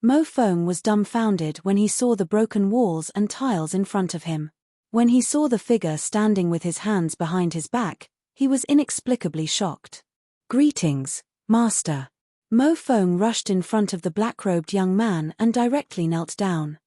Mo Feng was dumbfounded when he saw the broken walls and tiles in front of him. When he saw the figure standing with his hands behind his back, he was inexplicably shocked. "Greetings, Master." Mo Feng rushed in front of the black-robed young man and directly knelt down.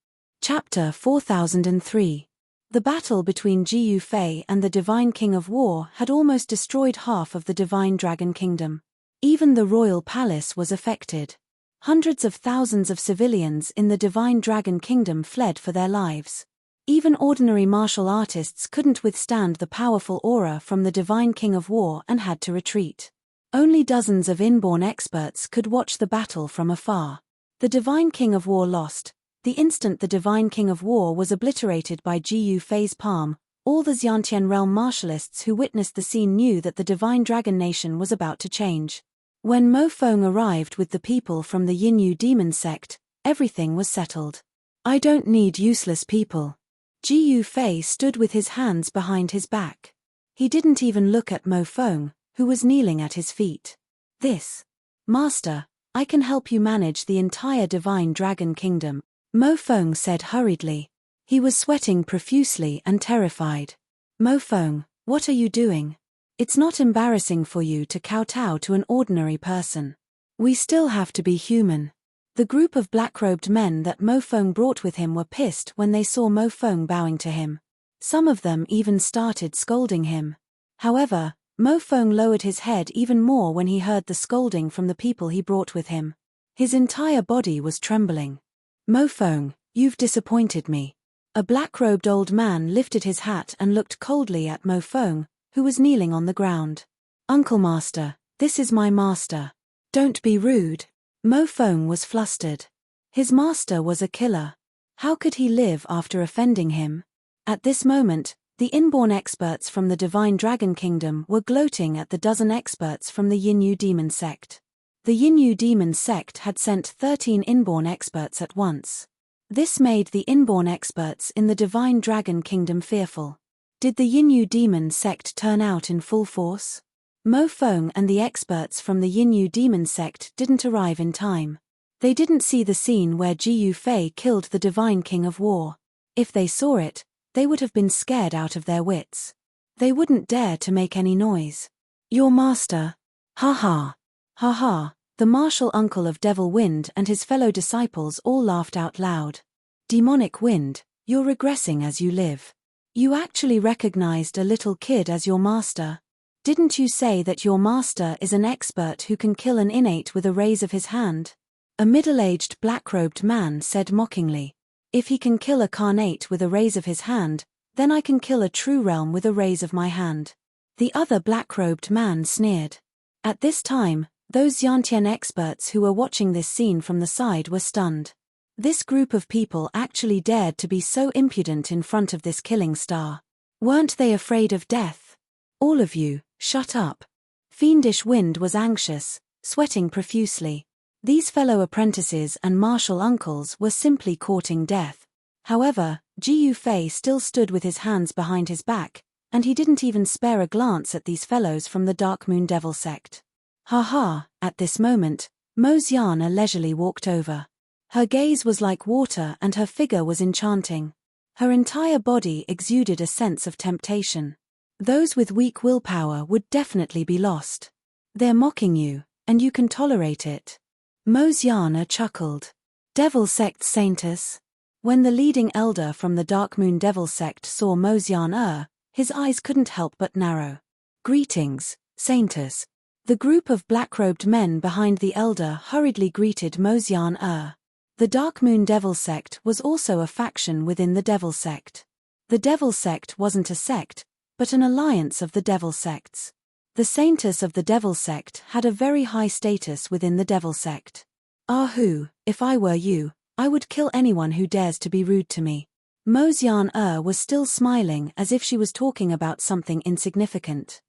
Chapter 4003. The battle between Ji Yufei and the Divine King of War had almost destroyed half of the Divine Dragon Kingdom. Even the royal palace was affected. Hundreds of thousands of civilians in the Divine Dragon Kingdom fled for their lives. Even ordinary martial artists couldn't withstand the powerful aura from the Divine King of War and had to retreat. Only dozens of inborn experts could watch the battle from afar. The Divine King of War lost. The instant the Divine King of War was obliterated by Ji Yufei's palm, all the Xiantian realm martialists who witnessed the scene knew that the Divine Dragon Nation was about to change. When Mo Feng arrived with the people from the Yinyu Demon sect, everything was settled. "I don't need useless people." Ji Yufei stood with his hands behind his back. He didn't even look at Mo Feng, who was kneeling at his feet. "Master, I can help you manage the entire Divine Dragon Kingdom," Mo Feng said hurriedly. He was sweating profusely and terrified. "Mo Feng, what are you doing? It's not embarrassing for you to kowtow to an ordinary person. We still have to be human." The group of black-robed men that Mo Feng brought with him were pissed when they saw Mo Feng bowing to him. Some of them even started scolding him. However, Mo Feng lowered his head even more when he heard the scolding from the people he brought with him. His entire body was trembling. "Mo Feng, you've disappointed me." A black-robed old man lifted his hat and looked coldly at Mo Feng, who was kneeling on the ground. "Uncle Master, this is my master. Don't be rude." Mo Feng was flustered. His master was a killer. How could he live after offending him? At this moment, the inborn experts from the Divine Dragon Kingdom were gloating at the dozen experts from the Yinyu Demon sect. The Yinyu Demon sect had sent 13 inborn experts at once. This made the inborn experts in the Divine Dragon Kingdom fearful. Did the Yinyu Demon sect turn out in full force? Mo Feng and the experts from the Yinyu Demon sect didn't arrive in time. They didn't see the scene where Ji Yufei killed the Divine King of War. If they saw it, they would have been scared out of their wits. They wouldn't dare to make any noise. "Your master." "Ha ha. Ha ha." The martial uncle of Devil Wind and his fellow disciples all laughed out loud. "Demonic Wind, you're regressing as you live. You actually recognized a little kid as your master. Didn't you say that your master is an expert who can kill an innate with a raise of his hand?" A middle-aged black-robed man said mockingly. "If he can kill a carnate with a raise of his hand, then I can kill a true realm with a raise of my hand." The other black-robed man sneered. At this time, those Xiantian experts who were watching this scene from the side were stunned. This group of people actually dared to be so impudent in front of this killing star. Weren't they afraid of death? "All of you, shut up." Fiendish Wind was anxious, sweating profusely. These fellow apprentices and martial uncles were simply courting death. However, Ji Yufei still stood with his hands behind his back, and he didn't even spare a glance at these fellows from the Dark Moon Devil sect. Ha ha, at this moment, Mosiana leisurely walked over. Her gaze was like water and her figure was enchanting. Her entire body exuded a sense of temptation. Those with weak willpower would definitely be lost. They're mocking you, and you can tolerate it. Mosiana chuckled. Devil sect saintess? When the leading elder from the Dark Moon Devil sect saw Mosiana, his eyes couldn't help but narrow. Greetings, saintess. The group of black-robed men behind the elder hurriedly greeted Mosiana. The Dark Moon Devil sect was also a faction within the Devil sect. The Devil sect wasn't a sect, but an alliance of the Devil sects. The saintess of the Devil sect had a very high status within the Devil sect. Ahoo, if I were you, I would kill anyone who dares to be rude to me. Mosiana was still smiling as if she was talking about something insignificant.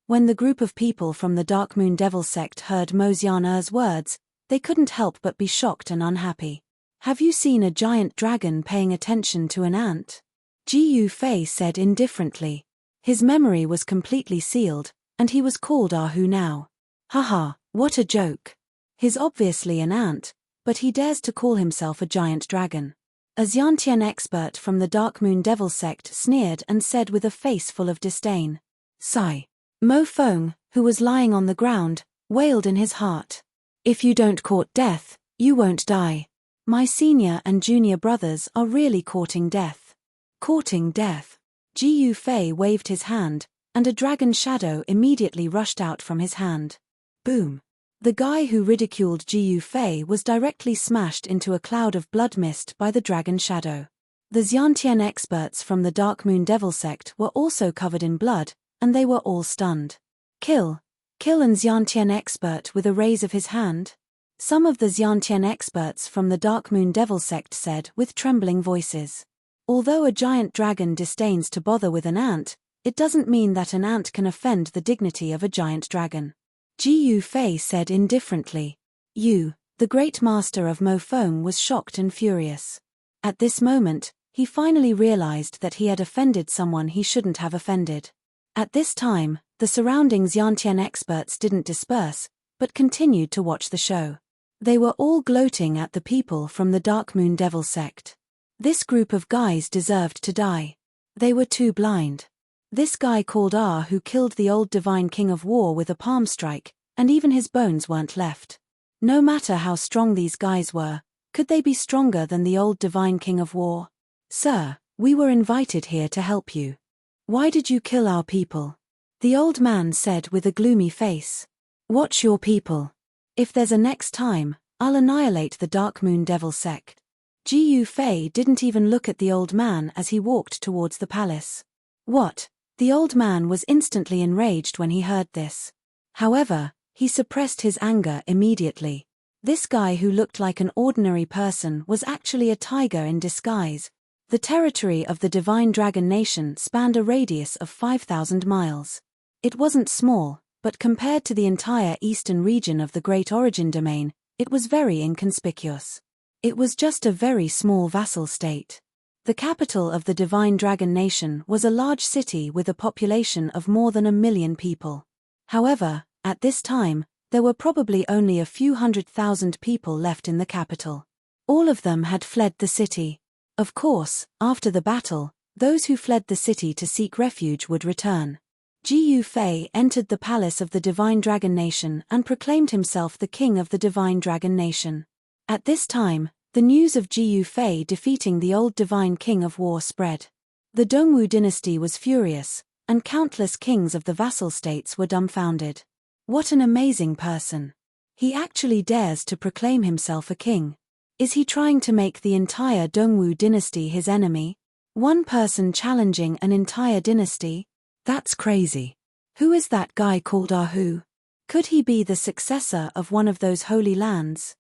When the group of people from the Dark Moon Devil sect heard Mosiana's words, they couldn't help but be shocked and unhappy. Have you seen a giant dragon paying attention to an ant? Jiu Fei said indifferently. His memory was completely sealed, and he was called Ahu now. Haha, what a joke. He's obviously an ant, but he dares to call himself a giant dragon. A Xiantian expert from the Dark Moon Devil sect sneered and said with a face full of disdain. Sigh. Mo Feng, who was lying on the ground, wailed in his heart. If you don't court death, you won't die. My senior and junior brothers are really courting death. Courting death. Jiu Fei waved his hand, and a dragon shadow immediately rushed out from his hand. Boom. The guy who ridiculed Jiu Fei was directly smashed into a cloud of blood mist by the dragon shadow. The Xiantian experts from the Dark Moon Devil sect were also covered in blood, and they were all stunned. Kill an Xiantian expert with a raise of his hand? Some of the Xiantian experts from the Dark Moon Devil sect said with trembling voices. Although a giant dragon disdains to bother with an ant, it doesn't mean that an ant can offend the dignity of a giant dragon. Jiu Fei said indifferently. You, the great master of Mo Feng, was shocked and furious. At this moment, he finally realized that he had offended someone he shouldn't have offended. At this time, the surrounding Xiantian experts didn't disperse, but continued to watch the show. They were all gloating at the people from the Dark Moon Devil sect. This group of guys deserved to die. They were too blind. This guy called who killed the old divine king of war with a palm strike, and even his bones weren't left. No matter how strong these guys were, could they be stronger than the old divine king of war? Sir, we were invited here to help you. Why did you kill our people? The old man said with a gloomy face. Watch your people. If there's a next time, I'll annihilate the Dark Moon Devil sect. Jiu Fei didn't even look at the old man as he walked towards the palace. What? The old man was instantly enraged when he heard this. However, he suppressed his anger immediately. This guy who looked like an ordinary person was actually a tiger in disguise. The territory of the Divine Dragon Nation spanned a radius of 5,000 miles. It wasn't small, but compared to the entire eastern region of the Great Origin Domain, it was very inconspicuous. It was just a very small vassal state. The capital of the Divine Dragon Nation was a large city with a population of more than 1 million people. However, at this time, there were probably only a few 100,000 people left in the capital. All of them had fled the city. Of course, after the battle, those who fled the city to seek refuge would return. Jiu Fei entered the palace of the Divine Dragon Nation and proclaimed himself the king of the Divine Dragon Nation. At this time, the news of Jiu Fei defeating the old divine king of war spread. The Dongwu dynasty was furious, and countless kings of the vassal states were dumbfounded. What an amazing person. He actually dares to proclaim himself a king. Is he trying to make the entire Dongwu dynasty his enemy? One person challenging an entire dynasty? That's crazy. Who is that guy called Ahu? Could he be the successor of one of those holy lands?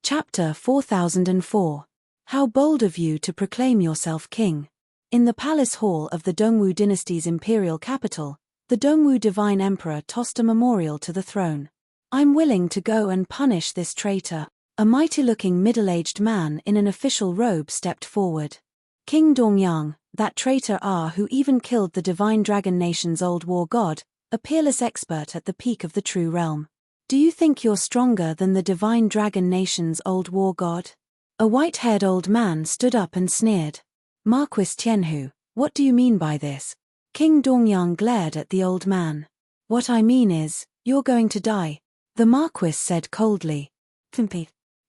Chapter 4004. How bold of you to proclaim yourself king. In the palace hall of the Dongwu dynasty's imperial capital, the Dongwu divine emperor tossed a memorial to the throne. I'm willing to go and punish this traitor. A mighty-looking middle-aged man in an official robe stepped forward. King Dongyang, that traitor who even killed the divine dragon nation's old war god, a peerless expert at the peak of the true realm. Do you think you're stronger than the divine dragon nation's old war god? A white-haired old man stood up and sneered. Marquis Tianhu, what do you mean by this? King Dongyang glared at the old man. What I mean is, you're going to die, the Marquis said coldly.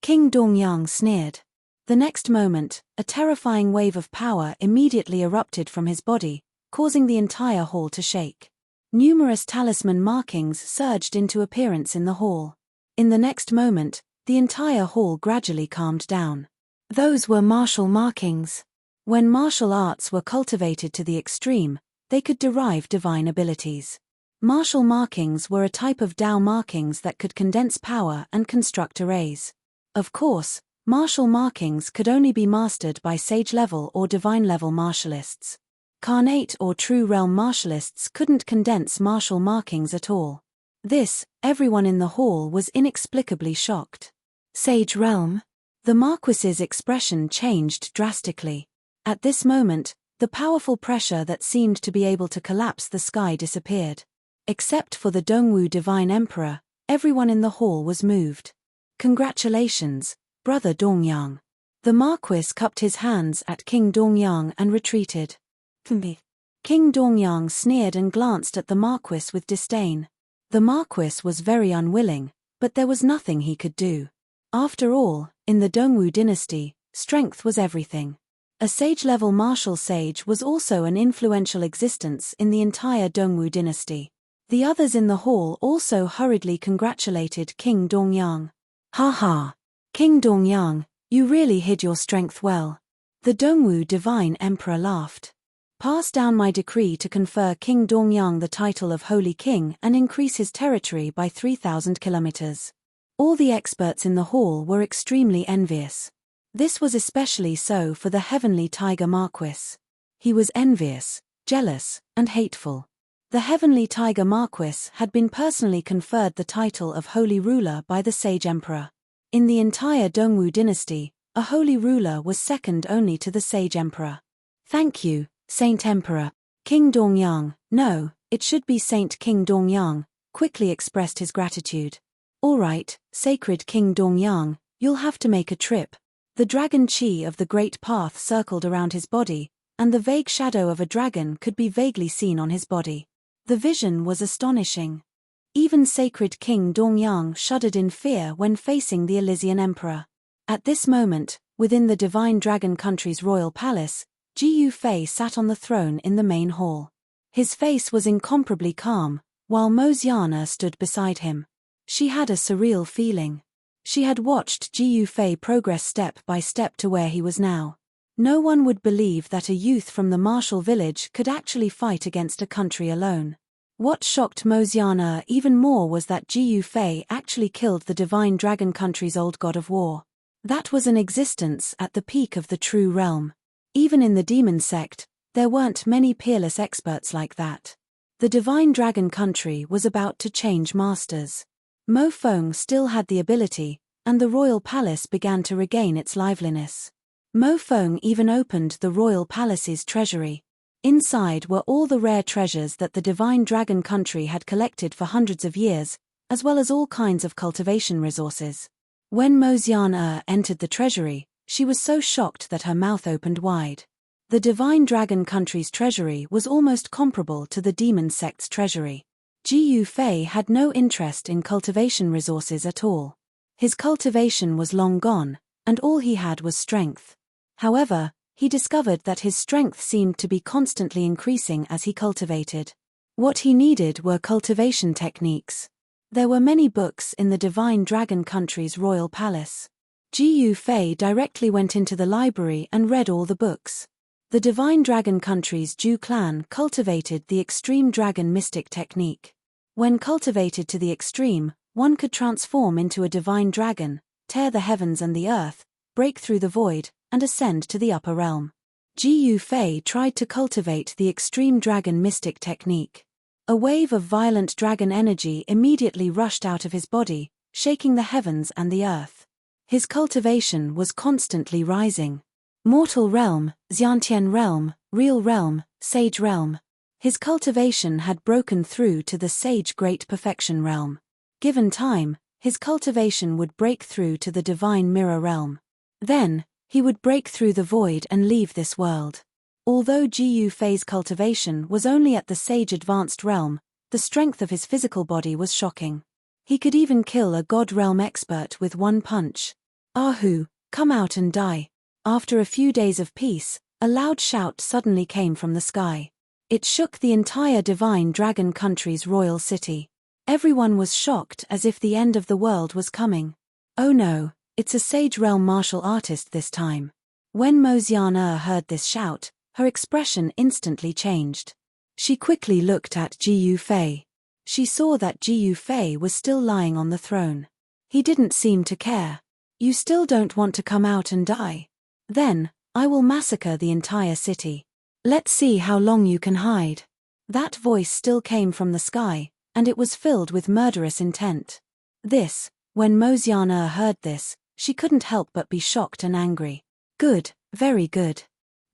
King Dongyang sneered. The next moment, a terrifying wave of power immediately erupted from his body, causing the entire hall to shake. Numerous talisman markings surged into appearance in the hall. In the next moment, the entire hall gradually calmed down. Those were martial markings. When martial arts were cultivated to the extreme, they could derive divine abilities. Martial markings were a type of Dao markings that could condense power and construct arrays. Of course, martial markings could only be mastered by sage-level or divine-level martialists. Carnate or true realm martialists couldn't condense martial markings at all. This, everyone in the hall was inexplicably shocked. Sage realm? The Marquis's expression changed drastically. At this moment, the powerful pressure that seemed to be able to collapse the sky disappeared. Except for the Dongwu Divine Emperor, everyone in the hall was moved. Congratulations, Brother Dongyang. The Marquis cupped his hands at King Dongyang and retreated. King Dongyang sneered and glanced at the Marquis with disdain. The Marquis was very unwilling, but there was nothing he could do. After all, in the Dongwu dynasty, strength was everything. A sage-level martial sage was also an influential existence in the entire Dongwu dynasty. The others in the hall also hurriedly congratulated King Dongyang. Ha ha! King Dongyang, you really hid your strength well. The Dongwu Divine Emperor laughed. Pass down my decree to confer King Dongyang the title of Holy King and increase his territory by 3,000 kilometers. All the experts in the hall were extremely envious. This was especially so for the Heavenly Tiger Marquis. He was envious, jealous, and hateful. The Heavenly Tiger Marquis had been personally conferred the title of Holy Ruler by the Sage Emperor. In the entire Dongwu dynasty, a Holy Ruler was second only to the Sage Emperor. Thank you, Saint Emperor. King Dongyang, no, it should be Saint King Dongyang, quickly expressed his gratitude. All right, Sacred King Dongyang, you'll have to make a trip. The dragon chi of the Great Path circled around his body, and the vague shadow of a dragon could be vaguely seen on his body. The vision was astonishing. Even Sacred King Dongyang shuddered in fear when facing the Elysian Emperor. At this moment, within the Divine Dragon Country's royal palace, Ji Yufei sat on the throne in the main hall. His face was incomparably calm, while Mosiana stood beside him. She had a surreal feeling. She had watched Ji Yufei progress step by step to where he was now. No one would believe that a youth from the martial village could actually fight against a country alone. What shocked Mosiana even more was that Ji Yufei actually killed the Divine Dragon Country's old god of war. That was an existence at the peak of the true realm. Even in the demon sect, there weren't many peerless experts like that. The Divine Dragon Country was about to change masters. Mo Feng still had the ability, and the royal palace began to regain its liveliness. Mo Feng even opened the royal palace's treasury. Inside were all the rare treasures that the Divine Dragon Country had collected for hundreds of years, as well as all kinds of cultivation resources. When Mosiana entered the treasury, she was so shocked that her mouth opened wide. The Divine Dragon Country's treasury was almost comparable to the demon sect's treasury. Ji Yufei had no interest in cultivation resources at all. His cultivation was long gone, and all he had was strength. However, he discovered that his strength seemed to be constantly increasing as he cultivated. What he needed were cultivation techniques. There were many books in the Divine Dragon Country's royal palace. Ji Yufei directly went into the library and read all the books. The Divine Dragon Country's Zhu clan cultivated the extreme dragon mystic technique. When cultivated to the extreme, one could transform into a divine dragon, tear the heavens and the earth, break through the void, and ascend to the upper realm. Ji Yufei tried to cultivate the extreme dragon mystic technique. A wave of violent dragon energy immediately rushed out of his body, shaking the heavens and the earth. His cultivation was constantly rising. Mortal realm, Xiantian realm, real realm, sage realm. His cultivation had broken through to the sage great perfection realm. Given time, his cultivation would break through to the divine mirror realm. Then, he would break through the void and leave this world. Although Ji Yufei's cultivation was only at the sage advanced realm, the strength of his physical body was shocking. He could even kill a god realm expert with one punch. Ahu, come out and die. After a few days of peace, a loud shout suddenly came from the sky. It shook the entire divine dragon country's royal city. Everyone was shocked as if the end of the world was coming. Oh no, it's a sage realm martial artist this time. When Mo Xian'er heard this shout, her expression instantly changed. She quickly looked at Ji Yufei. She saw that Ji Yufei was still lying on the throne. He didn't seem to care. You still don't want to come out and die? Then, I will massacre the entire city. Let's see how long you can hide. That voice still came from the sky, and it was filled with murderous intent. When Mo Xian'er heard this, she couldn't help but be shocked and angry. Good, very good.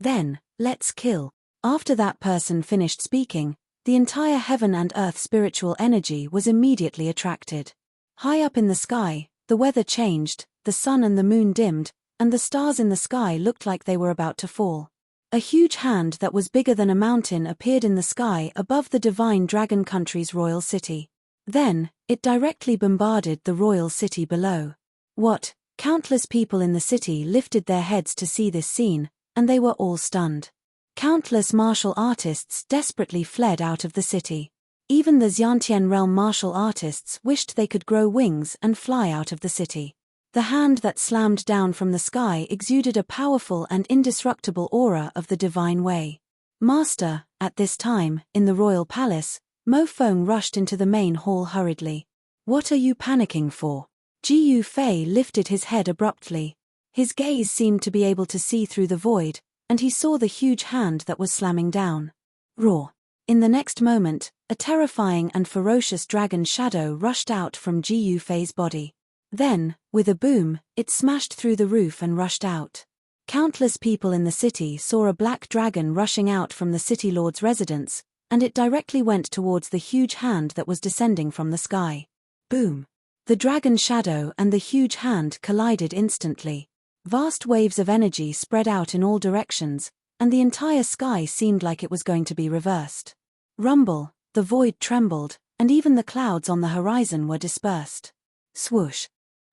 Then, let's kill. After that person finished speaking, the entire heaven and earth spiritual energy was immediately attracted. High up in the sky, the weather changed, the sun and the moon dimmed, and the stars in the sky looked like they were about to fall. A huge hand that was bigger than a mountain appeared in the sky above the divine dragon country's royal city. Then, it directly bombarded the royal city below. What? Countless people in the city lifted their heads to see this scene, and they were all stunned. Countless martial artists desperately fled out of the city. Even the Xiantian realm martial artists wished they could grow wings and fly out of the city. The hand that slammed down from the sky exuded a powerful and indestructible aura of the divine way. Master, at this time, in the royal palace, Mo Feng rushed into the main hall hurriedly. What are you panicking for? Ji Yufei lifted his head abruptly. His gaze seemed to be able to see through the void, and he saw the huge hand that was slamming down. Roar! In the next moment, a terrifying and ferocious dragon shadow rushed out from Ji Yufei's body. Then, with a boom, it smashed through the roof and rushed out. Countless people in the city saw a black dragon rushing out from the city lord's residence, and it directly went towards the huge hand that was descending from the sky. Boom! The dragon shadow and the huge hand collided instantly. Vast waves of energy spread out in all directions, and the entire sky seemed like it was going to be reversed. Rumble, the void trembled, and even the clouds on the horizon were dispersed. Swoosh!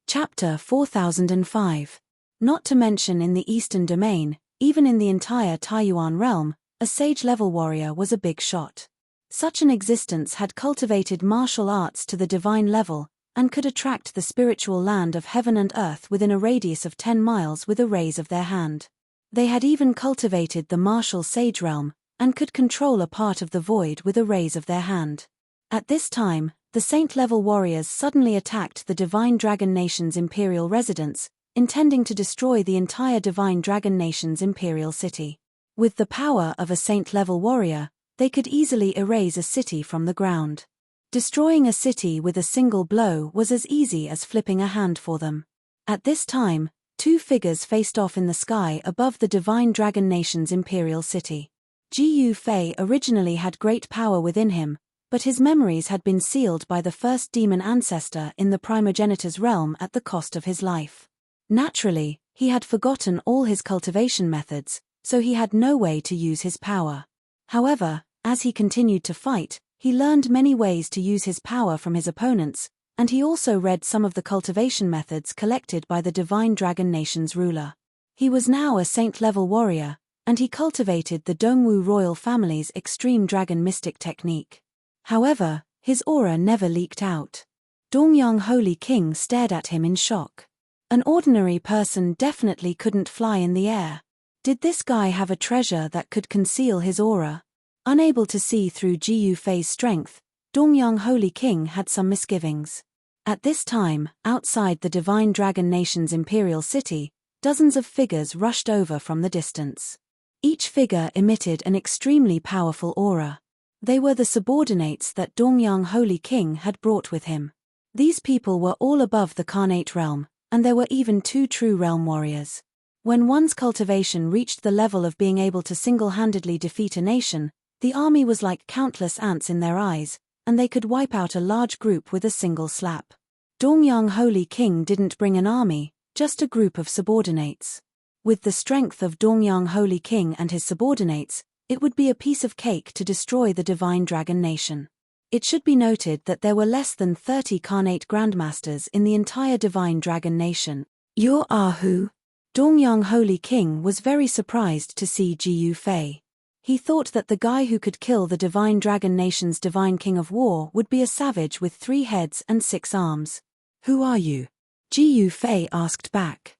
Chapter 4005. Not to mention in the Eastern Domain, even in the entire Taiyuan realm, a sage-level warrior was a big shot. Such an existence had cultivated martial arts to the divine level, and could attract the spiritual land of heaven and earth within a radius of 10 miles with a raise of their hand. They had even cultivated the martial sage realm, and could control a part of the void with a raise of their hand. At this time, the saint-level warriors suddenly attacked the Divine Dragon Nation's imperial residence, intending to destroy the entire Divine Dragon Nation's imperial city. With the power of a saint-level warrior, they could easily erase a city from the ground. Destroying a city with a single blow was as easy as flipping a hand for them. At this time, two figures faced off in the sky above the Divine Dragon Nation's imperial city. Ji Yufei originally had great power within him, but his memories had been sealed by the first demon ancestor in the primogenitor's realm at the cost of his life. Naturally, he had forgotten all his cultivation methods, so he had no way to use his power. However, as he continued to fight, he learned many ways to use his power from his opponents, and he also read some of the cultivation methods collected by the Divine Dragon Nation's ruler. He was now a saint-level warrior, and he cultivated the Dongwu royal family's extreme dragon mystic technique. However, his aura never leaked out. Dongyang Holy King stared at him in shock. An ordinary person definitely couldn't fly in the air. Did this guy have a treasure that could conceal his aura? Unable to see through Ji Yufei's strength, Dongyang Holy King had some misgivings. At this time, outside the Divine Dragon Nation's imperial city, dozens of figures rushed over from the distance. Each figure emitted an extremely powerful aura. They were the subordinates that Dongyang Holy King had brought with him. These people were all above the Carnate realm, and there were even 2 true realm warriors. When one's cultivation reached the level of being able to single-handedly defeat a nation, the army was like countless ants in their eyes, and they could wipe out a large group with a single slap. Dongyang Holy King didn't bring an army, just a group of subordinates. With the strength of Dongyang Holy King and his subordinates, it would be a piece of cake to destroy the Divine Dragon Nation. It should be noted that there were less than 30 Khanate Grandmasters in the entire Divine Dragon Nation. You are who? Dongyang Holy King was very surprised to see Ji Yufei. He thought that the guy who could kill the Divine Dragon Nation's Divine King of War would be a savage with 3 heads and 6 arms. Who are you? Ji Yufei asked back.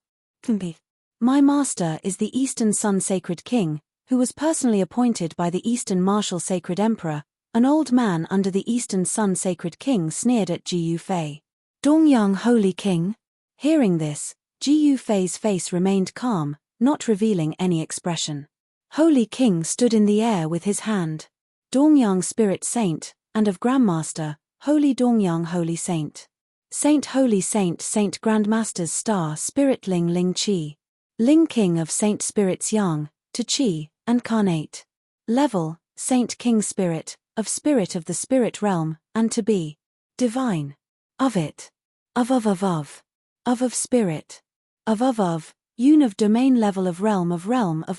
My master is the Eastern Sun Sacred King, who was personally appointed by the Eastern Martial Sacred Emperor. An old man under the Eastern Sun Sacred King sneered at Ji Yufei. Dongyang Holy King? Hearing this, Ji Yufei's face remained calm, not revealing any expression. Holy King stood in the air with his hand. Dongyang Spirit Saint, and of Grandmaster, Holy Dongyang Holy Saint. Saint Holy Saint Saint Grandmaster's Star Spirit Ling Ling Chi. Ling King of Saint Spirits Yang, to Chi, and Khanate. Level, Saint King Spirit, of the Spirit Realm, and to be. Divine. Of it. Of Spirit. Of, Yun of Domain Level of Realm of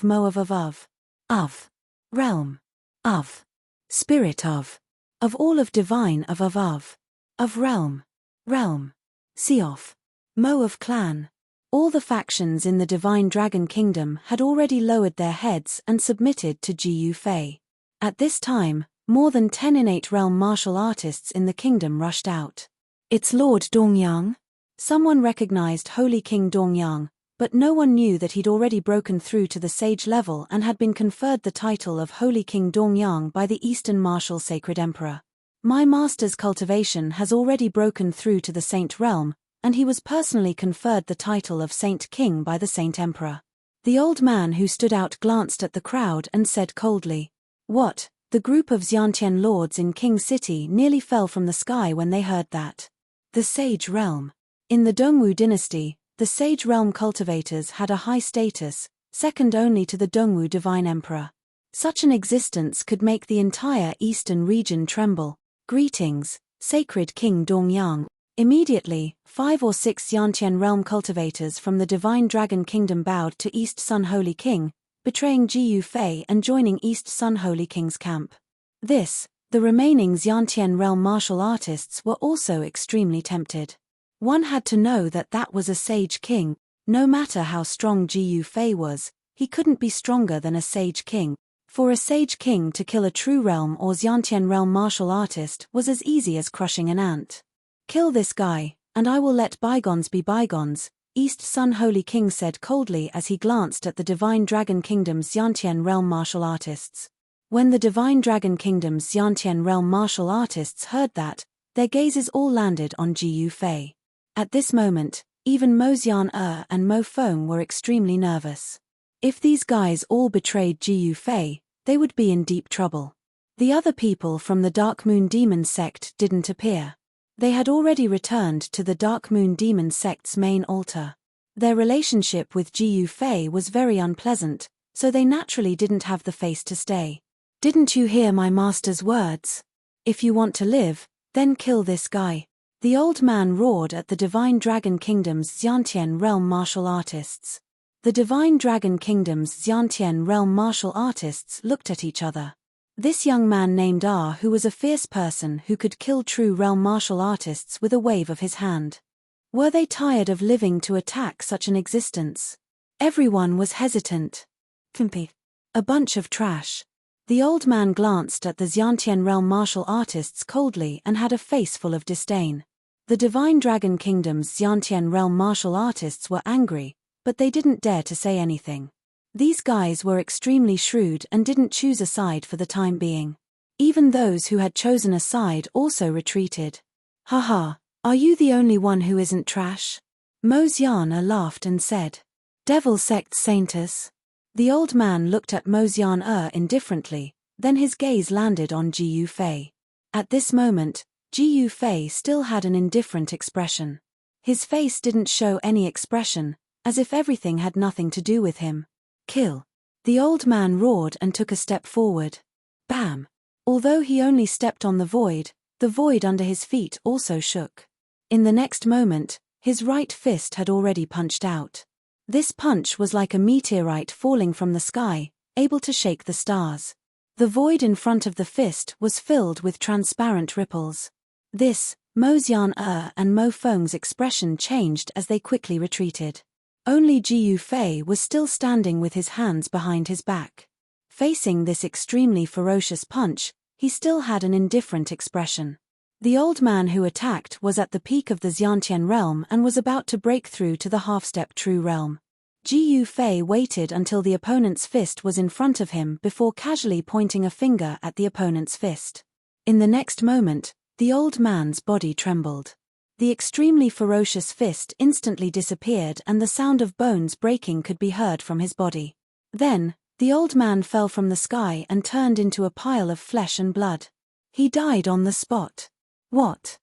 Mo of. Realm. Of. Spirit of. Of all of Divine of Realm. See off. Mo of Clan. All the factions in the Divine Dragon Kingdom had already lowered their heads and submitted to Ji Yufei. At this time, more than 10 innate realm martial artists in the kingdom rushed out. It's Lord Dongyang? Someone recognized Holy King Dongyang, but no one knew that he'd already broken through to the sage level and had been conferred the title of Holy King Dongyang by the Eastern Martial Sacred Emperor. My master's cultivation has already broken through to the Saint Realm, and he was personally conferred the title of Saint King by the Saint Emperor. The old man who stood out glanced at the crowd and said coldly, "What?" The group of Xiantian lords in King City nearly fell from the sky when they heard that. The Sage Realm. In the Dongwu dynasty, the Sage Realm cultivators had a high status, second only to the Dongwu Divine Emperor. Such an existence could make the entire eastern region tremble. Greetings, Sacred King Dongyang. Immediately, 5 or 6 Xiantian realm cultivators from the Divine Dragon Kingdom bowed to East Sun Holy King, betraying Ji Yufei and joining East Sun Holy King's camp. The remaining Xiantian realm martial artists were also extremely tempted. One had to know that that was a sage king. No matter how strong Ji Yufei was, he couldn't be stronger than a sage king. For a sage king to kill a true realm or Xiantian realm martial artist was as easy as crushing an ant. Kill this guy, and I will let bygones be bygones, East Sun Holy King said coldly as he glanced at the Divine Dragon Kingdom's Xiantian realm martial artists. When the Divine Dragon Kingdom's Xiantian realm martial artists heard that, their gazes all landed on Ji Yufei. At this moment, even Mo Xian and Mo Feng were extremely nervous. If these guys all betrayed Ji Yufei, they would be in deep trouble. The other people from the Dark Moon Demon sect didn't appear. They had already returned to the Dark Moon Demon sect's main altar. Their relationship with Ji Yufei was very unpleasant, so they naturally didn't have the face to stay. Didn't you hear my master's words? If you want to live, then kill this guy. The old man roared at the Divine Dragon Kingdom's Xiantian realm martial artists. The Divine Dragon Kingdom's Xiantian realm martial artists looked at each other. This young man named who was a fierce person who could kill true realm martial artists with a wave of his hand. Were they tired of living to attack such an existence? Everyone was hesitant. A bunch of trash. The old man glanced at the Xiantian realm martial artists coldly and had a face full of disdain. The Divine Dragon Kingdom's Xiantian realm martial artists were angry, but they didn't dare to say anything. These guys were extremely shrewd and didn't choose a side for the time being. Even those who had chosen a side also retreated. Haha, are you the only one who isn't trash? Mo Xian laughed and said. Devil Sect Saintus. The old man looked at Mo Xian indifferently, then his gaze landed on Ji Yufei. At this moment, Ji Yufei still had an indifferent expression. His face didn't show any expression, as if everything had nothing to do with him. Kill. The old man roared and took a step forward. Bam! Although he only stepped on the void under his feet also shook. In the next moment, his right fist had already punched out. This punch was like a meteorite falling from the sky, able to shake the stars. The void in front of the fist was filled with transparent ripples. This, Mo Xian and Mo Feng's expression changed as they quickly retreated. Only Ji Yufei was still standing with his hands behind his back. Facing this extremely ferocious punch, he still had an indifferent expression. The old man who attacked was at the peak of the Xiantian realm and was about to break through to the half-step true realm. Ji Yufei waited until the opponent's fist was in front of him before casually pointing a finger at the opponent's fist. In the next moment, the old man's body trembled. The extremely ferocious fist instantly disappeared and the sound of bones breaking could be heard from his body. Then, the old man fell from the sky and turned into a pile of flesh and blood. He died on the spot. What?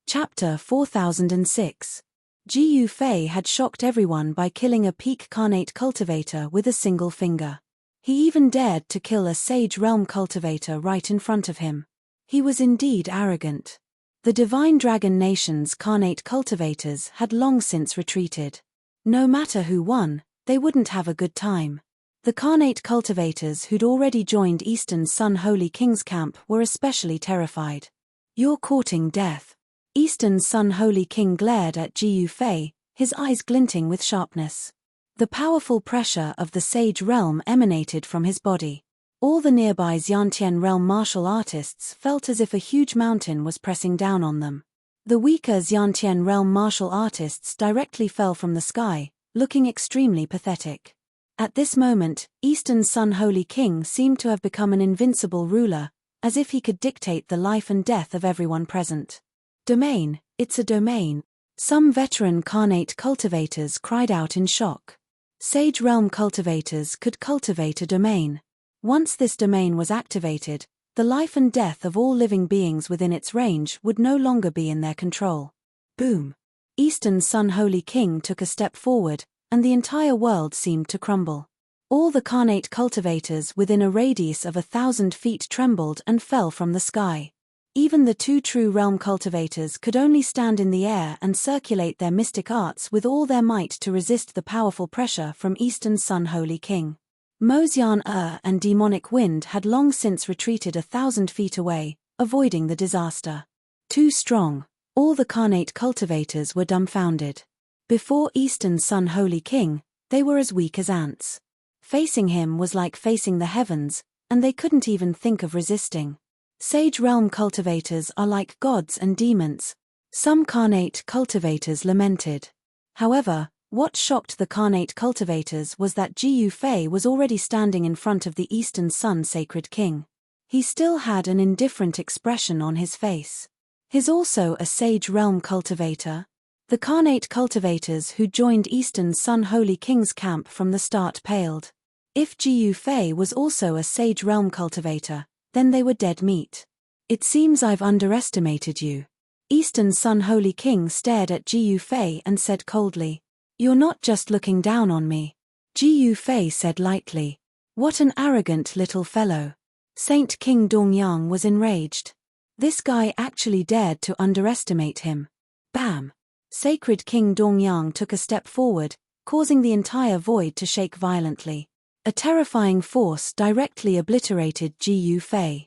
Chapter 4006. Ji Yufei had shocked everyone by killing a peak carnate cultivator with a single finger. He even dared to kill a sage realm cultivator right in front of him. He was indeed arrogant. The Divine Dragon Nation's carnate cultivators had long since retreated. No matter who won, they wouldn't have a good time. The carnate cultivators who'd already joined Eastern Sun Holy King's camp were especially terrified. You're courting death. Eastern Sun Holy King glared at Ji Yufei, his eyes glinting with sharpness. The powerful pressure of the Sage Realm emanated from his body. All the nearby Xiantian Realm martial artists felt as if a huge mountain was pressing down on them. The weaker Xiantian Realm martial artists directly fell from the sky, looking extremely pathetic. At this moment, Eastern Sun Holy King seemed to have become an invincible ruler, as if he could dictate the life and death of everyone present. Domain, it's a domain. Some veteran carnate cultivators cried out in shock. Sage Realm cultivators could cultivate a domain. Once this domain was activated, the life and death of all living beings within its range would no longer be in their control. Boom! Eastern Sun Holy King took a step forward, and the entire world seemed to crumble. All the carnate cultivators within a radius of 1,000 feet trembled and fell from the sky. Even the two true realm cultivators could only stand in the air and circulate their mystic arts with all their might to resist the powerful pressure from Eastern Sun Holy King. Mo Xian and Demonic Wind had long since retreated 1,000 feet away, avoiding the disaster. Too strong. All the carnate cultivators were dumbfounded. Before Eastern Sun Holy King, they were as weak as ants. Facing him was like facing the heavens, and they couldn't even think of resisting. Sage Realm cultivators are like gods and demons. Some carnate cultivators lamented. However, what shocked the carnate cultivators was that Ji Yufei was already standing in front of the Eastern Sun Sacred King. He still had an indifferent expression on his face. He's also a Sage Realm cultivator. The carnate cultivators who joined Eastern Sun Holy King's camp from the start paled. If Ji Yufei was also a Sage Realm cultivator, then they were dead meat. It seems I've underestimated you. Eastern Sun Holy King stared at Ji Yufei and said coldly. You're not just looking down on me. Ji Yufei said lightly. What an arrogant little fellow. Saint King Dongyang was enraged. This guy actually dared to underestimate him. Bam! Sacred King Dongyang took a step forward, causing the entire void to shake violently. A terrifying force directly obliterated Ji Yufei.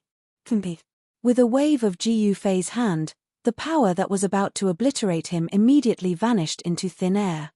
With a wave of Ji Yufei's hand, the power that was about to obliterate him immediately vanished into thin air.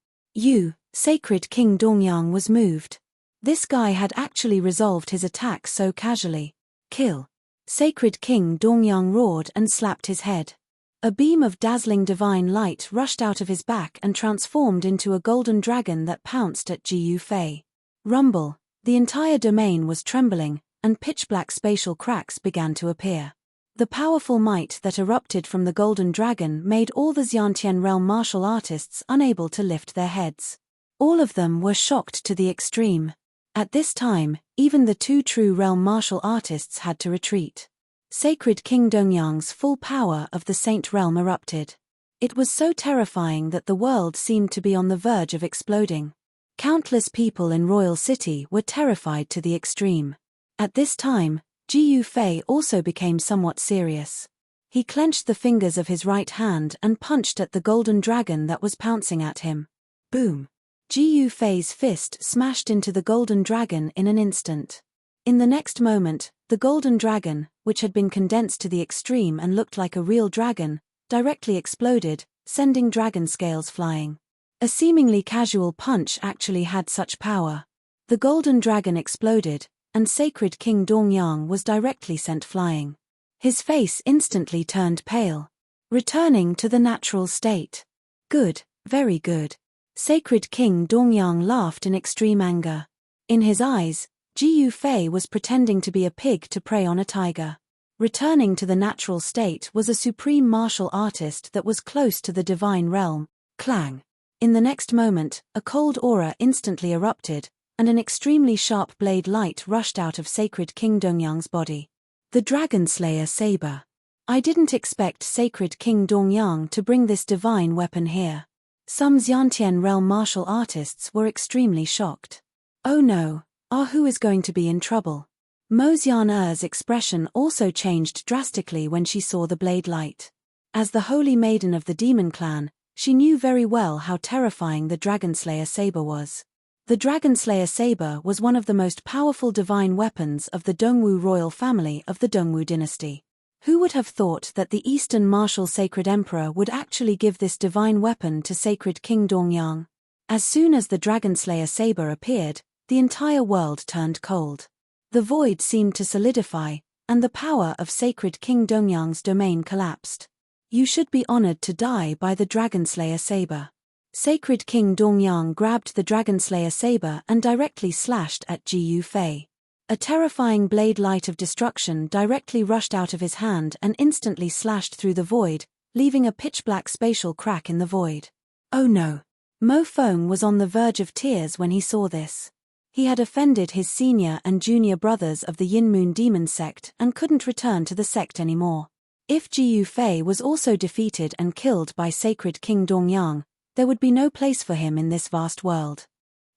Sacred King Dongyang was moved. This guy had actually resolved his attack so casually. Kill. Sacred King Dongyang roared and slapped his head. A beam of dazzling divine light rushed out of his back and transformed into a golden dragon that pounced at Ji Yufei. Rumble. The entire domain was trembling, and pitch-black spatial cracks began to appear. The powerful might that erupted from the golden dragon made all the Xiantian realm martial artists unable to lift their heads. All of them were shocked to the extreme. At this time, even the two true realm martial artists had to retreat. Sacred King Dongyang's full power of the Saint Realm erupted. It was so terrifying that the world seemed to be on the verge of exploding. Countless people in Royal City were terrified to the extreme. At this time, Ji Yufei also became somewhat serious. He clenched the fingers of his right hand and punched at the golden dragon that was pouncing at him. Boom! Ji Yufei's fist smashed into the golden dragon in an instant. In the next moment, the golden dragon, which had been condensed to the extreme and looked like a real dragon, directly exploded, sending dragon scales flying. A seemingly casual punch actually had such power. The golden dragon exploded, and sacred King Dongyang was directly sent flying. His face instantly turned pale. Returning to the natural state. Good, very good. Sacred King Dongyang laughed in extreme anger. In his eyes, Ji Yufei was pretending to be a pig to prey on a tiger. Returning to the natural state was a supreme martial artist that was close to the divine realm. Clang! In the next moment, a cold aura instantly erupted, and an extremely sharp blade light rushed out of sacred King Dongyang's body. The Dragon Slayer Saber. I didn't expect sacred King Dongyang to bring this divine weapon here. Some Xiantian realm martial artists were extremely shocked. Oh no, who is going to be in trouble? Mo Xian'er's expression also changed drastically when she saw the blade light. As the holy maiden of the demon clan, she knew very well how terrifying the Dragonslayer Saber was. The Dragonslayer Saber was one of the most powerful divine weapons of the Dongwu royal family of the Dongwu dynasty. Who would have thought that the Eastern martial sacred emperor would actually give this divine weapon to sacred King Dongyang? As soon as the Dragonslayer Saber appeared, the entire world turned cold. The void seemed to solidify, and the power of sacred King Dongyang's domain collapsed. You should be honored to die by the Dragonslayer Saber. Sacred King Dongyang grabbed the Dragonslayer Saber and directly slashed at Ji Yufei. A terrifying blade light of destruction directly rushed out of his hand and instantly slashed through the void, leaving a pitch-black spatial crack in the void. Oh no! Mo Feng was on the verge of tears when he saw this. He had offended his senior and junior brothers of the Yin Moon Demon sect and couldn't return to the sect anymore. If Ji Yufei was also defeated and killed by sacred King Dongyang, there would be no place for him in this vast world.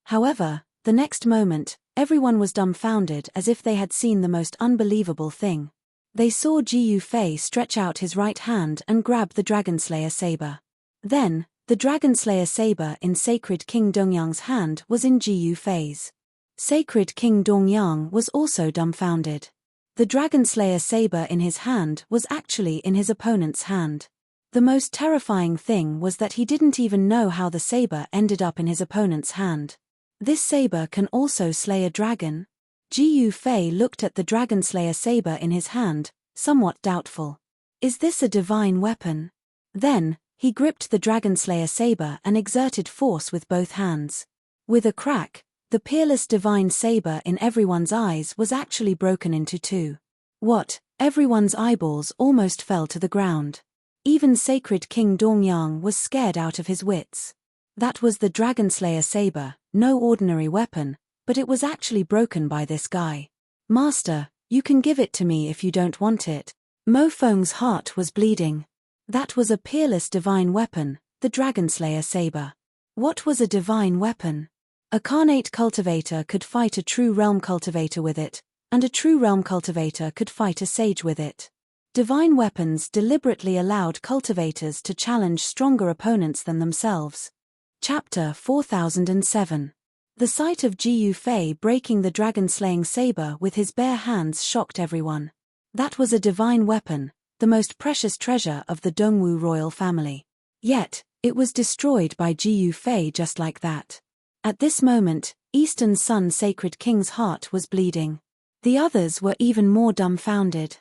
However, the next moment, everyone was dumbfounded as if they had seen the most unbelievable thing. They saw Ji Yufei stretch out his right hand and grab the Dragonslayer Saber. Then, the Dragonslayer Saber in sacred King Dongyang's hand was in Ji Yufei's. Sacred King Dongyang was also dumbfounded. The Dragonslayer Saber in his hand was actually in his opponent's hand. The most terrifying thing was that he didn't even know how the saber ended up in his opponent's hand. This saber can also slay a dragon? Ji Yufei looked at the Dragonslayer Saber in his hand, somewhat doubtful. Is this a divine weapon? Then, he gripped the Dragonslayer Saber and exerted force with both hands. With a crack, the peerless divine saber in everyone's eyes was actually broken into two. What? Everyone's eyeballs almost fell to the ground. Even sacred King Dongyang was scared out of his wits. That was the Dragonslayer Saber, no ordinary weapon, but it was actually broken by this guy. Master, you can give it to me if you don't want it. Mo Feng's heart was bleeding. That was a peerless divine weapon, the Dragonslayer Saber. What was a divine weapon? A carnate cultivator could fight a true realm cultivator with it, and a true realm cultivator could fight a sage with it. Divine weapons deliberately allowed cultivators to challenge stronger opponents than themselves. Chapter 4007. The sight of Ji Yufei breaking the dragon-slaying saber with his bare hands shocked everyone. That was a divine weapon, the most precious treasure of the Dongwu royal family. Yet, it was destroyed by Ji Yufei just like that. At this moment, Eastern Sun Sacred King's heart was bleeding. The others were even more dumbfounded.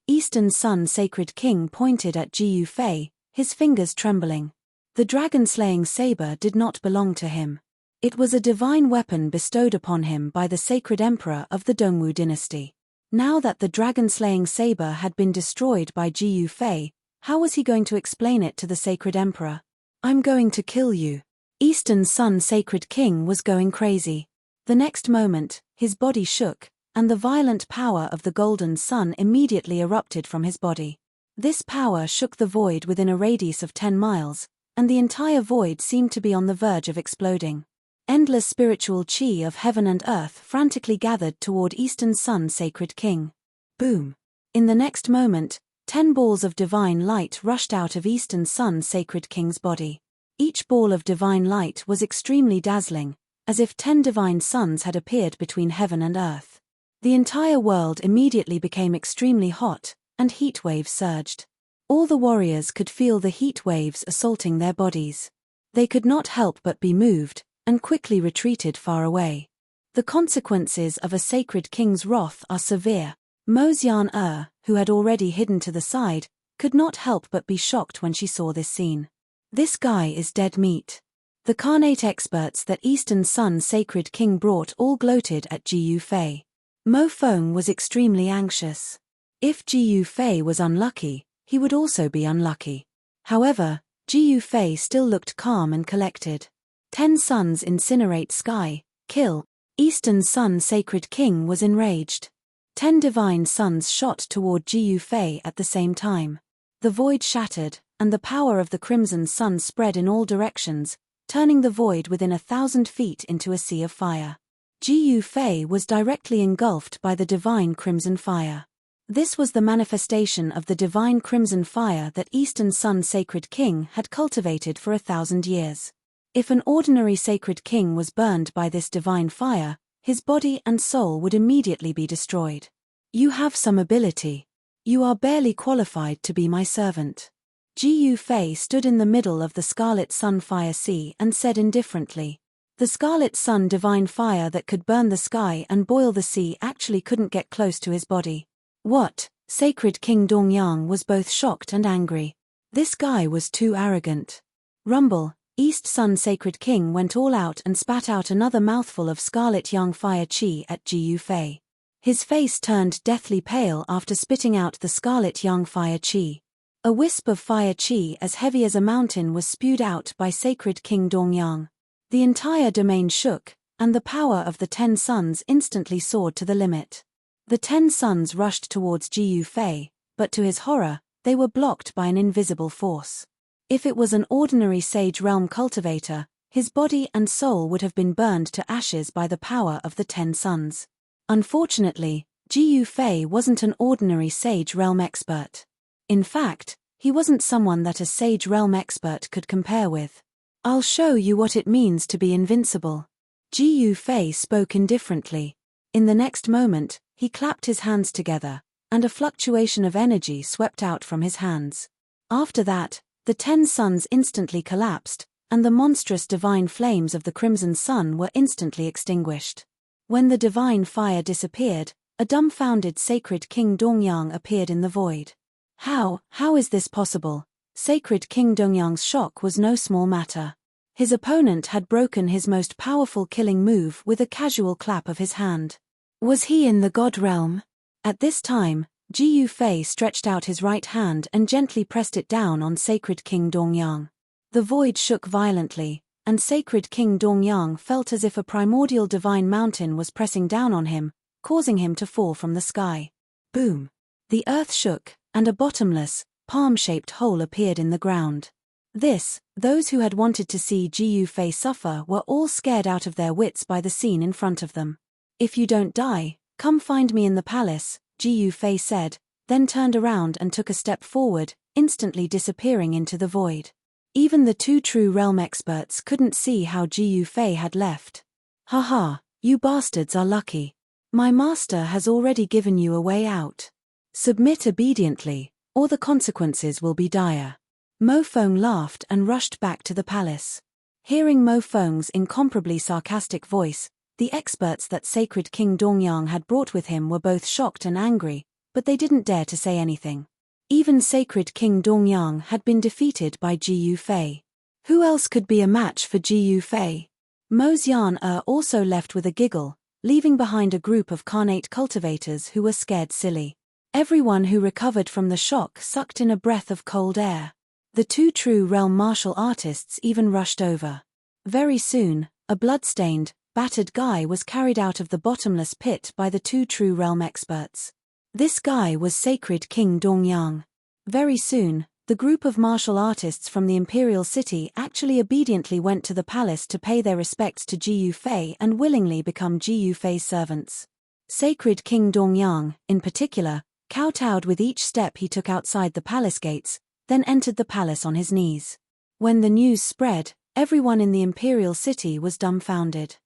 Eastern Sun Sacred King pointed at Ji Yufei, his fingers trembling. The dragon-slaying saber did not belong to him. It was a divine weapon bestowed upon him by the sacred emperor of the Dongwu dynasty. Now that the dragon-slaying saber had been destroyed by Ji Yufei, how was he going to explain it to the sacred emperor? "I'm going to kill you." Eastern Sun Sacred King was going crazy. The next moment, his body shook, and the violent power of the golden sun immediately erupted from his body. This power shook the void within a radius of 10 miles, and the entire void seemed to be on the verge of exploding. Endless spiritual chi of heaven and earth frantically gathered toward Eastern Sun Sacred King. Boom! In the next moment, 10 balls of divine light rushed out of Eastern Sun Sacred King's body. Each ball of divine light was extremely dazzling, as if 10 divine suns had appeared between heaven and earth. The entire world immediately became extremely hot, and heat waves surged. All the warriors could feel the heat waves assaulting their bodies. They could not help but be moved, and quickly retreated far away. The consequences of a sacred king's wrath are severe. Mo Xian, who had already hidden to the side, could not help but be shocked when she saw this scene. This guy is dead meat. The carnate experts that Eastern Sun Sacred King brought all gloated at Ji Yufei. Mo Feng was extremely anxious. If Ji Yufei was unlucky, he would also be unlucky. However, Ji Yufei still looked calm and collected. 10 suns incinerate sky, kill. Eastern Sun Sacred King was enraged. 10 divine suns shot toward Ji Yufei at the same time. The void shattered, and the power of the crimson sun spread in all directions, turning the void within 1,000 feet into a sea of fire. Ji Yufei was directly engulfed by the divine crimson fire. This was the manifestation of the divine crimson fire that Eastern Sun Sacred King had cultivated for 1,000 years. If an ordinary sacred king was burned by this divine fire, his body and soul would immediately be destroyed. You have some ability. You are barely qualified to be my servant. Ji Yufei stood in the middle of the Scarlet Sun Fire Sea and said indifferently. The Scarlet Sun divine fire that could burn the sky and boil the sea actually couldn't get close to his body. What? Sacred King Dongyang was both shocked and angry. This guy was too arrogant. Rumble, East Sun Sacred King went all out and spat out another mouthful of Scarlet Yang Fire Chi at Ji Yufei. His face turned deathly pale after spitting out the Scarlet Yang Fire Chi. A wisp of fire chi as heavy as a mountain was spewed out by Sacred King Dongyang. The entire domain shook, and the power of the 10 suns instantly soared to the limit. The 10 suns rushed towards Ji Yufei, but to his horror, they were blocked by an invisible force. If it was an ordinary Sage Realm cultivator, his body and soul would have been burned to ashes by the power of the 10 suns. Unfortunately, Ji Yufei wasn't an ordinary Sage Realm expert. In fact, he wasn't someone that a Sage Realm expert could compare with. I'll show you what it means to be invincible. Ji Yufei spoke indifferently. In the next moment, he clapped his hands together, and a fluctuation of energy swept out from his hands. After that, the 10 suns instantly collapsed, and the monstrous divine flames of the crimson sun were instantly extinguished. When the divine fire disappeared, a dumbfounded Sacred King Dongyang appeared in the void. How is this possible? Sacred King Dongyang's shock was no small matter. His opponent had broken his most powerful killing move with a casual clap of his hand. Was he in the God realm? At this time, Ji Yufei stretched out his right hand and gently pressed it down on Sacred King Dongyang. The void shook violently, and Sacred King Dongyang felt as if a primordial divine mountain was pressing down on him, causing him to fall from the sky. Boom! The earth shook, and a bottomless, palm-shaped hole appeared in the ground. Those who had wanted to see Ji Yufei suffer were all scared out of their wits by the scene in front of them. If you don't die, come find me in the palace, Ji Yufei said, then turned around and took a step forward, instantly disappearing into the void. Even the 2 true realm experts couldn't see how Ji Yufei had left. Haha, you bastards are lucky. My master has already given you a way out. Submit obediently, or the consequences will be dire. Mo Feng laughed and rushed back to the palace. Hearing Mo Feng's incomparably sarcastic voice, the experts that Sacred King Dongyang had brought with him were both shocked and angry, but they didn't dare to say anything. Even Sacred King Dongyang had been defeated by Ji Yufei. Who else could be a match for Ji Yufei? Mo Xian also left with a giggle, leaving behind a group of carnate cultivators who were scared silly. Everyone who recovered from the shock sucked in a breath of cold air. The 2 true realm martial artists even rushed over. Very soon, a blood-stained, battered guy was carried out of the bottomless pit by the 2 true realm experts. This guy was Sacred King Dongyang. Very soon, The group of martial artists from the imperial city actually obediently went to the palace to pay their respects to Ji Yufei and willingly become Ji Yufei's servants. Sacred King Dongyang, in particular, kowtowed with each step he took outside the palace gates, then entered the palace on his knees. When the news spread, everyone in the imperial city was dumbfounded.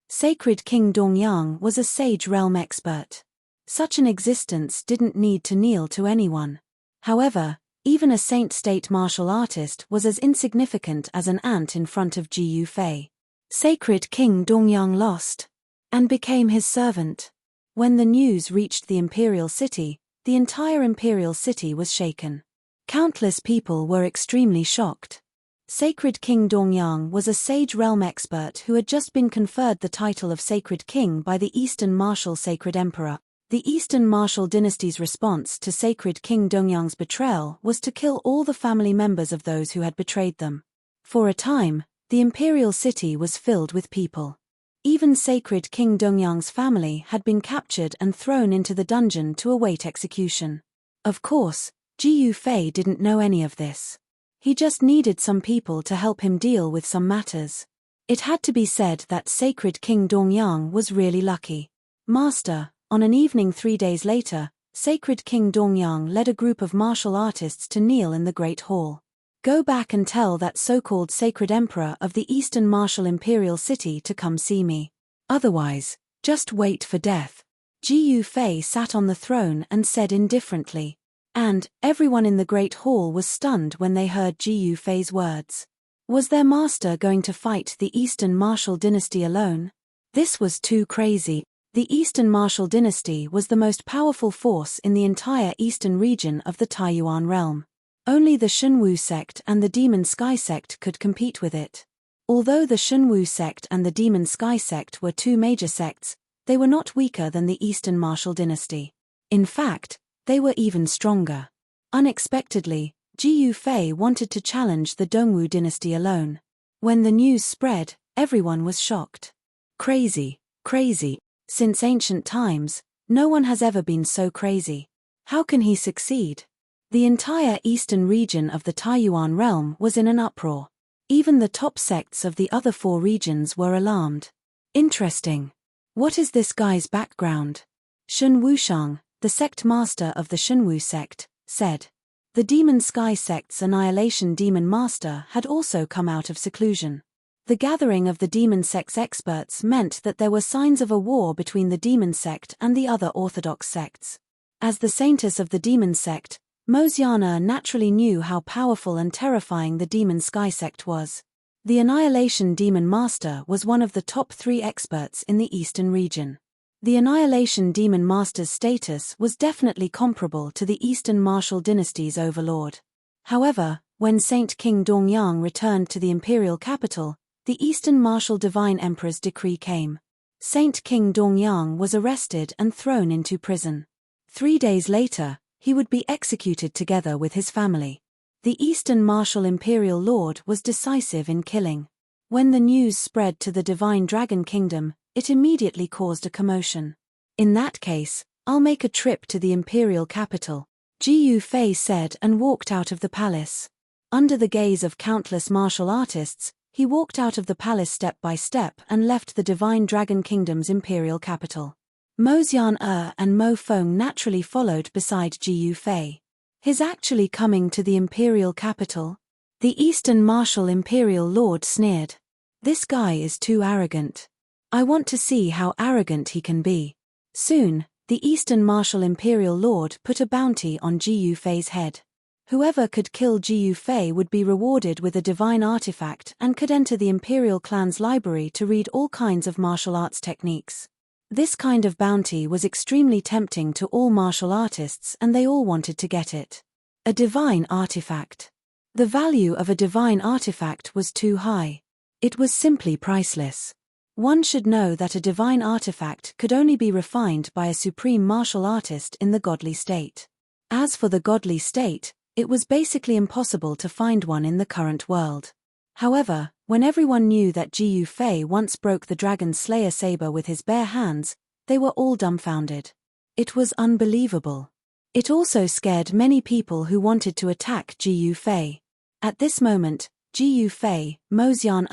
Sacred King Dongyang was a sage realm expert. Such an existence didn't need to kneel to anyone. However, even a saint state martial artist was as insignificant as an ant in front of Ji Yufei. Sacred King Dongyang lost and became his servant. When the news reached the imperial city, the entire imperial city was shaken. Countless people were extremely shocked. Sacred King Dongyang was a sage realm expert who had just been conferred the title of Sacred King by the Eastern Martial Sacred Emperor. The Eastern Martial dynasty's response to Sacred King Dongyang's betrayal was to kill all the family members of those who had betrayed them. For a time, the imperial city was filled with people. Even Sacred King Dongyang's family had been captured and thrown into the dungeon to await execution. Of course, Ji Yufei didn't know any of this. He just needed some people to help him deal with some matters. It had to be said that Sacred King Dongyang was really lucky. Master, on an evening 3 days later, Sacred King Dongyang led a group of martial artists to kneel in the Great Hall. Go back and tell that so-called Sacred Emperor of the Eastern Martial Imperial City to come see me. Otherwise, just wait for death. Ji Yufei sat on the throne and said indifferently. And everyone in the Great Hall was stunned when they heard Ji Yufei's words. Was their master going to fight the Eastern Martial Dynasty alone? This was too crazy. The Eastern Martial Dynasty was the most powerful force in the entire eastern region of the Taiyuan realm. Only the Shunwu sect and the Demon Sky sect could compete with it. Although the Shunwu sect and the Demon Sky sect were two major sects, they were not weaker than the Eastern Martial Dynasty. In fact, they were even stronger. Unexpectedly, Ji Yufei wanted to challenge the Dongwu dynasty alone. When the news spread, everyone was shocked. Crazy, crazy. Since ancient times, no one has ever been so crazy. How can he succeed? The entire eastern region of the Taiyuan realm was in an uproar. Even the top sects of the other 4 regions were alarmed. Interesting. What is this guy's background? Shun Wushang, the sect master of the Shunwu sect, said. The Demon Sky sect's Annihilation Demon Master had also come out of seclusion. The gathering of the Demon Sect's experts meant that there were signs of a war between the Demon Sect and the other orthodox sects. As the saintess of the Demon Sect, Mosiana naturally knew how powerful and terrifying the Demon Sky sect was. The Annihilation Demon Master was one of the top 3 experts in the eastern region. The Annihilation Demon Master's status was definitely comparable to the Eastern Martial Dynasty's overlord. However, when Saint King Dongyang returned to the imperial capital, the Eastern Martial Divine Emperor's decree came. Saint King Dongyang was arrested and thrown into prison. 3 days later, he would be executed together with his family. The Eastern Martial Imperial Lord was decisive in killing. When the news spread to the Divine Dragon Kingdom, it immediately caused a commotion. In that case, I'll make a trip to the imperial capital, Ji Yufei said and walked out of the palace. Under the gaze of countless martial artists, he walked out of the palace step by step and left the Divine Dragon Kingdom's imperial capital. Mo Xian and Mo Feng naturally followed beside Ji Yufei. His actually coming to the imperial capital? The Eastern Martial Imperial Lord sneered. This guy is too arrogant. I want to see how arrogant he can be. Soon, the Eastern Martial Imperial Lord put a bounty on Ji Yufei's head. Whoever could kill Ji Yufei would be rewarded with a divine artifact and could enter the Imperial Clan's library to read all kinds of martial arts techniques. This kind of bounty was extremely tempting to all martial artists and they all wanted to get it. A divine artifact. The value of a divine artifact was too high. It was simply priceless. One should know that a divine artifact could only be refined by a supreme martial artist in the godly state. As for the godly state, it was basically impossible to find one in the current world. However, when everyone knew that Ji Yufei once broke the Dragon Slayer saber with his bare hands, they were all dumbfounded. It was unbelievable. It also scared many people who wanted to attack Jiu Fei. At this moment, Jiu Fei, Mo Xian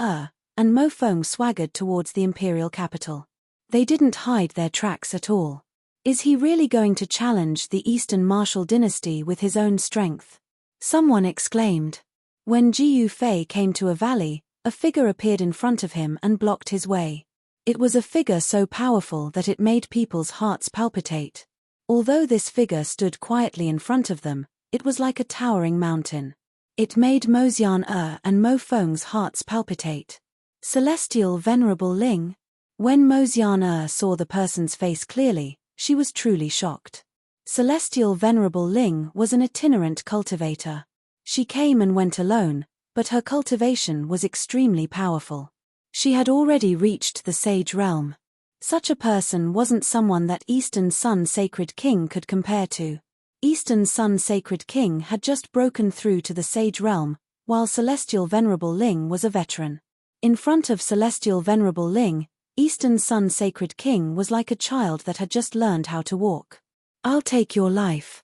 and Mo Feng swaggered towards the imperial capital. They didn't hide their tracks at all. Is he really going to challenge the Eastern martial dynasty with his own strength? Someone exclaimed. When Jiu Fei came to a valley, a figure appeared in front of him and blocked his way. It was a figure so powerful that it made people's hearts palpitate. Although this figure stood quietly in front of them, it was like a towering mountain. It made Mo Xian and Mo Feng's hearts palpitate. Celestial Venerable Ling? When Mo Xian saw the person's face clearly, she was truly shocked. Celestial Venerable Ling was an itinerant cultivator. She came and went alone, but her cultivation was extremely powerful. She had already reached the sage realm. Such a person wasn't someone that Eastern Sun Sacred King could compare to. Eastern Sun Sacred King had just broken through to the sage realm, while Celestial Venerable Ling was a veteran. In front of Celestial Venerable Ling, Eastern Sun Sacred King was like a child that had just learned how to walk. I'll take your life.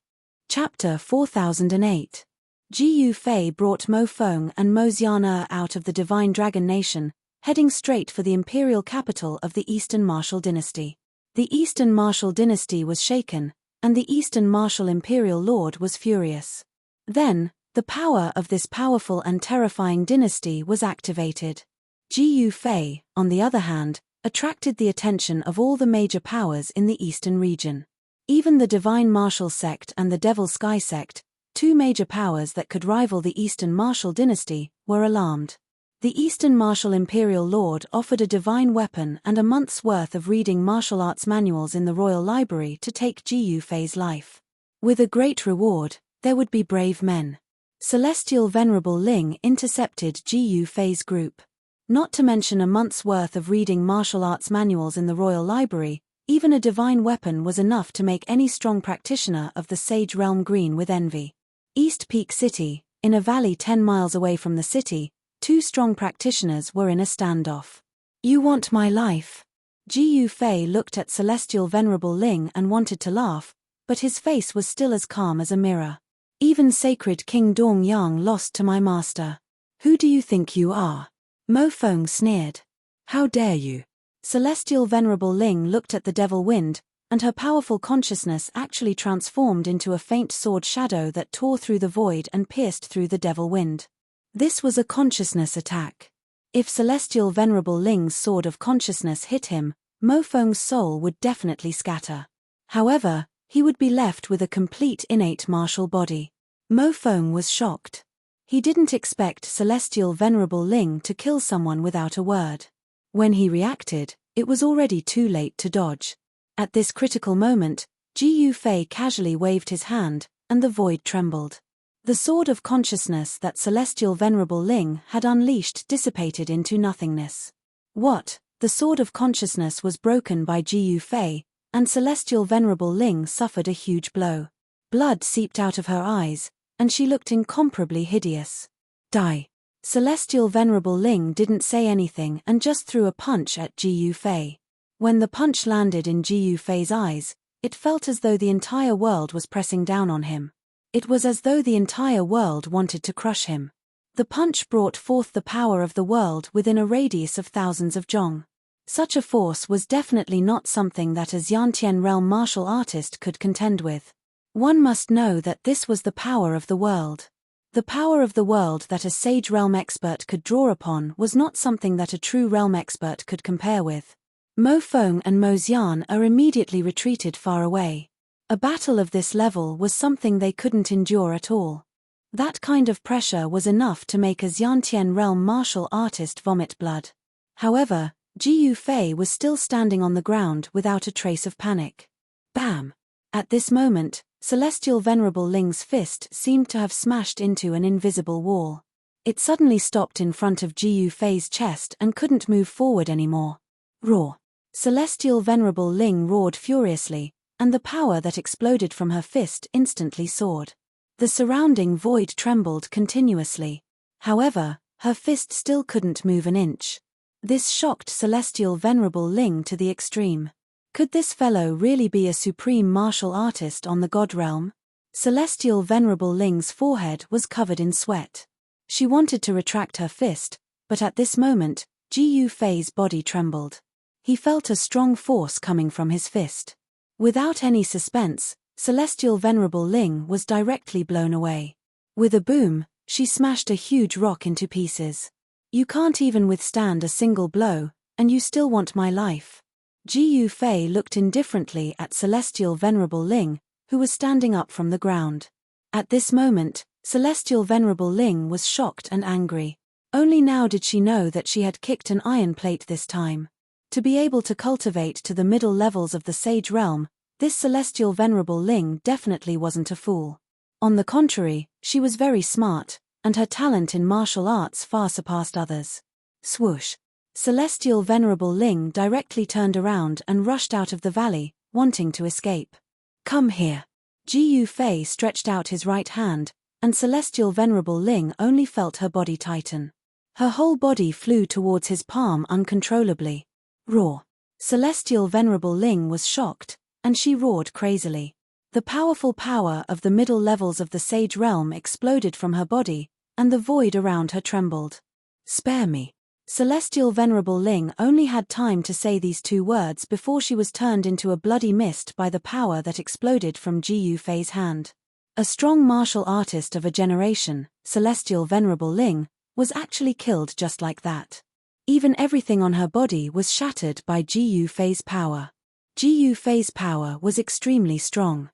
Chapter 4008. Jiu Fei brought Mo Feng and Mo Xian out of the Divine Dragon Nation, heading straight for the imperial capital of the Eastern Martial Dynasty. The Eastern Martial Dynasty was shaken, and the Eastern Martial Imperial Lord was furious. Then, the power of this powerful and terrifying dynasty was activated. Jiu Fei, on the other hand, attracted the attention of all the major powers in the Eastern region. Even the Divine Martial Sect and the Devil Sky Sect, two major powers that could rival the Eastern Martial Dynasty, were alarmed. The Eastern Martial Imperial Lord offered a divine weapon and a month's worth of reading martial arts manuals in the Royal Library to take Jiu Fei's life. With a great reward, there would be brave men. Celestial Venerable Ling intercepted Jiu Fei's group. Not to mention a month's worth of reading martial arts manuals in the Royal Library, even a divine weapon was enough to make any strong practitioner of the Sage Realm green with envy. East Peak City, in a valley 10 miles away from the city, two strong practitioners were in a standoff. You want my life? Jiu Fei looked at Celestial Venerable Ling and wanted to laugh, but his face was still as calm as a mirror. Even Sacred King Dong Yang lost to my master. Who do you think you are? Mo Feng sneered. How dare you? Celestial Venerable Ling looked at the devil wind, and her powerful consciousness actually transformed into a faint sword shadow that tore through the void and pierced through the devil wind. This was a consciousness attack. If Celestial Venerable Ling's sword of consciousness hit him, Mo Feng's soul would definitely scatter. However, he would be left with a complete innate martial body. Mo Feng was shocked. He didn't expect Celestial Venerable Ling to kill someone without a word. When he reacted, it was already too late to dodge. At this critical moment, Jiu Fei casually waved his hand, and the void trembled. The sword of consciousness that Celestial Venerable Ling had unleashed dissipated into nothingness. What? The sword of consciousness was broken by Jiu Fei, and Celestial Venerable Ling suffered a huge blow. Blood seeped out of her eyes, and she looked incomparably hideous. Die. Celestial Venerable Ling didn't say anything and just threw a punch at Jiu Fei. When the punch landed in Jiu Fei's eyes, it felt as though the entire world was pressing down on him. It was as though the entire world wanted to crush him. The punch brought forth the power of the world within a radius of thousands of zhong. Such a force was definitely not something that a Xiantian realm martial artist could contend with. One must know that this was the power of the world. The power of the world that a sage realm expert could draw upon was not something that a true realm expert could compare with. Mo Feng and Mo Xian immediately retreated far away. A battle of this level was something they couldn't endure at all. That kind of pressure was enough to make a Xiantian realm martial artist vomit blood. However, Jiu Fei was still standing on the ground without a trace of panic. Bam! At this moment, Celestial Venerable Ling's fist seemed to have smashed into an invisible wall. It suddenly stopped in front of Jiu Fei's chest and couldn't move forward anymore. Roar! Celestial Venerable Ling roared furiously, and the power that exploded from her fist instantly soared. The surrounding void trembled continuously. However, her fist still couldn't move an inch. This shocked Celestial Venerable Ling to the extreme. Could this fellow really be a supreme martial artist on the God realm? Celestial Venerable Ling's forehead was covered in sweat. She wanted to retract her fist, but at this moment, Ji Yufei's body trembled. He felt a strong force coming from his fist. Without any suspense, Celestial Venerable Ling was directly blown away. With a boom, she smashed a huge rock into pieces. You can't even withstand a single blow, and you still want my life. Ji Yufei looked indifferently at Celestial Venerable Ling, who was standing up from the ground. At this moment, Celestial Venerable Ling was shocked and angry. Only now did she know that she had kicked an iron plate this time. To be able to cultivate to the middle levels of the Sage Realm, this Celestial Venerable Ling definitely wasn't a fool. On the contrary, she was very smart, and her talent in martial arts far surpassed others. Swoosh! Celestial Venerable Ling directly turned around and rushed out of the valley, wanting to escape. Come here. Ji Yufei stretched out his right hand, and Celestial Venerable Ling only felt her body tighten. Her whole body flew towards his palm uncontrollably. Roar! Celestial Venerable Ling was shocked, and she roared crazily. The powerful power of the middle levels of the Sage Realm exploded from her body, and the void around her trembled. Spare me. Celestial Venerable Ling only had time to say these two words before she was turned into a bloody mist by the power that exploded from Ji Yufei's hand. A strong martial artist of a generation, Celestial Venerable Ling, was actually killed just like that. Even everything on her body was shattered by Ji Yufei's power. Ji Yufei's power was extremely strong.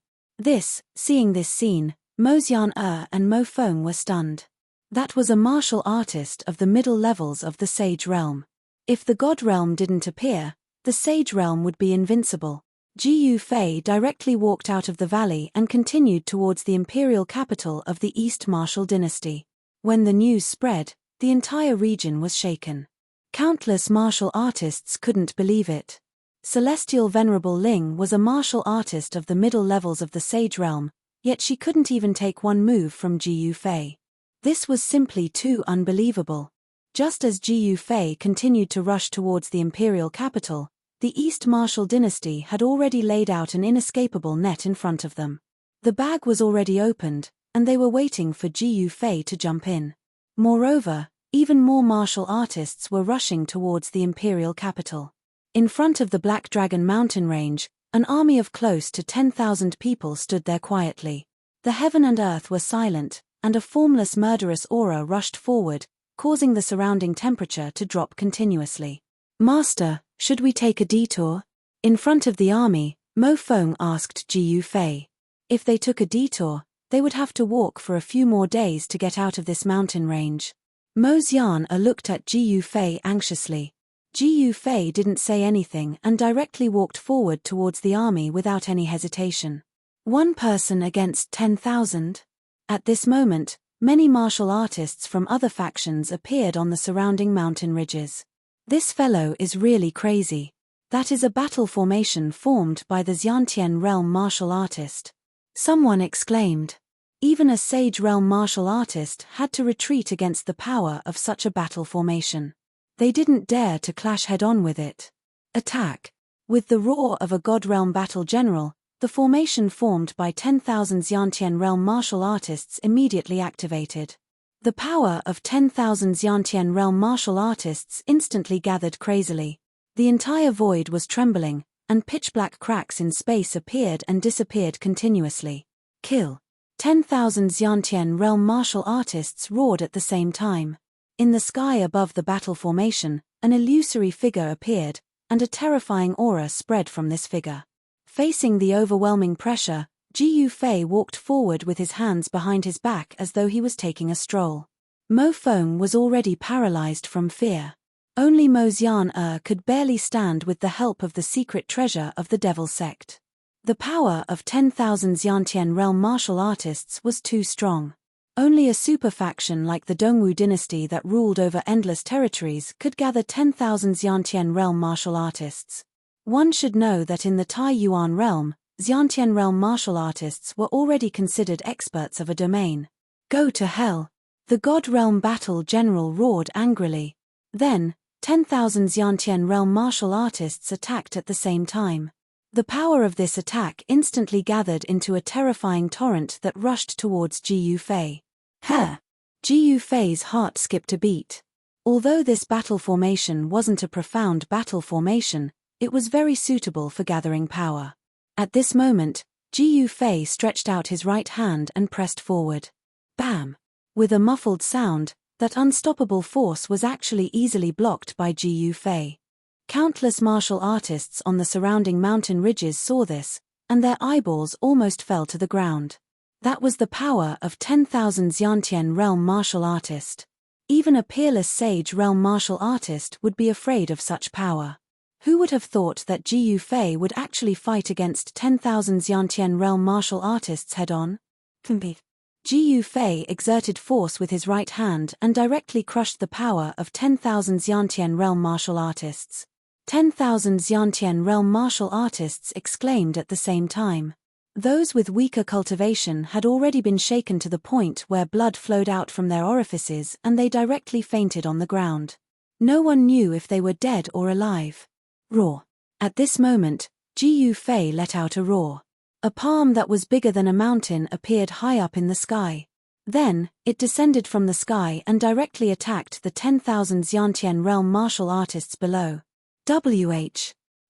Seeing this scene, Mo Xian and Mo Feng were stunned. That was a martial artist of the middle levels of the Sage Realm. If the God Realm didn't appear, the Sage Realm would be invincible. Ji Yufei directly walked out of the valley and continued towards the imperial capital of the East Martial Dynasty. When the news spread, the entire region was shaken. Countless martial artists couldn't believe it. Celestial Venerable Ling was a martial artist of the middle levels of the Sage Realm, yet she couldn't even take one move from Ji Yufei. This was simply too unbelievable. Just as Ji Yufei continued to rush towards the imperial capital, the East Martial Dynasty had already laid out an inescapable net in front of them. The bag was already opened, and they were waiting for Ji Yufei to jump in. Moreover, even more martial artists were rushing towards the imperial capital. In front of the Black Dragon mountain range, an army of close to 10,000 people stood there quietly. The heaven and earth were silent, and a formless murderous aura rushed forward, causing the surrounding temperature to drop continuously. Master, should we take a detour? In front of the army, Mo Feng asked Ji Yufei. If they took a detour, they would have to walk for a few more days to get out of this mountain range. Mo Xian looked at Ji Yufei anxiously. Ji Yufei didn't say anything and directly walked forward towards the army without any hesitation. One person against 10,000? At this moment, many martial artists from other factions appeared on the surrounding mountain ridges. This fellow is really crazy. That is a battle formation formed by the Xiantian realm martial artist. Someone exclaimed. Even a Sage Realm martial artist had to retreat against the power of such a battle formation. They didn't dare to clash head-on with it. Attack! With the roar of a God Realm battle general, the formation formed by 10,000 Xiantian Realm martial artists immediately activated. The power of 10,000 Xiantian Realm martial artists instantly gathered crazily. The entire void was trembling, and pitch-black cracks in space appeared and disappeared continuously. Kill! 10,000 Xiantian Realm martial artists roared at the same time. In the sky above the battle formation, an illusory figure appeared, and a terrifying aura spread from this figure. Facing the overwhelming pressure, Ji Yufei walked forward with his hands behind his back as though he was taking a stroll. Mo Feng was already paralyzed from fear. Only Mo Xian could barely stand with the help of the secret treasure of the Devil Sect. The power of 10,000 Xiantian Realm martial artists was too strong. Only a super faction like the Dongwu dynasty that ruled over endless territories could gather 10,000 Xiantian Realm martial artists. One should know that in the Tai Yuan realm, Xiantian Realm martial artists were already considered experts of a domain. Go to hell! The God Realm battle general roared angrily. Then, 10,000 Xiantian Realm martial artists attacked at the same time. The power of this attack instantly gathered into a terrifying torrent that rushed towards Ji Yufei. Ha! Ji Yufei's heart skipped a beat. Although this battle formation wasn't a profound battle formation, it was very suitable for gathering power. At this moment, Ji Yufei stretched out his right hand and pressed forward. Bam! With a muffled sound, that unstoppable force was actually easily blocked by Ji Yufei. Countless martial artists on the surrounding mountain ridges saw this, and their eyeballs almost fell to the ground. That was the power of 10,000 Xiantian realm martial artist. Even a peerless sage realm martial artist would be afraid of such power. Who would have thought that Ji Yufei would actually fight against 10,000 Xiantian realm martial artists head-on? Ji Yufei exerted force with his right hand and directly crushed the power of 10,000 Xiantian realm martial artists. 10,000 Xiantian realm martial artists exclaimed at the same time. Those with weaker cultivation had already been shaken to the point where blood flowed out from their orifices and they directly fainted on the ground. No one knew if they were dead or alive. Roar. At this moment, Ji Yufei let out a roar. A palm that was bigger than a mountain appeared high up in the sky. Then, it descended from the sky and directly attacked the 10,000 Xiantian realm martial artists below.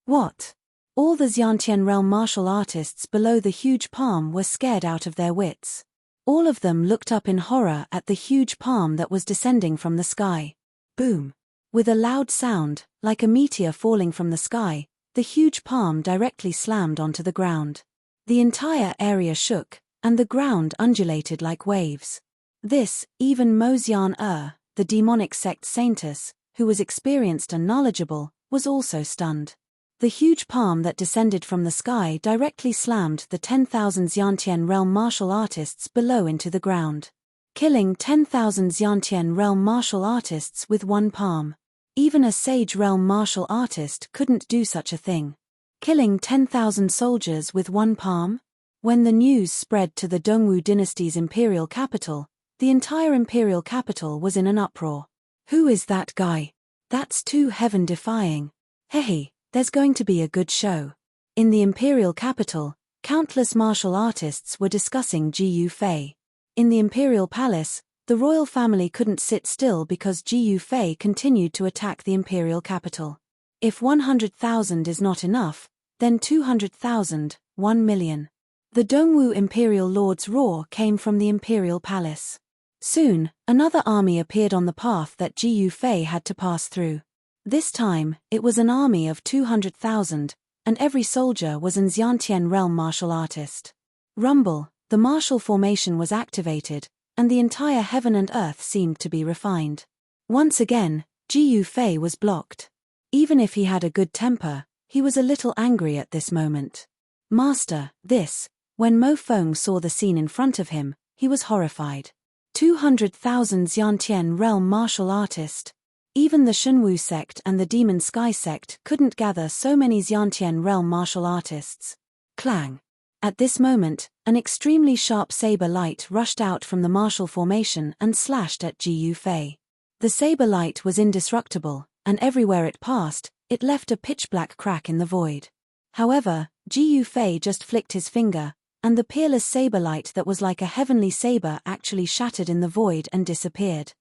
What? All the Xiantian realm martial artists below the huge palm were scared out of their wits. All of them looked up in horror at the huge palm that was descending from the sky. Boom! With a loud sound, like a meteor falling from the sky, the huge palm directly slammed onto the ground. The entire area shook, and the ground undulated like waves. This, even Mo Xian, the demonic sect saintess, who was experienced and knowledgeable, was also stunned. The huge palm that descended from the sky directly slammed the 10,000 Xiantian realm martial artists below into the ground. Killing 10,000 Xiantian realm martial artists with one palm. Even a sage realm martial artist couldn't do such a thing. Killing 10,000 soldiers with one palm? When the news spread to the Dongwu dynasty's imperial capital, the entire imperial capital was in an uproar. Who is that guy? That's too heaven-defying. Hey, there's going to be a good show. In the imperial capital, countless martial artists were discussing Ji Yufei. In the imperial palace, the royal family couldn't sit still because Ji Yufei continued to attack the imperial capital. If 100,000 is not enough, then 200,000, 1 million. The Dongwu imperial lord's roar came from the imperial palace. Soon, another army appeared on the path that Ji Yufei had to pass through. This time, it was an army of 200,000, and every soldier was an Xiantian realm martial artist. Rumble, the martial formation was activated, and the entire heaven and earth seemed to be refined. Once again, Ji Yufei was blocked. Even if he had a good temper, he was a little angry at this moment. Master, this. When Mo Feng saw the scene in front of him, he was horrified. 200,000 Xiantian realm martial artist. Even the Shunwu sect and the Demon Sky sect couldn't gather so many Xiantian realm martial artists. Clang. At this moment, an extremely sharp saber light rushed out from the martial formation and slashed at Ji Yufei. The saber light was indestructible, and everywhere it passed, it left a pitch-black crack in the void. However, Ji Yufei just flicked his finger, and the peerless saber light that was like a heavenly saber actually shattered in the void and disappeared.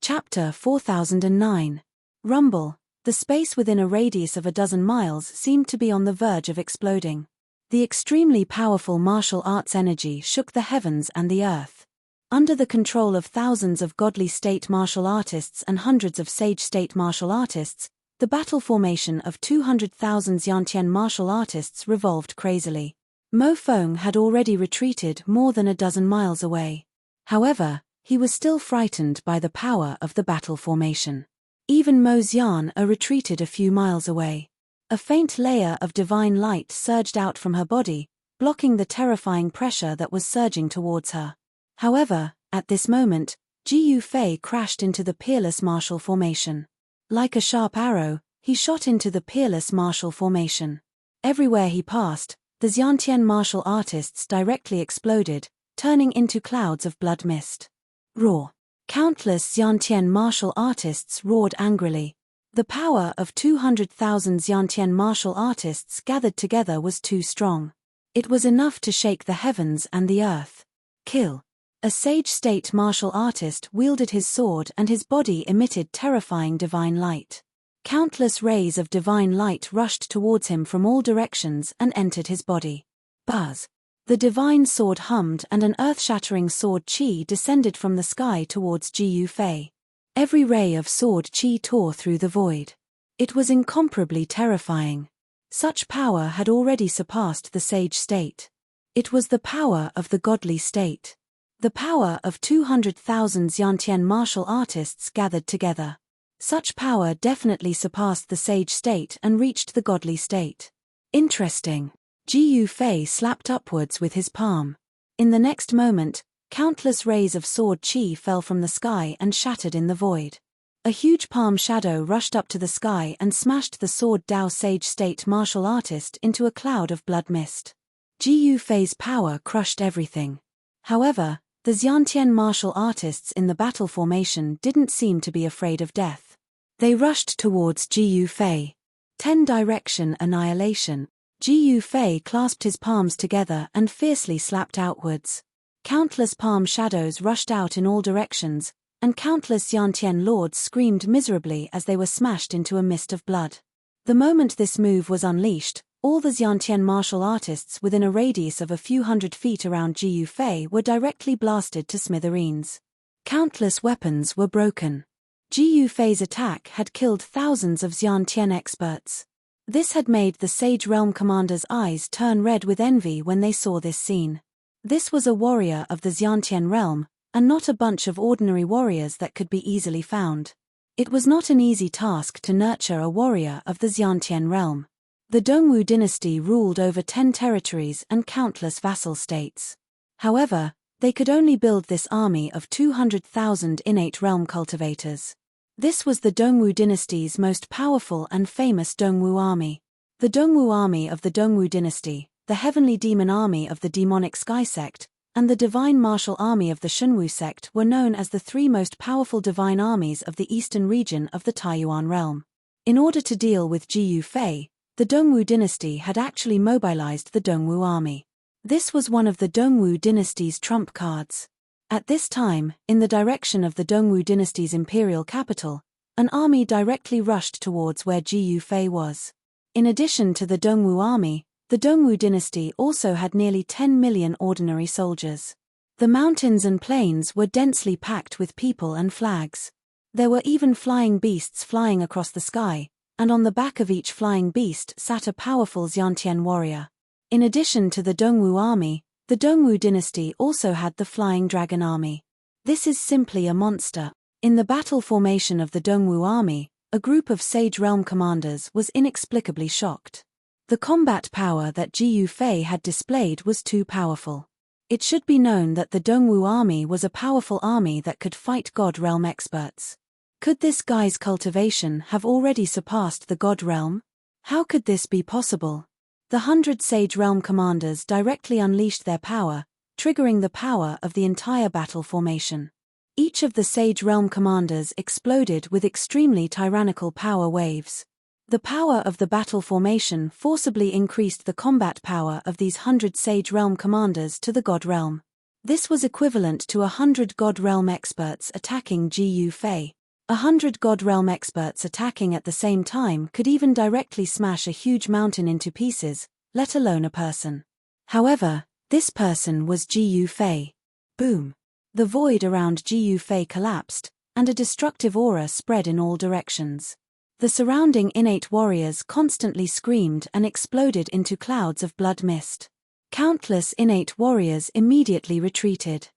Chapter 4009. Rumble. The space within a radius of a dozen miles seemed to be on the verge of exploding. The extremely powerful martial arts energy shook the heavens and the earth. Under the control of thousands of godly state martial artists and hundreds of sage state martial artists, the battle formation of 200,000 Xiantian martial artists revolved crazily. Mo Feng had already retreated more than a dozen miles away. However, he was still frightened by the power of the battle formation. Even Mo Xian retreated a few miles away. A faint layer of divine light surged out from her body, blocking the terrifying pressure that was surging towards her. However, at this moment, Ji Yufei crashed into the peerless martial formation. Like a sharp arrow, he shot into the peerless martial formation. Everywhere he passed, the Xiantian martial artists directly exploded, turning into clouds of blood mist. Roar. Countless Xiantian martial artists roared angrily. The power of 200,000 Xiantian martial artists gathered together was too strong. It was enough to shake the heavens and the earth. Kill. A sage state martial artist wielded his sword and his body emitted terrifying divine light. Countless rays of divine light rushed towards him from all directions and entered his body. Buzz. The divine sword hummed and an earth-shattering sword chi descended from the sky towards Ji Yufei. Every ray of sword chi tore through the void. It was incomparably terrifying. Such power had already surpassed the sage state. It was the power of the godly state. The power of 200,000 Xiantian martial artists gathered together. Such power definitely surpassed the sage state and reached the godly state. Interesting. Ji Yufei slapped upwards with his palm. In the next moment, countless rays of sword chi fell from the sky and shattered in the void. A huge palm shadow rushed up to the sky and smashed the sword Dao sage state martial artist into a cloud of blood mist. Ji Yufei's power crushed everything. However, the Xiantian martial artists in the battle formation didn't seem to be afraid of death. They rushed towards Ji Yufei. 10 direction annihilation. Ji Yufei clasped his palms together and fiercely slapped outwards. Countless palm shadows rushed out in all directions, and countless Xiantian lords screamed miserably as they were smashed into a mist of blood. The moment this move was unleashed, all the Xiantian martial artists within a radius of a few hundred feet around Ji Yufei were directly blasted to smithereens. Countless weapons were broken. Ji Yufei's attack had killed thousands of Xiantian experts. This had made the Sage Realm commander's eyes turn red with envy when they saw this scene. This was a warrior of the Xiantian realm, and not a bunch of ordinary warriors that could be easily found. It was not an easy task to nurture a warrior of the Xiantian realm. The Dongwu dynasty ruled over 10 territories and countless vassal states. However, they could only build this army of 200,000 innate realm cultivators. This was the Dongwu dynasty's most powerful and famous Dongwu army. The Dongwu army of the Dongwu dynasty, the heavenly demon army of the demonic sky sect, and the divine martial army of the Shunwu sect were known as the 3 most powerful divine armies of the eastern region of the Taiyuan realm. In order to deal with Ji Yufei, the Dongwu dynasty had actually mobilized the Dongwu army. This was one of the Dongwu dynasty's trump cards. At this time, in the direction of the Dongwu dynasty's imperial capital, an army directly rushed towards where Ji Yufei was. In addition to the Dongwu army, the Dongwu dynasty also had nearly 10 million ordinary soldiers. The mountains and plains were densely packed with people and flags. There were even flying beasts flying across the sky, and on the back of each flying beast sat a powerful Xiantian warrior. In addition to the Dongwu army, the Dongwu dynasty also had the Flying Dragon army. This is simply a monster. In the battle formation of the Dongwu army, a group of Sage Realm commanders was inexplicably shocked. The combat power that Ji Yufei had displayed was too powerful. It should be known that the Dongwu army was a powerful army that could fight God Realm experts. Could this guy's cultivation have already surpassed the God Realm? How could this be possible? The 100 Sage Realm commanders directly unleashed their power, triggering the power of the entire battle formation. Each of the Sage Realm commanders exploded with extremely tyrannical power waves. The power of the battle formation forcibly increased the combat power of these 100 Sage Realm commanders to the God Realm. This was equivalent to 100 God Realm experts attacking Ji Yufei. 100 God Realm experts attacking at the same time could even directly smash a huge mountain into pieces, let alone a person. However, this person was Ji Yufei. Boom. The void around Ji Yufei collapsed, and a destructive aura spread in all directions. The surrounding innate warriors constantly screamed and exploded into clouds of blood mist. Countless innate warriors immediately retreated.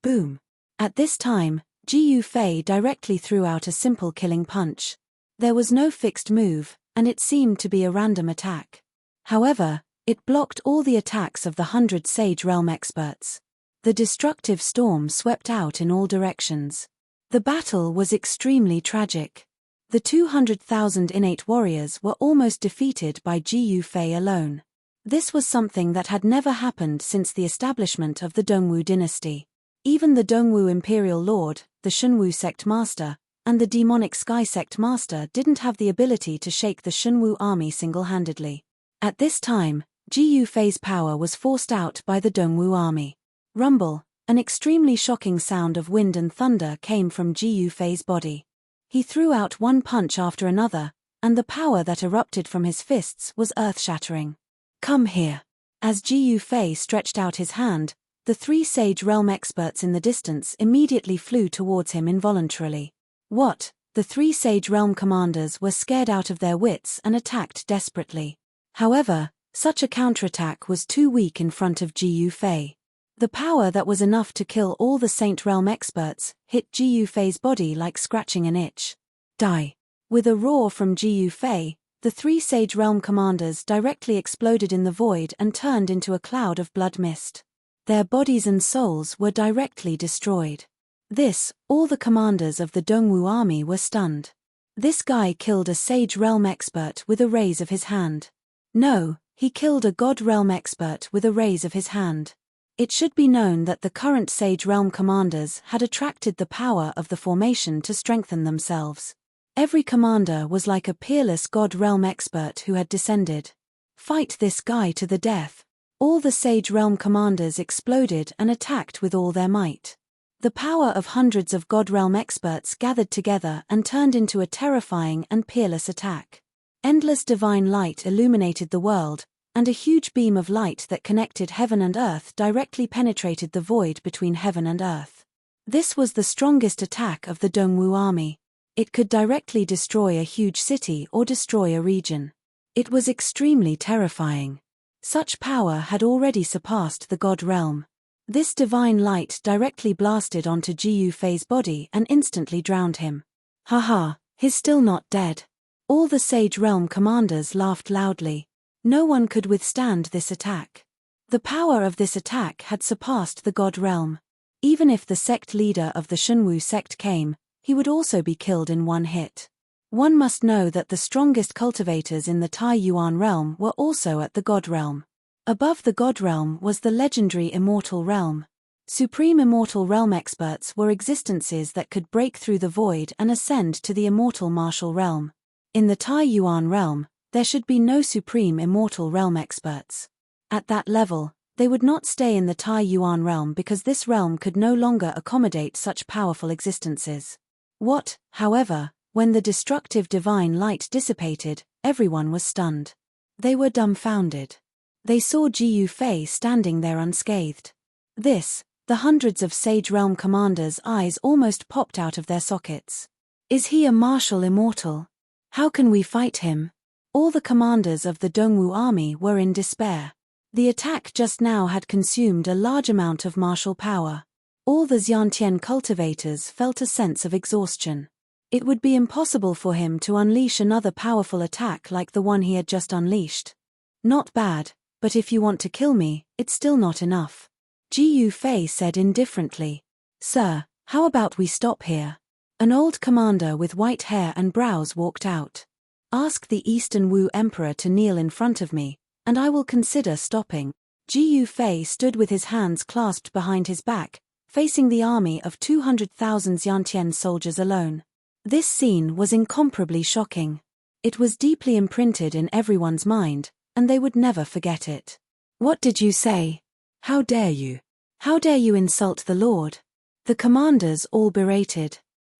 Boom. At this time, Ji Yufei directly threw out a simple killing punch. There was no fixed move, and it seemed to be a random attack. However, it blocked all the attacks of the 100 Sage Realm experts. The destructive storm swept out in all directions. The battle was extremely tragic. The 200,000 innate warriors were almost defeated by Ji Yufei alone. This was something that had never happened since the establishment of the Dongwu dynasty. Even the Dongwu imperial lord, the Shunwu sect master, and the demonic sky sect master didn't have the ability to shake the Shunwu army single-handedly. At this time, Ji Yufei's power was forced out by the Dongwu army. Rumble, an extremely shocking sound of wind and thunder came from Ji Yufei's body. He threw out one punch after another, and the power that erupted from his fists was earth-shattering. "Come here." As Ji Yufei stretched out his hand, the three Sage Realm experts in the distance immediately flew towards him involuntarily. What? The three Sage Realm commanders were scared out of their wits and attacked desperately. However, such a counterattack was too weak in front of Ji Yufei. The power that was enough to kill all the Saint Realm experts hit Ji Yufei's body like scratching an itch. Die! With a roar from Ji Yufei, the three Sage Realm commanders directly exploded in the void and turned into a cloud of blood mist. Their bodies and souls were directly destroyed. All the commanders of the Dongwu army were stunned. This guy killed a Sage Realm expert with a raise of his hand. No, he killed a God Realm expert with a raise of his hand. It should be known that the current Sage Realm commanders had attracted the power of the formation to strengthen themselves. Every commander was like a peerless God Realm expert who had descended. Fight this guy to the death. All the Sage Realm commanders exploded and attacked with all their might. The power of hundreds of God Realm experts gathered together and turned into a terrifying and peerless attack. Endless divine light illuminated the world, and a huge beam of light that connected heaven and earth directly penetrated the void between heaven and earth. This was the strongest attack of the Dongwu army. It could directly destroy a huge city or destroy a region. It was extremely terrifying. Such power had already surpassed the God realm. This divine light directly blasted onto Ji Yufei's body and instantly drowned him. Haha, he's still not dead. All the Sage Realm commanders laughed loudly. No one could withstand this attack. The power of this attack had surpassed the God realm. Even if the sect leader of the Shunwu sect came, he would also be killed in one hit. One must know that the strongest cultivators in the Tai Yuan realm were also at the God realm. Above the God realm was the legendary Immortal realm. Supreme Immortal realm experts were existences that could break through the void and ascend to the Immortal Martial realm. In the Tai Yuan realm, there should be no Supreme Immortal realm experts. At that level, they would not stay in the Tai Yuan realm because this realm could no longer accommodate such powerful existences. However, when the destructive divine light dissipated, everyone was stunned. They were dumbfounded. They saw Ji Yufei standing there unscathed. The hundreds of Sage Realm commanders' eyes almost popped out of their sockets. Is he a martial immortal? How can we fight him? All the commanders of the Dongwu army were in despair. The attack just now had consumed a large amount of martial power. All the Xiantian cultivators felt a sense of exhaustion. It would be impossible for him to unleash another powerful attack like the one he had just unleashed. Not bad, but if you want to kill me, it's still not enough. Ji Yufei said indifferently. Sir, how about we stop here? An old commander with white hair and brows walked out. Ask the Eastern Wu Emperor to kneel in front of me, and I will consider stopping. Ji Yufei stood with his hands clasped behind his back, facing the army of 200,000 Xiantian soldiers alone. This scene was incomparably shocking. It was deeply imprinted in everyone's mind, and they would never forget it. What did you say? How dare you? How dare you insult the Lord? The commanders all berated.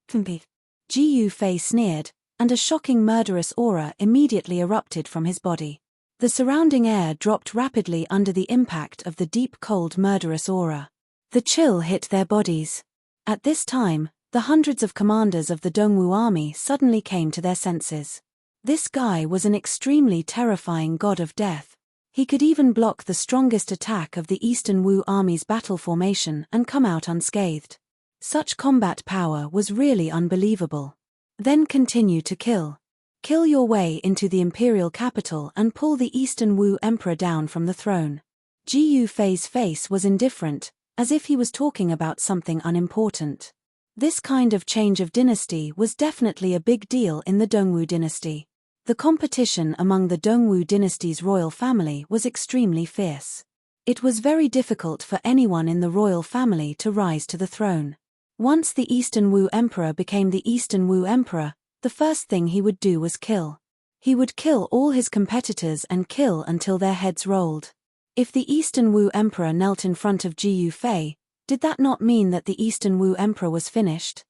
Ji Yufei sneered, and a shocking murderous aura immediately erupted from his body. The surrounding air dropped rapidly under the impact of the deep cold murderous aura. The chill hit their bodies. At this time, the hundreds of commanders of the Dongwu army suddenly came to their senses. This guy was an extremely terrifying god of death. He could even block the strongest attack of the Eastern Wu army's battle formation and come out unscathed. Such combat power was really unbelievable. Then continue to kill. Kill your way into the imperial capital and pull the Eastern Wu emperor down from the throne. Ji Yufei's face was indifferent, as if he was talking about something unimportant. This kind of change of dynasty was definitely a big deal in the Dongwu dynasty. The competition among the Dongwu dynasty's royal family was extremely fierce. It was very difficult for anyone in the royal family to rise to the throne. Once the Eastern Wu Emperor became the Eastern Wu Emperor, the first thing he would do was kill. He would kill all his competitors and kill until their heads rolled. If the Eastern Wu Emperor knelt in front of Ji Yufei, did that not mean that the Eastern Wu Emperor was finished?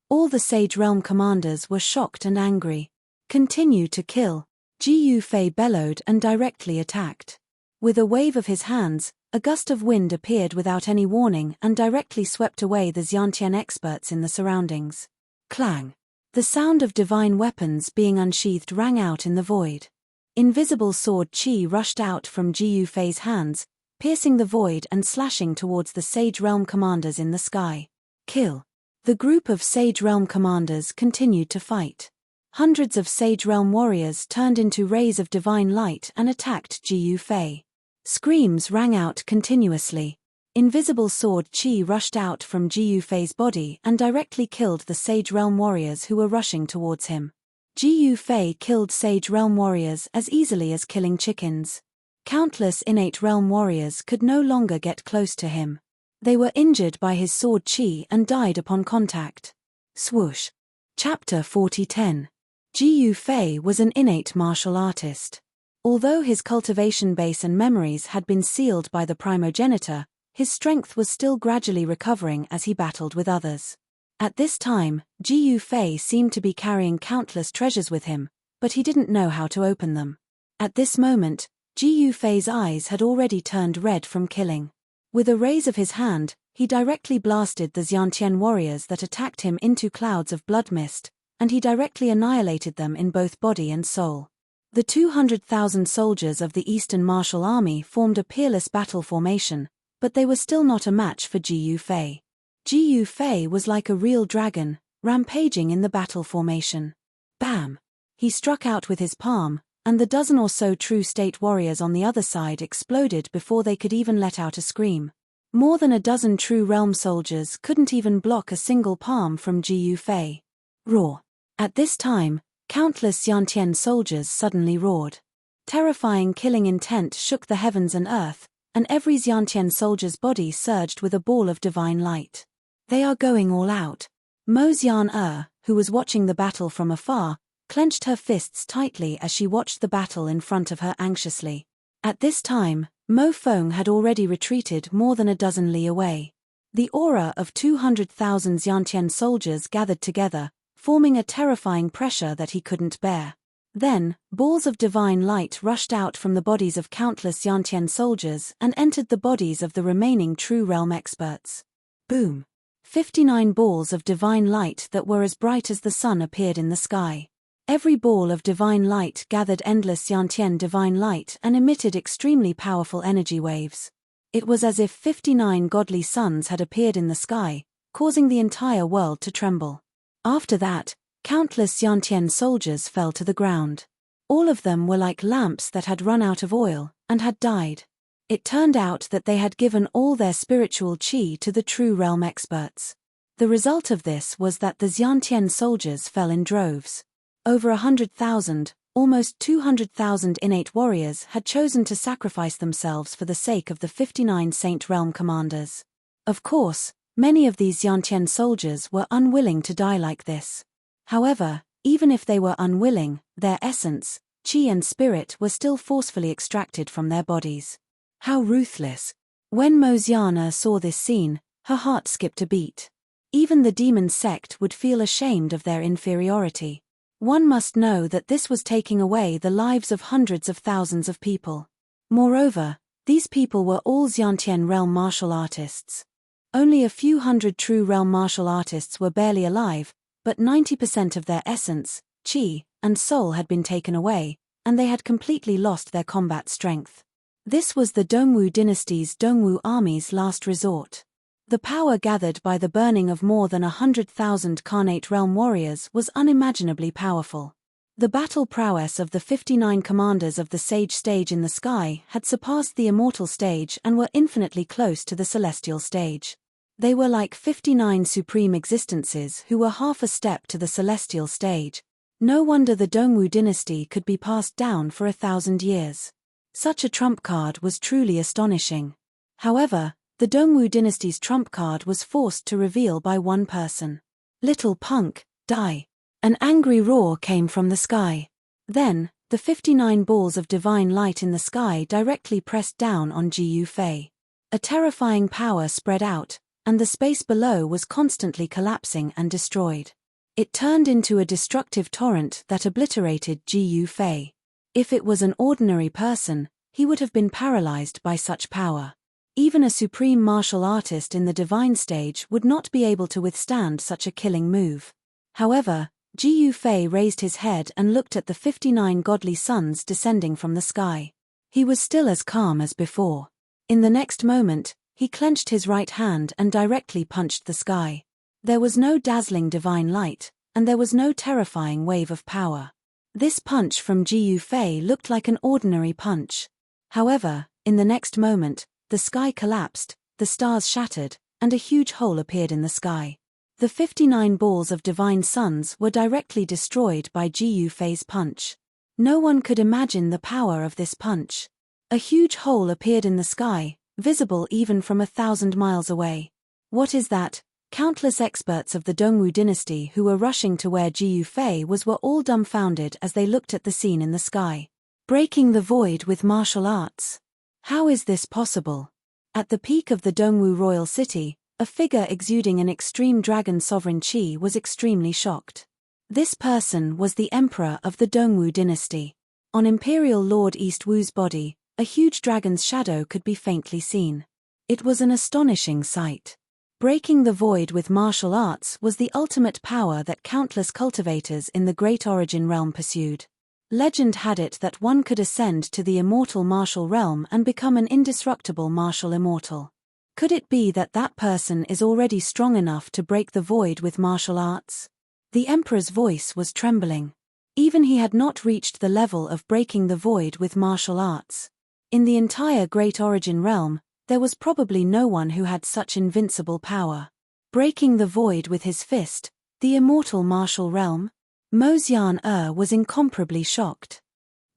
All the Sage Realm commanders were shocked and angry. Continue to kill. Ji Yufei bellowed and directly attacked. With a wave of his hands, a gust of wind appeared without any warning and directly swept away the Xiantian experts in the surroundings. Clang! The sound of divine weapons being unsheathed rang out in the void. Invisible sword qi rushed out from Ji Yufei's hands, piercing the void and slashing towards the Sage Realm commanders in the sky. Kill! The group of Sage Realm commanders continued to fight. Hundreds of Sage Realm warriors turned into rays of divine light and attacked Ji Yufei. Screams rang out continuously. Invisible sword qi rushed out from Ji Yufei's body and directly killed the Sage Realm warriors who were rushing towards him. Ji Yufei killed Sage Realm warriors as easily as killing chickens. Countless innate realm warriors could no longer get close to him. They were injured by his sword qi and died upon contact. Swoosh. Chapter 40:10. Ji Yufei was an innate martial artist. Although his cultivation base and memories had been sealed by the primogenitor, his strength was still gradually recovering as he battled with others. At this time, Ji Yufei seemed to be carrying countless treasures with him, but he didn't know how to open them. At this moment, Ji Yufei's eyes had already turned red from killing. With a raise of his hand, he directly blasted the Xiantian warriors that attacked him into clouds of blood mist, and he directly annihilated them in both body and soul. The 200,000 soldiers of the Eastern Martial Army formed a peerless battle formation, but they were still not a match for Ji Yufei. Ji Yufei was like a real dragon, rampaging in the battle formation. Bam! He struck out with his palm, and the dozen or so true state warriors on the other side exploded before they could even let out a scream. More than a dozen true realm soldiers couldn't even block a single palm from Ji Yufei. Roar! At this time, countless Xiantian soldiers suddenly roared. Terrifying killing intent shook the heavens and earth, and every Xiantian soldier's body surged with a ball of divine light. They are going all out. Mo Xian, who was watching the battle from afar, clenched her fists tightly as she watched the battle in front of her anxiously. At this time, Mo Feng had already retreated more than a dozen li away. The aura of 200,000 Xiantian soldiers gathered together, forming a terrifying pressure that he couldn't bear. Then, balls of divine light rushed out from the bodies of countless Xiantian soldiers and entered the bodies of the remaining true realm experts. Boom! 59 balls of divine light that were as bright as the sun appeared in the sky. Every ball of divine light gathered endless Xiantian divine light and emitted extremely powerful energy waves. It was as if 59 godly suns had appeared in the sky, causing the entire world to tremble. After that, countless Xiantian soldiers fell to the ground. All of them were like lamps that had run out of oil, and had died. It turned out that they had given all their spiritual qi to the true realm experts. The result of this was that the Xiantian soldiers fell in droves. Over 100,000, almost 200,000 innate warriors had chosen to sacrifice themselves for the sake of the 59 Saint Realm commanders. Of course, many of these Xiantian soldiers were unwilling to die like this. However, even if they were unwilling, their essence, qi and spirit were still forcefully extracted from their bodies. How ruthless! When Mo Xiana saw this scene, her heart skipped a beat. Even the demon sect would feel ashamed of their inferiority. One must know that this was taking away the lives of hundreds of thousands of people. Moreover, these people were all Xiantian realm martial artists. Only a few hundred true realm martial artists were barely alive, but 90% of their essence, qi, and soul had been taken away, and they had completely lost their combat strength. This was the Dongwu dynasty's Dongwu army's last resort. The power gathered by the burning of more than 100,000 Carnate Realm warriors was unimaginably powerful. The battle prowess of the 59 commanders of the Sage stage in the sky had surpassed the Immortal stage and were infinitely close to the Celestial stage. They were like 59 supreme existences who were half a step to the Celestial stage. No wonder the Dongwu dynasty could be passed down for 1,000 years. Such a trump card was truly astonishing. However, The Dongwu dynasty's trump card was forced to reveal by one person. "Little punk, die." An angry roar came from the sky. Then, the 59 balls of divine light in the sky directly pressed down on Ji Yufei. A terrifying power spread out, and the space below was constantly collapsing and destroyed. It turned into a destructive torrent that obliterated Ji Yufei. If it was an ordinary person, he would have been paralyzed by such power. Even a supreme martial artist in the divine stage would not be able to withstand such a killing move. However, Ji Yufei raised his head and looked at the 59 godly suns descending from the sky. He was still as calm as before. In the next moment, he clenched his right hand and directly punched the sky. There was no dazzling divine light, and there was no terrifying wave of power. This punch from Ji Yufei looked like an ordinary punch. However, in the next moment, the sky collapsed, the stars shattered, and a huge hole appeared in the sky. The 59 balls of divine suns were directly destroyed by Ji Yufei's punch. No one could imagine the power of this punch. A huge hole appeared in the sky, visible even from 1,000 miles away. What is that? Countless experts of the Dongwu dynasty who were rushing to where Ji Yufei was were all dumbfounded as they looked at the scene in the sky. Breaking the void with martial arts. How is this possible? At the peak of the Dongwu royal city, a figure exuding an extreme dragon sovereign qi was extremely shocked. This person was the emperor of the Dongwu dynasty. On Imperial Lord East Wu's body, a huge dragon's shadow could be faintly seen. It was an astonishing sight. Breaking the void with martial arts was the ultimate power that countless cultivators in the Great Origin realm pursued. Legend had it that one could ascend to the immortal martial realm and become an indestructible martial immortal. Could it be that that person is already strong enough to break the void with martial arts? The emperor's voice was trembling. Even he had not reached the level of breaking the void with martial arts. In the entire Great Origin realm, there was probably no one who had such invincible power. Breaking the void with his fist, the immortal martial realm? Mozian was incomparably shocked.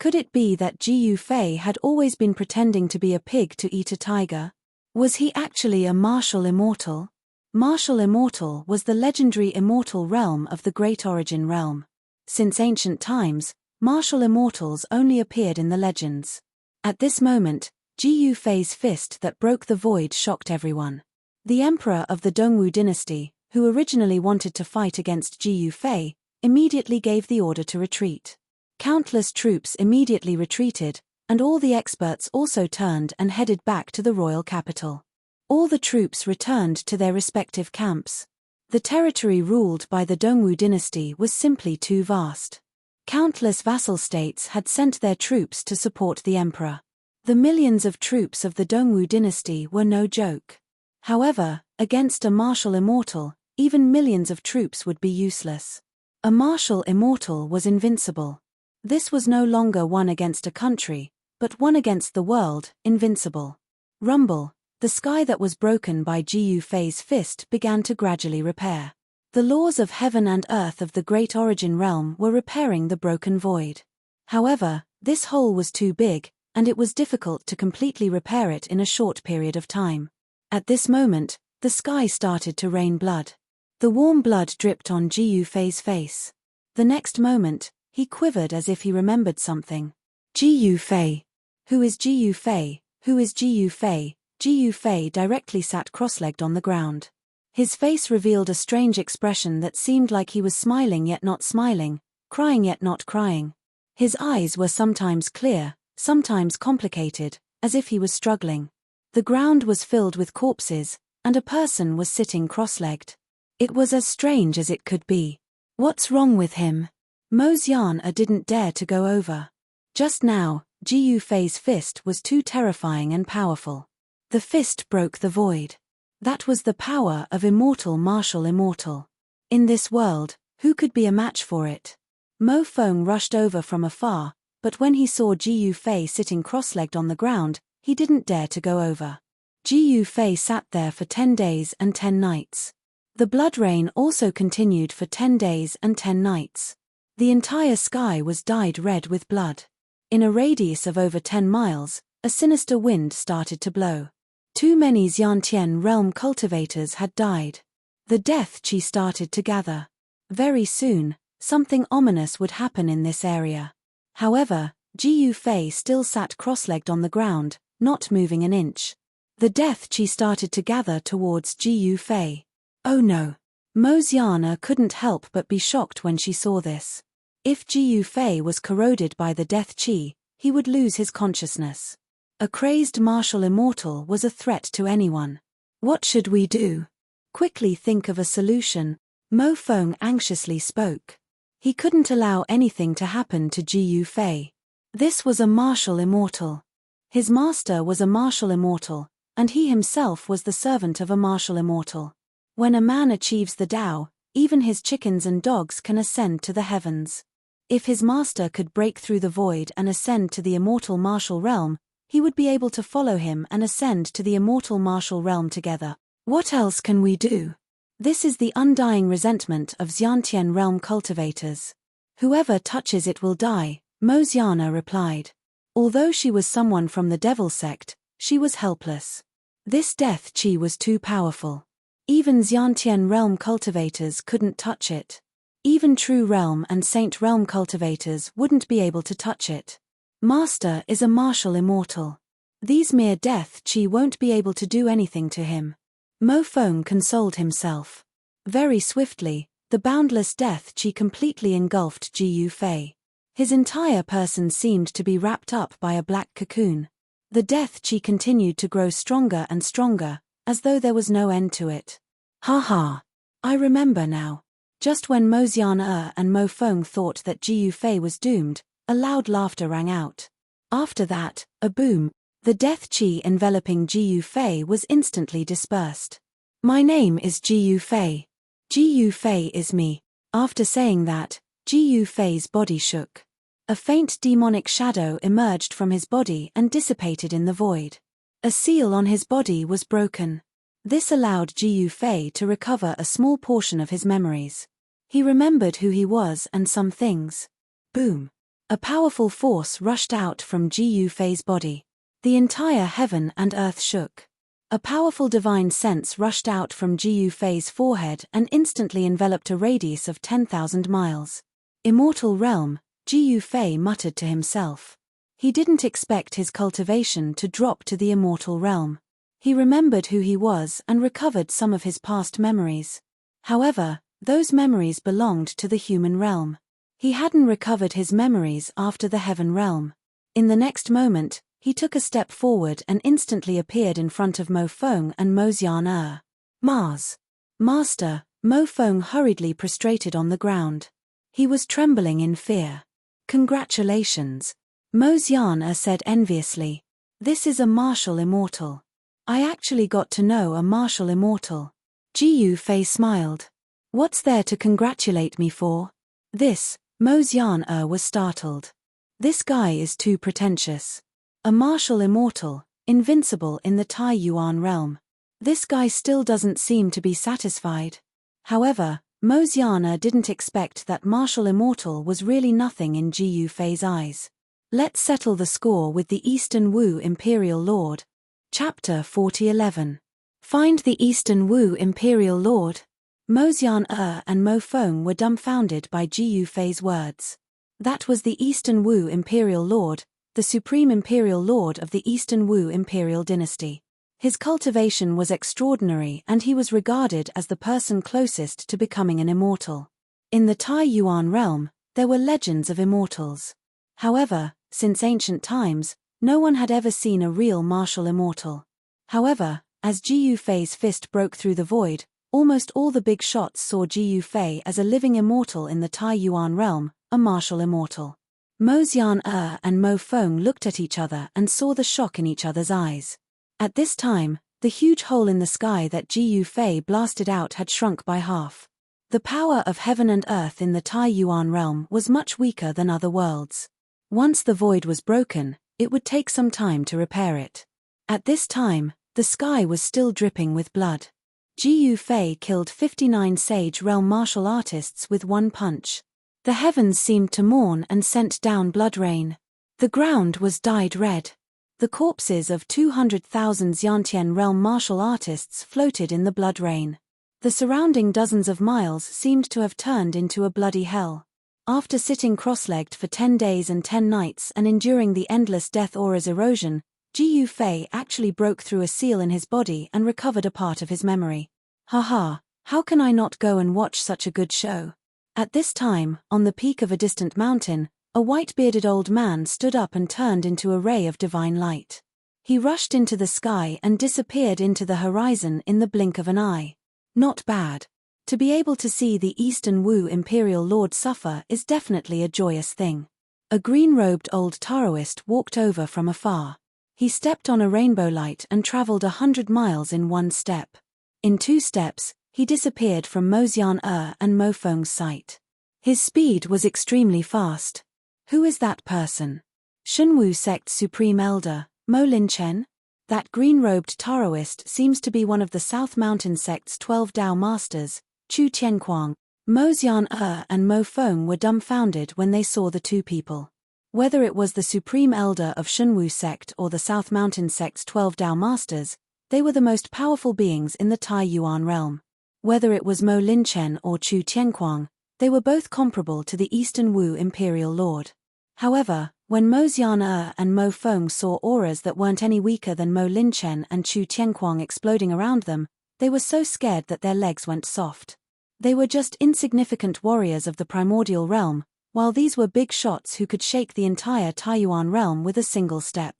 Could it be that Ji Yufei had always been pretending to be a pig to eat a tiger? Was he actually a martial immortal? Martial immortal was the legendary immortal realm of the Great Origin realm. Since ancient times, martial immortals only appeared in the legends. At this moment, Ji Yufei's fist that broke the void shocked everyone. The emperor of the Dongwu dynasty, who originally wanted to fight against Ji Yufei, immediately gave the order to retreat. Countless troops immediately retreated, and all the experts also turned and headed back to the royal capital. All the troops returned to their respective camps. The territory ruled by the Dongwu dynasty was simply too vast. Countless vassal states had sent their troops to support the emperor. The millions of troops of the Dongwu dynasty were no joke. However, against a martial immortal, even millions of troops would be useless. A martial immortal was invincible. This was no longer one against a country, but one against the world, invincible. Rumble, the sky that was broken by Ji Yufei's fist began to gradually repair. The laws of heaven and earth of the Great Origin realm were repairing the broken void. However, this hole was too big, and it was difficult to completely repair it in a short period of time. At this moment, the sky started to rain blood. The warm blood dripped on Ji Yufei's face. The next moment, he quivered as if he remembered something. Ji Yufei. Who is Ji Yufei? Who is Ji Yufei? Ji Yufei directly sat cross-legged on the ground. His face revealed a strange expression that seemed like he was smiling yet not smiling, crying yet not crying. His eyes were sometimes clear, sometimes complicated, as if he was struggling. The ground was filled with corpses, and a person was sitting cross-legged. It was as strange as it could be. What's wrong with him? Mozian didn't dare to go over. Just now, Ji Yufei's fist was too terrifying and powerful. The fist broke the void. That was the power of immortal martial immortal. In this world, who could be a match for it? Mo Feng rushed over from afar, but when he saw Ji Yufei sitting cross-legged on the ground, he didn't dare to go over. Ji Yufei sat there for 10 days and 10 nights. The blood rain also continued for 10 days and 10 nights. The entire sky was dyed red with blood. In a radius of over 10 miles, a sinister wind started to blow. Too many Xiantian realm cultivators had died. The death qi started to gather. Very soon, something ominous would happen in this area. However, Ji Yufei still sat cross-legged on the ground, not moving an inch. The death qi started to gather towards Ji Yufei. Oh no! Mo Xiana couldn't help but be shocked when she saw this. If Ji Yufei was corroded by the death qi, he would lose his consciousness. A crazed martial immortal was a threat to anyone. What should we do? Quickly think of a solution, Mo Feng anxiously spoke. He couldn't allow anything to happen to Ji Yufei. This was a martial immortal. His master was a martial immortal, and he himself was the servant of a martial immortal. When a man achieves the Tao, even his chickens and dogs can ascend to the heavens. If his master could break through the void and ascend to the immortal martial realm, he would be able to follow him and ascend to the immortal martial realm together. What else can we do? This is the undying resentment of Xiantian realm cultivators. Whoever touches it will die, Mo Xiana replied. Although she was someone from the devil sect, she was helpless. This death qi was too powerful. Even Xiantian realm cultivators couldn't touch it. Even true realm and saint realm cultivators wouldn't be able to touch it. Master is a martial immortal. These mere death qi won't be able to do anything to him. Mo Feng consoled himself. Very swiftly, the boundless death qi completely engulfed Ji Yufei. His entire person seemed to be wrapped up by a black cocoon. The death qi continued to grow stronger and stronger, as though there was no end to it. Ha ha! I remember now. Just when Mo Xiana and Mo Feng thought that Ji Yufei was doomed, a loud laughter rang out. After that, a boom. The death qi enveloping Ji Yufei was instantly dispersed. My name is Ji Yufei. Ji Yufei is me. After saying that, Ji Yufei's body shook. A faint demonic shadow emerged from his body and dissipated in the void. A seal on his body was broken. This allowed Ji Yufei to recover a small portion of his memories. He remembered who he was and some things. Boom! A powerful force rushed out from Ji Yufei's body. The entire heaven and earth shook. A powerful divine sense rushed out from Ji Yufei's forehead and instantly enveloped a radius of 10,000 miles. Immortal realm, Ji Yufei muttered to himself. He didn't expect his cultivation to drop to the immortal realm. He remembered who he was and recovered some of his past memories. However, those memories belonged to the human realm. He hadn't recovered his memories after the heaven realm. In the next moment, he took a step forward and instantly appeared in front of Mo Feng and Mo Xiana. Mars. Master, Mo Feng hurriedly prostrated on the ground. He was trembling in fear. Congratulations. Mo Xiana said enviously. This is a martial immortal. I actually got to know a martial immortal. Ji Yufei smiled. What's there to congratulate me for? This, Mo Xiana was startled. This guy is too pretentious. A martial immortal, invincible in the Tai Yuan realm. This guy still doesn't seem to be satisfied. However, Mo Xiana didn't expect that martial immortal was really nothing in Ji Yufei's eyes. Let's settle the score with the Eastern Wu Imperial Lord. Chapter 4011. Find the Eastern Wu Imperial Lord. Mo Xiana and Mo Feng were dumbfounded by Ji Yufei's words. That was the Eastern Wu Imperial Lord, the Supreme Imperial Lord of the Eastern Wu Imperial Dynasty. His cultivation was extraordinary and he was regarded as the person closest to becoming an immortal. In the Tai Yuan realm, there were legends of immortals. However, since ancient times, no one had ever seen a real martial immortal. However, as Ji Yufei's fist broke through the void, almost all the big shots saw Ji Yufei as a living immortal in the Tai Yuan realm, a martial immortal. Mo Xiana and Mo Feng looked at each other and saw the shock in each other's eyes. At this time, the huge hole in the sky that Ji Yufei blasted out had shrunk by half. The power of heaven and earth in the Tai Yuan realm was much weaker than other worlds. Once the void was broken, it would take some time to repair it. At this time, the sky was still dripping with blood. Ji Yufei killed 59 Sage Realm martial artists with one punch. The heavens seemed to mourn and sent down blood rain. The ground was dyed red. The corpses of 200,000 Xiantian realm martial artists floated in the blood rain. The surrounding dozens of miles seemed to have turned into a bloody hell. After sitting cross-legged for 10 days and 10 nights and enduring the endless death aura's erosion, Ji Yufei actually broke through a seal in his body and recovered a part of his memory. Haha, how can I not go and watch such a good show? At this time, on the peak of a distant mountain, a white-bearded old man stood up and turned into a ray of divine light. He rushed into the sky and disappeared into the horizon in the blink of an eye. Not bad. To be able to see the Eastern Wu Imperial Lord suffer is definitely a joyous thing. A green-robed old Taoist walked over from afar. He stepped on a rainbow light and traveled 100 miles in one step. In 2 steps, he disappeared from Mo Xian and Mo Feng's sight. His speed was extremely fast. Who is that person? Shenwu Sect's Supreme Elder, Mo Linchen? That green-robed Taoist seems to be one of the South Mountain Sect's 12 Dao Masters, Chu Tianquang. Mo Xian and Mo Feng were dumbfounded when they saw the two people. Whether it was the Supreme Elder of Shenwu Sect or the South Mountain Sect's 12 Dao Masters, they were the most powerful beings in the Tai Yuan realm. Whether it was Mo Linchen or Chu Tianquang, they were both comparable to the Eastern Wu Imperial Lord. However, when Mo Xian and Mo Feng saw auras that weren't any weaker than Mo Linchen and Chu Tianquang exploding around them, they were so scared that their legs went soft. They were just insignificant warriors of the primordial realm, while these were big shots who could shake the entire Taiyuan realm with a single step.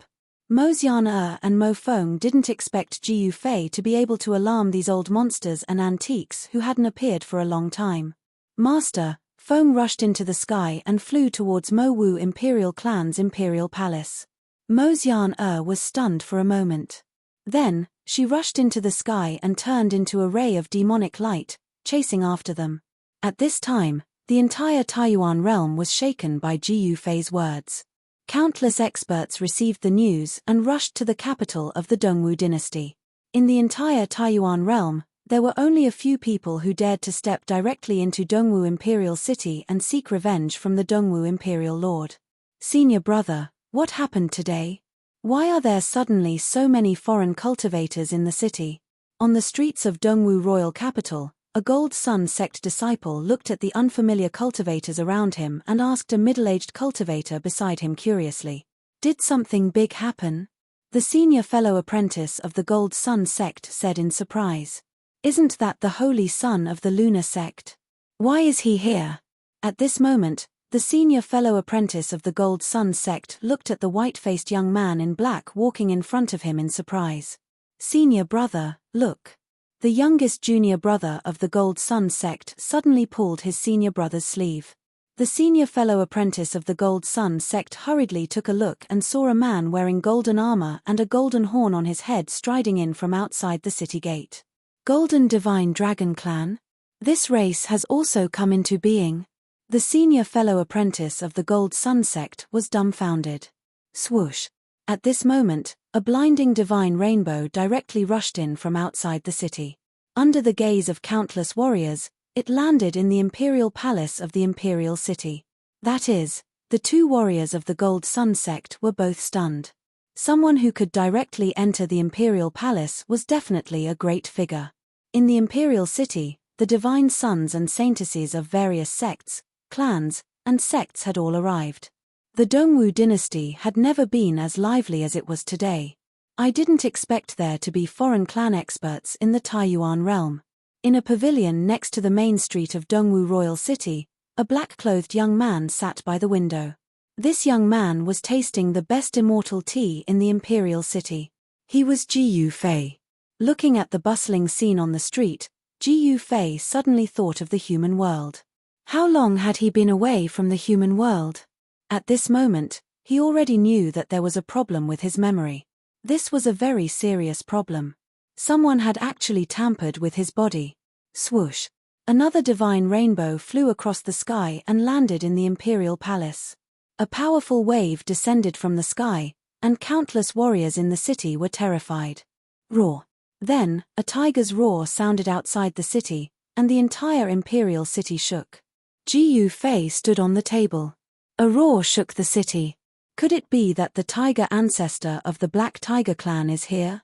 Mo Xian and Mo Feng didn't expect Ji Yufei to be able to alarm these old monsters and antiques who hadn't appeared for a long time. Master, Feng rushed into the sky and flew towards Mo Wu Imperial Clan's Imperial Palace. Mo Xian was stunned for a moment. Then, she rushed into the sky and turned into a ray of demonic light, chasing after them. At this time, the entire Taiyuan realm was shaken by Ji Yufei's words. Countless experts received the news and rushed to the capital of the Dongwu dynasty. In the entire Taiyuan realm, there were only a few people who dared to step directly into Dongwu Imperial City and seek revenge from the Dongwu Imperial Lord. Senior brother, what happened today? Why are there suddenly so many foreign cultivators in the city? On the streets of Dongwu Royal Capital, a Gold Sun sect disciple looked at the unfamiliar cultivators around him and asked a middle-aged cultivator beside him curiously. Did something big happen? The senior fellow apprentice of the Gold Sun sect said in surprise. Isn't that the holy son of the lunar sect? Why is he here? At this moment, the senior fellow apprentice of the Gold Sun sect looked at the white-faced young man in black walking in front of him in surprise. Senior brother, look. The youngest junior brother of the Gold Sun sect suddenly pulled his senior brother's sleeve. The senior fellow apprentice of the Gold Sun sect hurriedly took a look and saw a man wearing golden armor and a golden horn on his head striding in from outside the city gate. Golden Divine Dragon Clan? This race has also come into being. The senior fellow apprentice of the Gold Sun sect was dumbfounded. Swoosh. At this moment, a blinding divine rainbow directly rushed in from outside the city. Under the gaze of countless warriors, it landed in the imperial palace of the imperial city. That is, the two warriors of the Gold Sun sect were both stunned. Someone who could directly enter the imperial palace was definitely a great figure. In the imperial city, the divine sons and saintesses of various sects, clans, and sects had all arrived. The Dongwu dynasty had never been as lively as it was today. I didn't expect there to be foreign clan experts in the Taiyuan realm. In a pavilion next to the main street of Dongwu Royal City, a black-clothed young man sat by the window. This young man was tasting the best immortal tea in the imperial city. He was Ji Yufei. Looking at the bustling scene on the street, Ji Yufei suddenly thought of the human world. How long had he been away from the human world? At this moment, he already knew that there was a problem with his memory. This was a very serious problem. Someone had actually tampered with his body. Swoosh. Another divine rainbow flew across the sky and landed in the imperial palace. A powerful wave descended from the sky, and countless warriors in the city were terrified. Roar. Then, a tiger's roar sounded outside the city, and the entire imperial city shook. Ji Yufei stood on the table. A roar shook the city. Could it be that the tiger ancestor of the Black Tiger clan is here?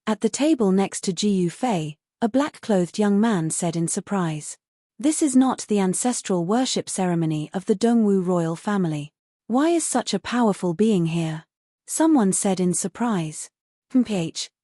At the table next to Jiu Fei, a black-clothed young man said in surprise. This is not the ancestral worship ceremony of the Dongwu royal family. Why is such a powerful being here? Someone said in surprise.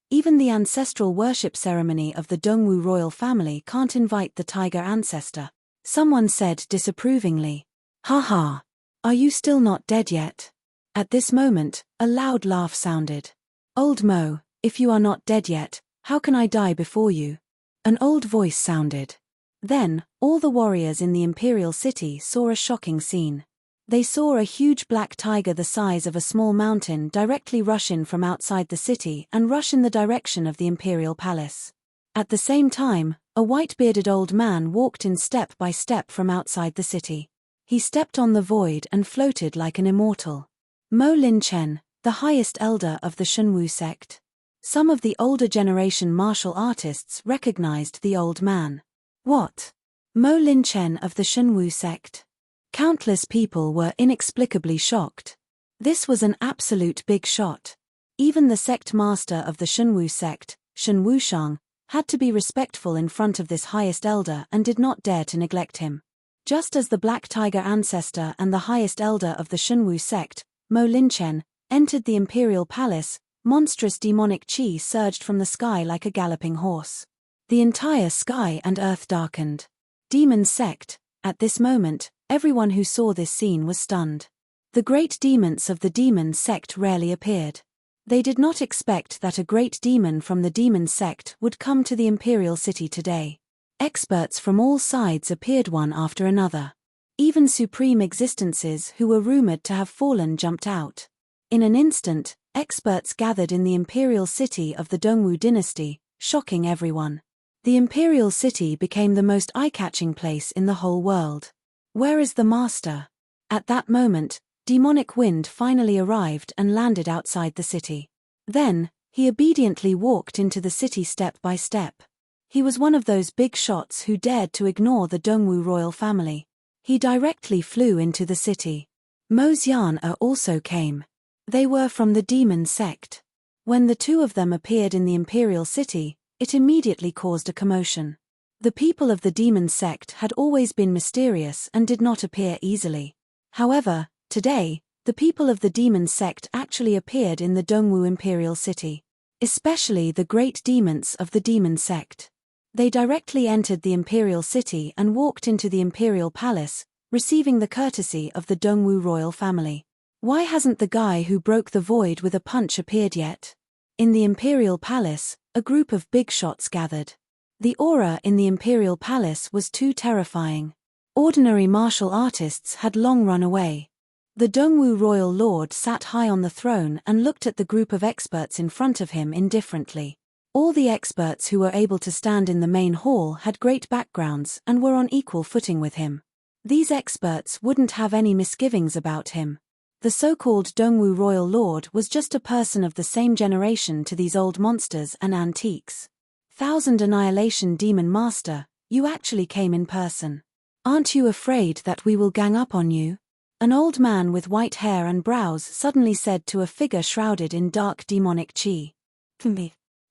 Even the ancestral worship ceremony of the Dongwu royal family can't invite the tiger ancestor. Someone said disapprovingly. Ha ha. Are you still not dead yet? At this moment, a loud laugh sounded. Old Mo, if you are not dead yet, how can I die before you? An old voice sounded. Then, all the warriors in the imperial city saw a shocking scene. They saw a huge black tiger the size of a small mountain directly rush in from outside the city and rush in the direction of the imperial palace. At the same time, a white-bearded old man walked in step by step from outside the city. He stepped on the void and floated like an immortal. Mo Lin Chen, the highest elder of the Shenwu sect. Some of the older generation martial artists recognized the old man. What? Mo Lin Chen of the Shenwu sect? Countless people were inexplicably shocked. This was an absolute big shot. Even the sect master of the Shenwu sect, Shen Wushang, had to be respectful in front of this highest elder and did not dare to neglect him. Just as the Black Tiger ancestor and the highest elder of the Shenwu sect, Mo Lin Chen, entered the imperial palace, monstrous demonic qi surged from the sky like a galloping horse. The entire sky and earth darkened. Demon sect. At this moment, everyone who saw this scene was stunned. The great demons of the demon sect rarely appeared. They did not expect that a great demon from the demon sect would come to the imperial city today. Experts from all sides appeared one after another. Even supreme existences who were rumored to have fallen jumped out. In an instant, experts gathered in the imperial city of the Dongwu dynasty, shocking everyone. The imperial city became the most eye-catching place in the whole world. Where is the master? At that moment, demonic wind finally arrived and landed outside the city. Then, he obediently walked into the city step by step. He was one of those big shots who dared to ignore the Dongwu royal family. He directly flew into the city. Mo Xian also came. They were from the demon sect. When the two of them appeared in the imperial city, it immediately caused a commotion. The people of the demon sect had always been mysterious and did not appear easily. However, today, the people of the demon sect actually appeared in the Dongwu imperial city. Especially the great demons of the demon sect. They directly entered the imperial city and walked into the imperial palace, receiving the courtesy of the Dongwu royal family. Why hasn't the guy who broke the void with a punch appeared yet? In the imperial palace, a group of big shots gathered. The aura in the imperial palace was too terrifying. Ordinary martial artists had long run away. The Dongwu royal lord sat high on the throne and looked at the group of experts in front of him indifferently. All the experts who were able to stand in the main hall had great backgrounds and were on equal footing with him. These experts wouldn't have any misgivings about him. The so-called Dongwu royal lord was just a person of the same generation to these old monsters and antiques. Thousand Annihilation Demon Master, you actually came in person. Aren't you afraid that we will gang up on you? An old man with white hair and brows suddenly said to a figure shrouded in dark demonic qi.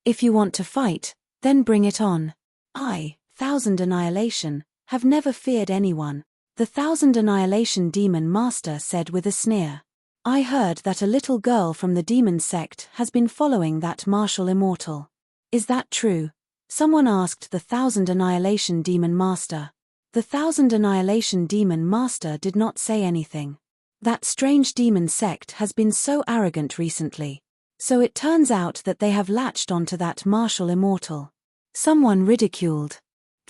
If you want to fight, then bring it on. I, Thousand Annihilation, have never feared anyone, the Thousand Annihilation Demon Master said with a sneer. I heard that a little girl from the demon sect has been following that martial immortal. Is that true? Someone asked the Thousand Annihilation Demon Master. The Thousand Annihilation Demon Master did not say anything. That strange demon sect has been so arrogant recently. So it turns out that they have latched onto that martial immortal. Someone ridiculed.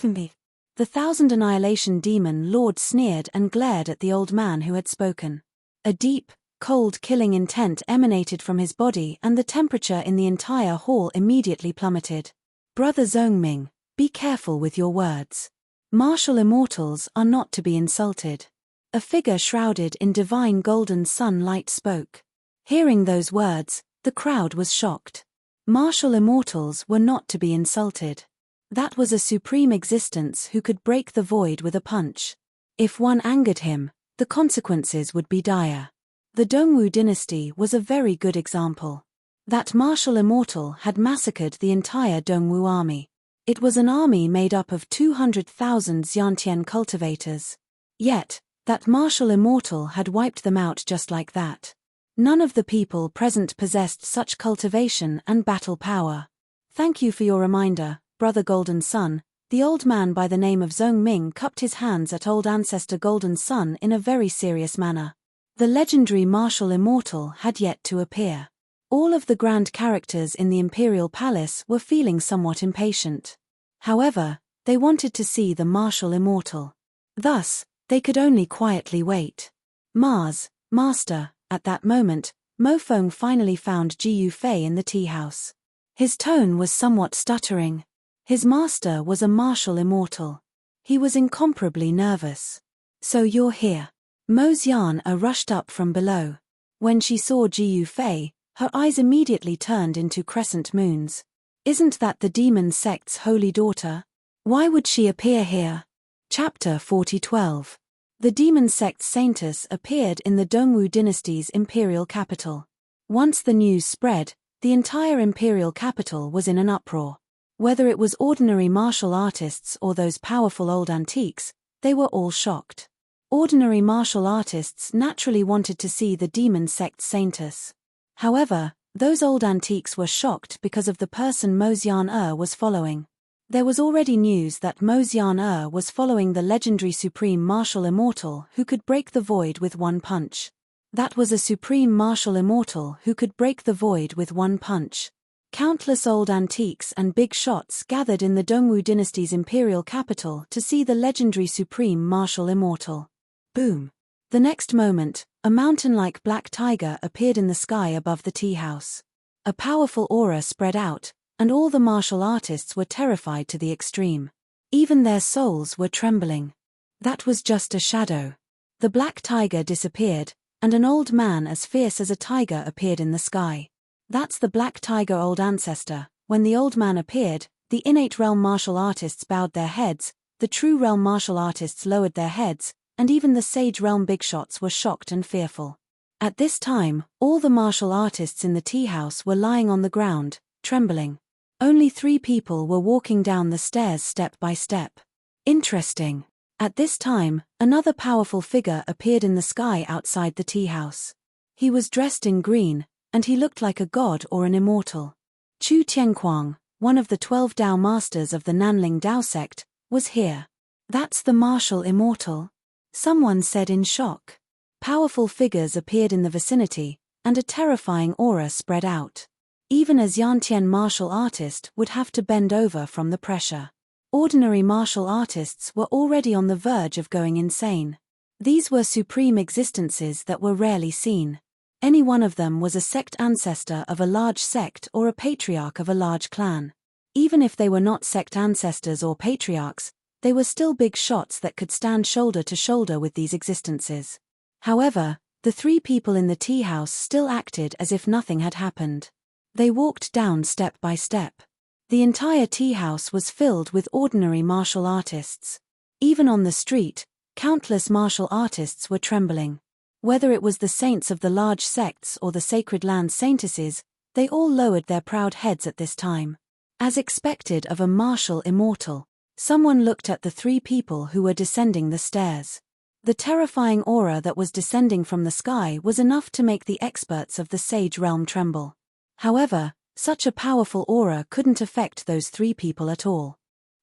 The Thousand Annihilation Demon Lord sneered and glared at the old man who had spoken. A deep, cold killing intent emanated from his body and the temperature in the entire hall immediately plummeted. Brother Zhongming, be careful with your words. Martial immortals are not to be insulted. A figure shrouded in divine golden sunlight spoke. Hearing those words, the crowd was shocked. Martial immortals were not to be insulted. That was a supreme existence who could break the void with a punch. If one angered him, the consequences would be dire. The Dongwu dynasty was a very good example. That martial immortal had massacred the entire Dongwu army. It was an army made up of 200,000 Xiantian cultivators. Yet, that martial immortal had wiped them out just like that. None of the people present possessed such cultivation and battle power. Thank you for your reminder, Brother Golden Sun. The old man by the name of Zhong Ming cupped his hands at old ancestor Golden Sun in a very serious manner. The legendary martial immortal had yet to appear. All of the grand characters in the imperial palace were feeling somewhat impatient. However, they wanted to see the martial immortal. Thus, they could only quietly wait. Master, at that moment, Mo Feng finally found Ji Yufei in the tea house. His tone was somewhat stuttering. His master was a martial immortal. He was incomparably nervous. So you're here. Mo Xian rushed up from below. When she saw Ji Yufei, her eyes immediately turned into crescent moons. Isn't that the demon sect's holy daughter? Why would she appear here? Chapter 40:12. The demon sect's saintess appeared in the Dongwu dynasty's imperial capital. Once the news spread, the entire imperial capital was in an uproar. Whether it was ordinary martial artists or those powerful old antiques, they were all shocked. Ordinary martial artists naturally wanted to see the demon sect's saintess. However, those old antiques were shocked because of the person Mo Xian was following. There was already news that Mo Xian was following the legendary supreme martial immortal who could break the void with one punch. That was a supreme martial immortal who could break the void with one punch. Countless old antiques and big shots gathered in the Dongwu dynasty's imperial capital to see the legendary supreme martial immortal. Boom! The next moment, a mountain-like black tiger appeared in the sky above the tea house. A powerful aura spread out, and all the martial artists were terrified to the extreme. Even their souls were trembling. That was just a shadow. The black tiger disappeared, and an old man as fierce as a tiger appeared in the sky. That's the black tiger old ancestor. When the old man appeared, the innate realm martial artists bowed their heads, the true realm martial artists lowered their heads, and even the sage realm big shots were shocked and fearful. At this time, all the martial artists in the tea house were lying on the ground, trembling. Only 3 people were walking down the stairs step by step. Interesting. At this time, another powerful figure appeared in the sky outside the tea house. He was dressed in green, and he looked like a god or an immortal. Chu Tianquang, one of the 12 Dao masters of the Nanling Dao sect, was here. That's the martial immortal? Someone said in shock. Powerful figures appeared in the vicinity, and a terrifying aura spread out. Even a Xiantian martial artist would have to bend over from the pressure. Ordinary martial artists were already on the verge of going insane. These were supreme existences that were rarely seen. Any one of them was a sect ancestor of a large sect or a patriarch of a large clan. Even if they were not sect ancestors or patriarchs, they were still big shots that could stand shoulder to shoulder with these existences. However, the 3 people in the tea house still acted as if nothing had happened. They walked down step by step. The entire tea house was filled with ordinary martial artists. Even on the street, countless martial artists were trembling. Whether it was the saints of the large sects or the sacred land saintesses, they all lowered their proud heads at this time. As expected of a martial immortal, someone looked at the 3 people who were descending the stairs. The terrifying aura that was descending from the sky was enough to make the experts of the sage realm tremble. However, such a powerful aura couldn't affect those 3 people at all.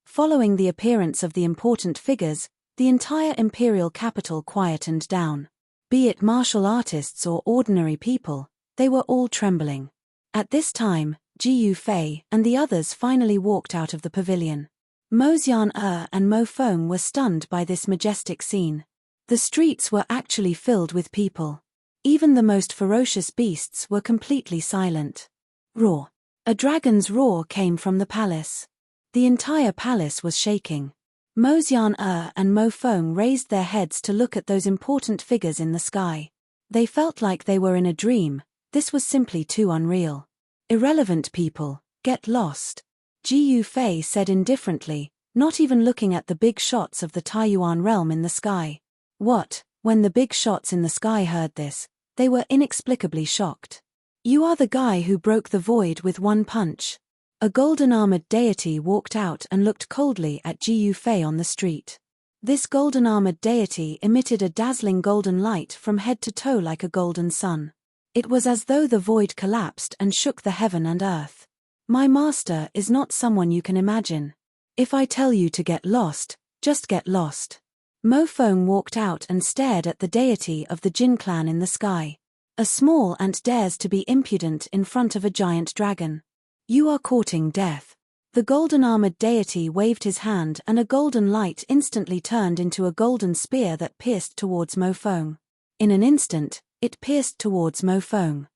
Following the appearance of the important figures, the entire imperial capital quietened down. Be it martial artists or ordinary people, they were all trembling. At this time, Ji Yufei and the others finally walked out of the pavilion. Mo Xian and Mo Feng were stunned by this majestic scene. The streets were actually filled with people. Even the most ferocious beasts were completely silent. Roar. A dragon's roar came from the palace. The entire palace was shaking. Mo Xian and Mo Feng raised their heads to look at those important figures in the sky. They felt like they were in a dream. This was simply too unreal. Irrelevant people, get lost. Ji Yufei said indifferently, not even looking at the big shots of the Taiyuan realm in the sky. What? When the big shots in the sky heard this, They were inexplicably shocked. "You are the guy who broke the void with one punch." A golden-armored deity walked out and looked coldly at Jiu Fei on the street. This golden-armored deity emitted a dazzling golden light from head to toe like a golden sun. It was as though the void collapsed and shook the heaven and earth. "My master is not someone you can imagine. If I tell you to get lost, just get lost." Mo Feng walked out and stared at the deity of the Jin clan in the sky. "A small ant dares to be impudent in front of a giant dragon. You are courting death." The golden-armored deity waved his hand and a golden light instantly turned into a golden spear that pierced towards Mo Feng. In an instant, it pierced towards Mo Feng.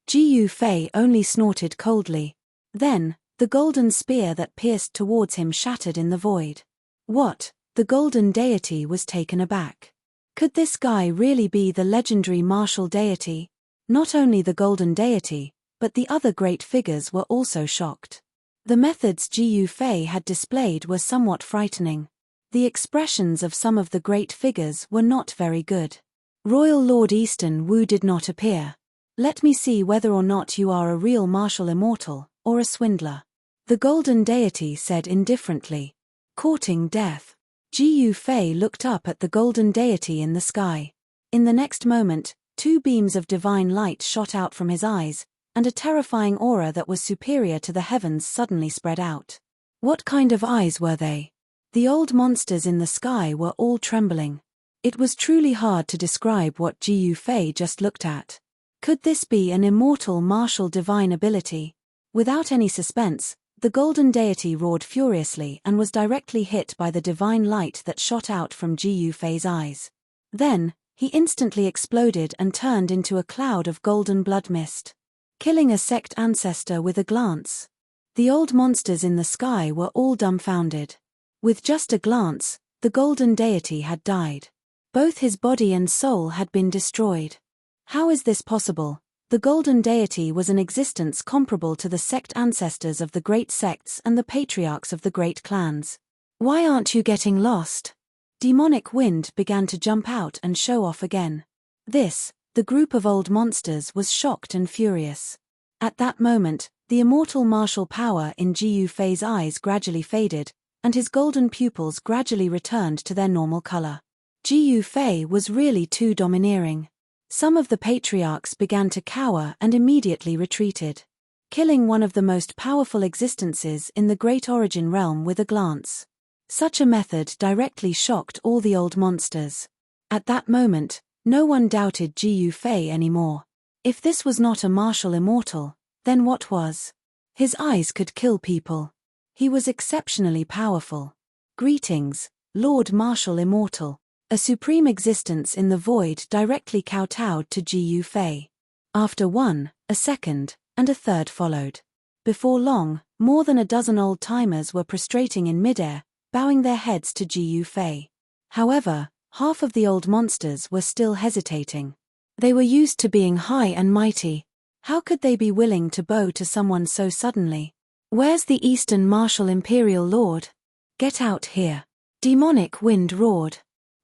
Jiu Fei only snorted coldly. Then, the golden spear that pierced towards him shattered in the void. What? The golden deity was taken aback. Could this guy really be the legendary martial deity? Not only the golden deity, but the other great figures were also shocked. The methods Jiu Fei had displayed were somewhat frightening. The expressions of some of the great figures were not very good. Royal Lord Eastern Wu did not appear. "Let me see whether or not you are a real martial immortal, or a swindler," the golden deity said indifferently. "Courting death." Jiu Fei looked up at the golden deity in the sky. In the next moment, two beams of divine light shot out from his eyes, and a terrifying aura that was superior to the heavens suddenly spread out. What kind of eyes were they? The old monsters in the sky were all trembling. It was truly hard to describe what Jiu Fei just looked at. Could this be an immortal martial divine ability? Without any suspense, the golden deity roared furiously and was directly hit by the divine light that shot out from Jiu Fei's eyes. Then, he instantly exploded and turned into a cloud of golden blood mist, killing a sect ancestor with a glance. The old monsters in the sky were all dumbfounded. With just a glance, the golden deity had died. Both his body and soul had been destroyed. How is this possible? The golden deity was an existence comparable to the sect ancestors of the great sects and the patriarchs of the great clans. Why aren't you getting lost? Demonic wind began to jump out and show off again. The group of old monsters was shocked and furious. At that moment, the immortal martial power in Jiu Fei's eyes gradually faded, and his golden pupils gradually returned to their normal color. Jiu Fei was really too domineering. Some of the patriarchs began to cower and immediately retreated, killing one of the most powerful existences in the Great Origin realm with a glance. Such a method directly shocked all the old monsters. At that moment, no one doubted Jiu Fei anymore. If this was not a martial immortal, then what was? His eyes could kill people. He was exceptionally powerful. Greetings, Lord Martial Immortal. A supreme existence in the void directly kowtowed to Jiu Fei. After one, a second, and a third followed. Before long, more than a dozen old-timers were prostrating in midair, bowing their heads to Jiu Fei. However, half of the old monsters were still hesitating. They were used to being high and mighty. How could they be willing to bow to someone so suddenly? "Where's the Eastern Martial Imperial Lord? Get out here." Demonic wind roared.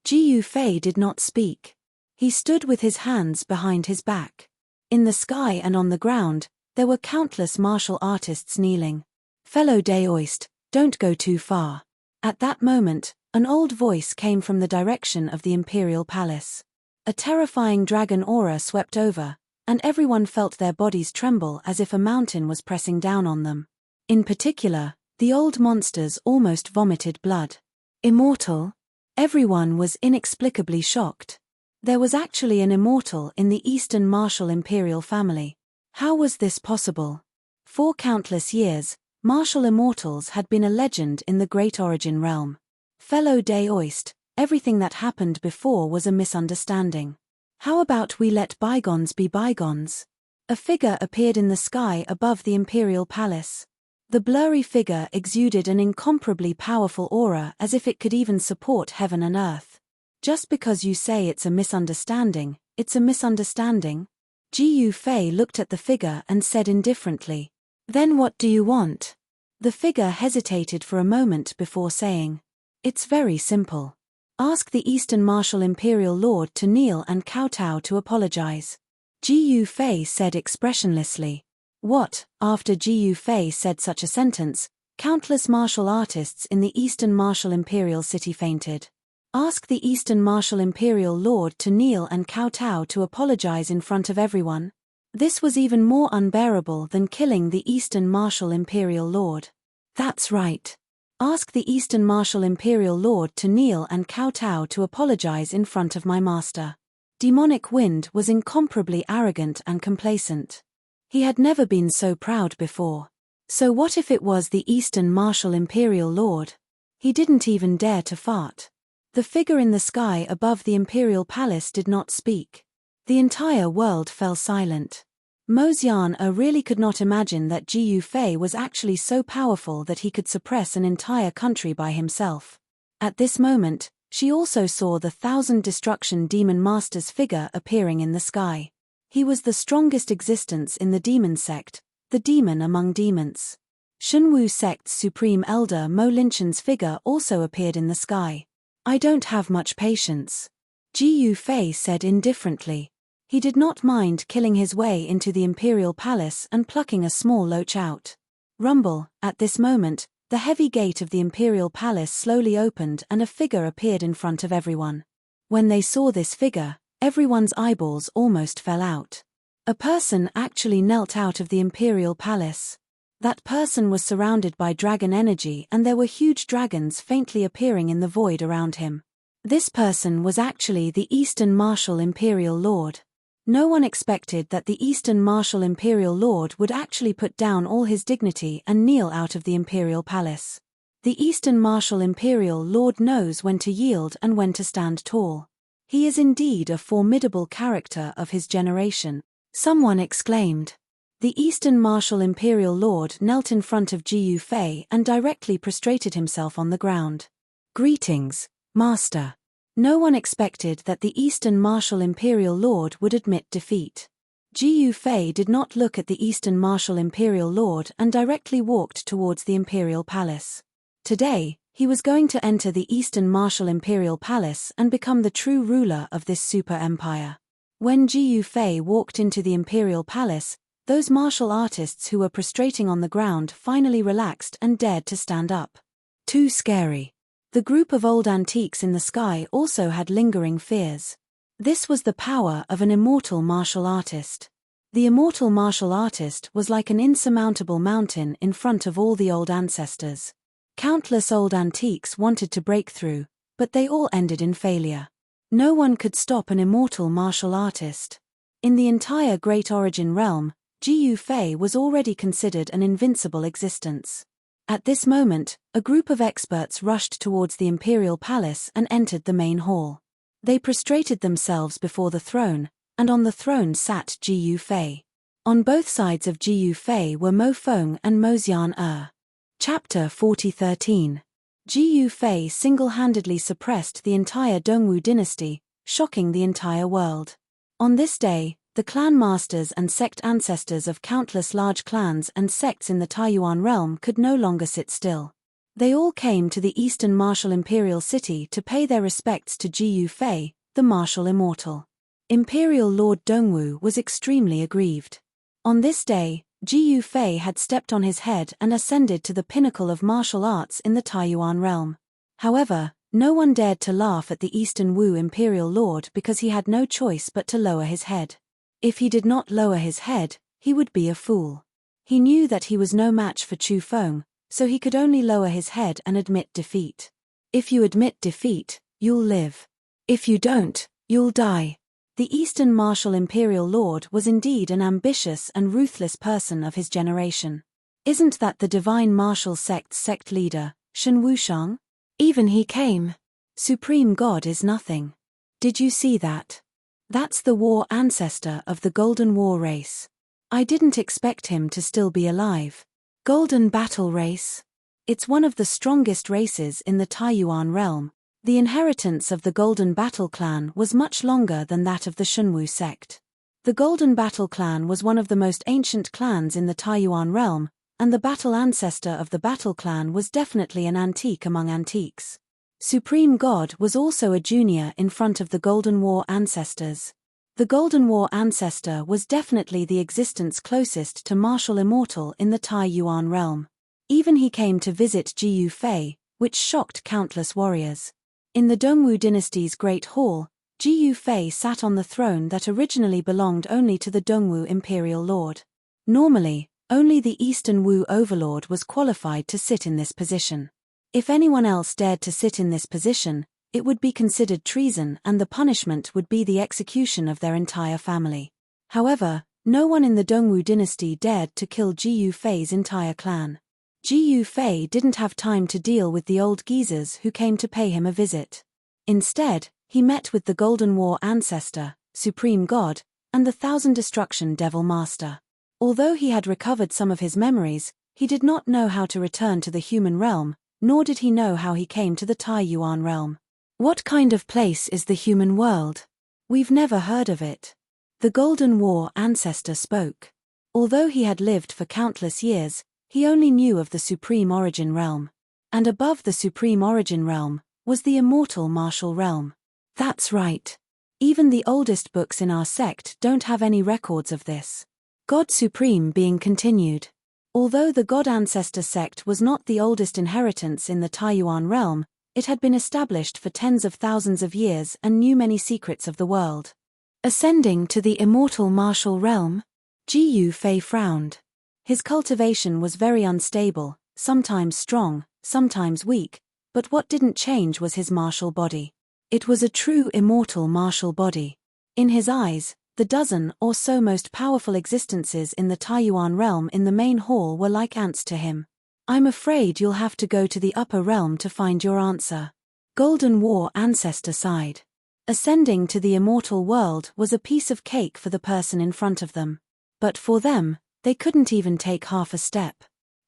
Jiu Fei did not speak. He stood with his hands behind his back. In the sky and on the ground, there were countless martial artists kneeling. "Fellow Daoist, don't go too far." At that moment, an old voice came from the direction of the Imperial Palace. A terrifying dragon aura swept over, and everyone felt their bodies tremble as if a mountain was pressing down on them. In particular, the old monsters almost vomited blood. Immortal? Everyone was inexplicably shocked. There was actually an immortal in the Eastern Martial Imperial family. How was this possible? For countless years, martial immortals had been a legend in the Great Origin realm. Fellow Daoist, everything that happened before was a misunderstanding. How about we let bygones be bygones? A figure appeared in the sky above the Imperial Palace. The blurry figure exuded an incomparably powerful aura as if it could even support heaven and earth. Just because you say it's a misunderstanding, it's a misunderstanding? Jiu Fei looked at the figure and said indifferently, "Then what do you want?" The figure hesitated for a moment before saying, "It's very simple. Ask the Eastern Martial Imperial Lord to kneel and kowtow to apologize. Ji Yufei said expressionlessly. What? After Ji Yufei said such a sentence, countless martial artists in the Eastern Martial Imperial City fainted. Ask the Eastern Martial Imperial Lord to kneel and kowtow to apologize in front of everyone. This was even more unbearable than killing the Eastern Martial Imperial Lord. That's right. Ask the Eastern Martial Imperial Lord to kneel and kowtow to apologize in front of my master. Demonic Wind was incomparably arrogant and complacent. He had never been so proud before. So what if it was the Eastern Martial Imperial Lord? He didn't even dare to fart. The figure in the sky above the Imperial Palace did not speak. The entire world fell silent. Mosian-er really could not imagine that Ji Yufei was actually so powerful that he could suppress an entire country by himself. At this moment, she also saw the 1,000 Destruction Demon Master's figure appearing in the sky. He was the strongest existence in the demon sect, the demon among demons. Shenwu sect's supreme elder Mo Linchen's figure also appeared in the sky. I don't have much patience. Ji Yufei said indifferently. He did not mind killing his way into the Imperial Palace and plucking a small loach out. Rumble, at this moment, the heavy gate of the Imperial Palace slowly opened and a figure appeared in front of everyone. When they saw this figure, everyone's eyeballs almost fell out. A person actually knelt out of the Imperial Palace. That person was surrounded by dragon energy and there were huge dragons faintly appearing in the void around him. This person was actually the Eastern Martial Imperial Lord. No one expected that the Eastern Martial Imperial Lord would actually put down all his dignity and kneel out of the Imperial Palace. The Eastern Martial Imperial Lord knows when to yield and when to stand tall. He is indeed a formidable character of his generation, someone exclaimed. The Eastern Martial Imperial Lord knelt in front of Ji Yufei and directly prostrated himself on the ground. Greetings, Master. No one expected that the Eastern Martial Imperial Lord would admit defeat. Ji Yufei did not look at the Eastern Martial Imperial Lord and directly walked towards the Imperial Palace. Today, he was going to enter the Eastern Martial Imperial Palace and become the true ruler of this super empire. When Ji Yufei walked into the Imperial Palace, those martial artists who were prostrating on the ground finally relaxed and dared to stand up. Too scary. The group of old antiques in the sky also had lingering fears. This was the power of an immortal martial artist. The immortal martial artist was like an insurmountable mountain in front of all the old ancestors. Countless old antiques wanted to break through, but they all ended in failure. No one could stop an immortal martial artist. In the entire Great Origin realm, Ji Yufei was already considered an invincible existence. At this moment, a group of experts rushed towards the Imperial Palace and entered the main hall. They prostrated themselves before the throne, and on the throne sat Ji Yufei. On both sides of Ji Yufei were Mo Feng and Mosian-er. Chapter 4013. Ji Yufei single-handedly suppressed the entire Dongwu dynasty, shocking the entire world. On this day, the clan masters and sect ancestors of countless large clans and sects in the Taiyuan realm could no longer sit still. They all came to the Eastern Martial Imperial City to pay their respects to Ji Yufei, the martial immortal. Imperial Lord Dongwu was extremely aggrieved. On this day, Ji Yufei had stepped on his head and ascended to the pinnacle of martial arts in the Taiyuan realm. However, no one dared to laugh at the Eastern Wu Imperial Lord because he had no choice but to lower his head. If he did not lower his head, he would be a fool. He knew that he was no match for Chu Feng, so he could only lower his head and admit defeat. If you admit defeat, you'll live. If you don't, you'll die. The Eastern Martial Imperial Lord was indeed an ambitious and ruthless person of his generation. Isn't that the Divine Martial Sect's sect leader, Shen Wushang? Even he came. Supreme God is nothing. Did you see that? That's the war ancestor of the Golden War race. I didn't expect him to still be alive. Golden Battle Race. It's one of the strongest races in the Taiyuan realm. The inheritance of the Golden Battle Clan was much longer than that of the Shenwu sect. The Golden Battle Clan was one of the most ancient clans in the Taiyuan realm, and the battle ancestor of the Battle Clan was definitely an antique among antiques. Supreme God was also a junior in front of the Golden War ancestors. The Golden War ancestor was definitely the existence closest to martial immortal in the Tai Yuan realm. Even he came to visit Jiyu Fei, which shocked countless warriors. In the Dongwu dynasty's Great Hall, Jiyu Fei sat on the throne that originally belonged only to the Dongwu imperial lord. Normally, only the Eastern Wu overlord was qualified to sit in this position. If anyone else dared to sit in this position, it would be considered treason and the punishment would be the execution of their entire family. However, no one in the Dongwu dynasty dared to kill Jiyu Fei's entire clan. Jiyu Fei didn't have time to deal with the old geezers who came to pay him a visit. Instead, he met with the Golden War ancestor, Supreme God, and the Thousand Destruction Devil Master. Although he had recovered some of his memories, he did not know how to return to the human realm, nor did he know how he came to the Tai Yuan realm. What kind of place is the human world? We've never heard of it. The Golden War ancestor spoke. Although he had lived for countless years, he only knew of the Supreme Origin realm. And above the Supreme Origin realm was the immortal martial realm. That's right. Even the oldest books in our sect don't have any records of this. God Supreme being continued. Although the God Ancestor sect was not the oldest inheritance in the Taiyuan realm, it had been established for tens of thousands of years and knew many secrets of the world. Ascending to the immortal martial realm, Jiyu Fei frowned. His cultivation was very unstable, sometimes strong, sometimes weak, but what didn't change was his martial body. It was a true immortal martial body. In his eyes, the dozen or so most powerful existences in the Taiyuan realm in the main hall were like ants to him. I'm afraid you'll have to go to the upper realm to find your answer. Golden War ancestor sighed. Ascending to the immortal world was a piece of cake for the person in front of them. But for them, they couldn't even take half a step.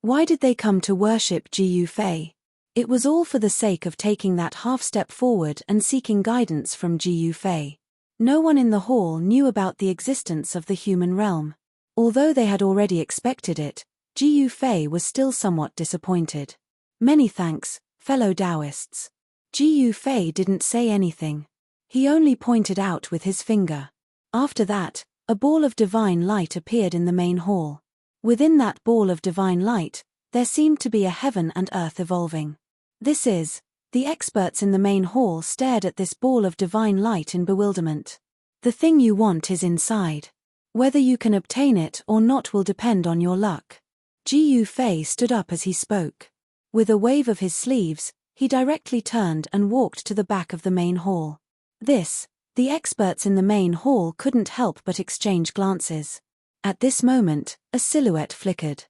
Why did they come to worship Jiyu Fei? It was all for the sake of taking that half step forward and seeking guidance from Jiyu Fei. No one in the hall knew about the existence of the human realm. Although they had already expected it, Jiyu Fei was still somewhat disappointed. Many thanks, fellow Taoists. Jiyu Fei didn't say anything. He only pointed out with his finger. After that, a ball of divine light appeared in the main hall. Within that ball of divine light, there seemed to be a heaven and earth evolving. The experts in the main hall stared at this ball of divine light in bewilderment. The thing you want is inside. Whether you can obtain it or not will depend on your luck. Jiyu Fei stood up as he spoke. With a wave of his sleeves, he directly turned and walked to the back of the main hall. The experts in the main hall couldn't help but exchange glances. At this moment, a silhouette flickered.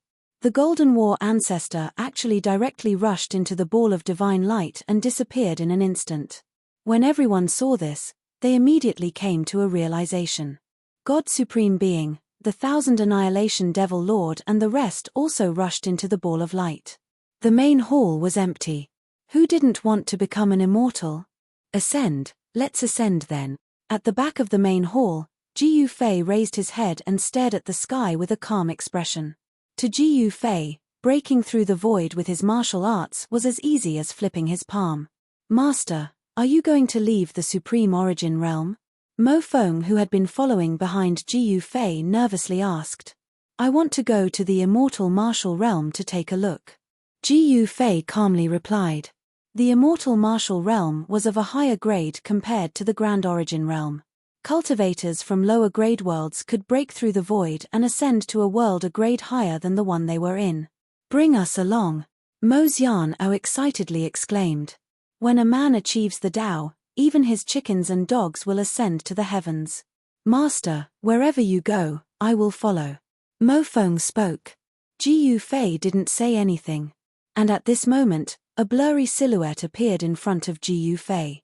The Golden War ancestor actually directly rushed into the ball of divine light and disappeared in an instant. When everyone saw this, they immediately came to a realization. God Supreme Being, the Thousand Annihilation Devil Lord and the rest also rushed into the ball of light. The main hall was empty. Who didn't want to become an immortal? Ascend, let's ascend then. At the back of the main hall, Jiyu Fei raised his head and stared at the sky with a calm expression. To Jiyu Fei, breaking through the void with his martial arts was as easy as flipping his palm. Master, are you going to leave the Supreme Origin realm? Mo Feng, who had been following behind Jiyu Fei, nervously asked. I want to go to the immortal martial realm to take a look. Jiyu Fei calmly replied. The immortal martial realm was of a higher grade compared to the Grand Origin realm. Cultivators from lower grade worlds could break through the void and ascend to a world a grade higher than the one they were in. Bring us along, Mo Xian'o excitedly exclaimed. When a man achieves the Tao, even his chickens and dogs will ascend to the heavens. Master, wherever you go, I will follow. Mo Feng spoke. Jiyu Fei didn't say anything. And at this moment, a blurry silhouette appeared in front of Jiyu Fei.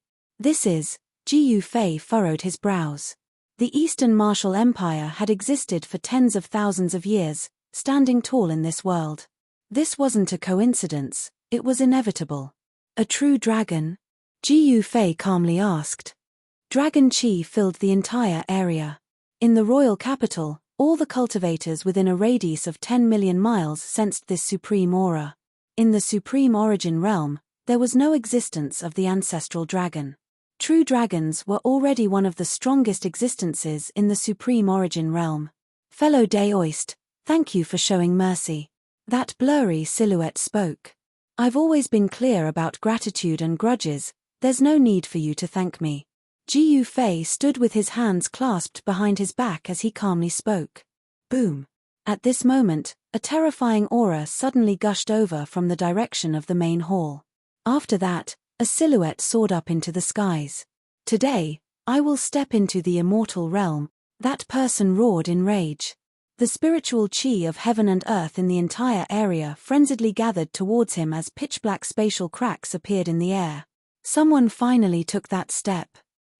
Jiyu Fei furrowed his brows. The Eastern Martial Empire had existed for tens of thousands of years, standing tall in this world. This wasn't a coincidence, it was inevitable. A true dragon? Jiyu Fei calmly asked. Dragon Qi filled the entire area. In the royal capital, all the cultivators within a radius of 10 million miles sensed this supreme aura. In the Supreme Origin realm, there was no existence of the ancestral dragon. True dragons were already one of the strongest existences in the supreme origin realm. Fellow Daoist, thank you for showing mercy. That blurry silhouette spoke. I've always been clear about gratitude and grudges, there's no need for you to thank me. Jiu Fei stood with his hands clasped behind his back as he calmly spoke. Boom. At this moment, a terrifying aura suddenly gushed over from the direction of the main hall. After that, a silhouette soared up into the skies. Today, I will step into the immortal realm, that person roared in rage. The spiritual chi of heaven and earth in the entire area frenziedly gathered towards him as pitch-black spatial cracks appeared in the air. Someone finally took that step.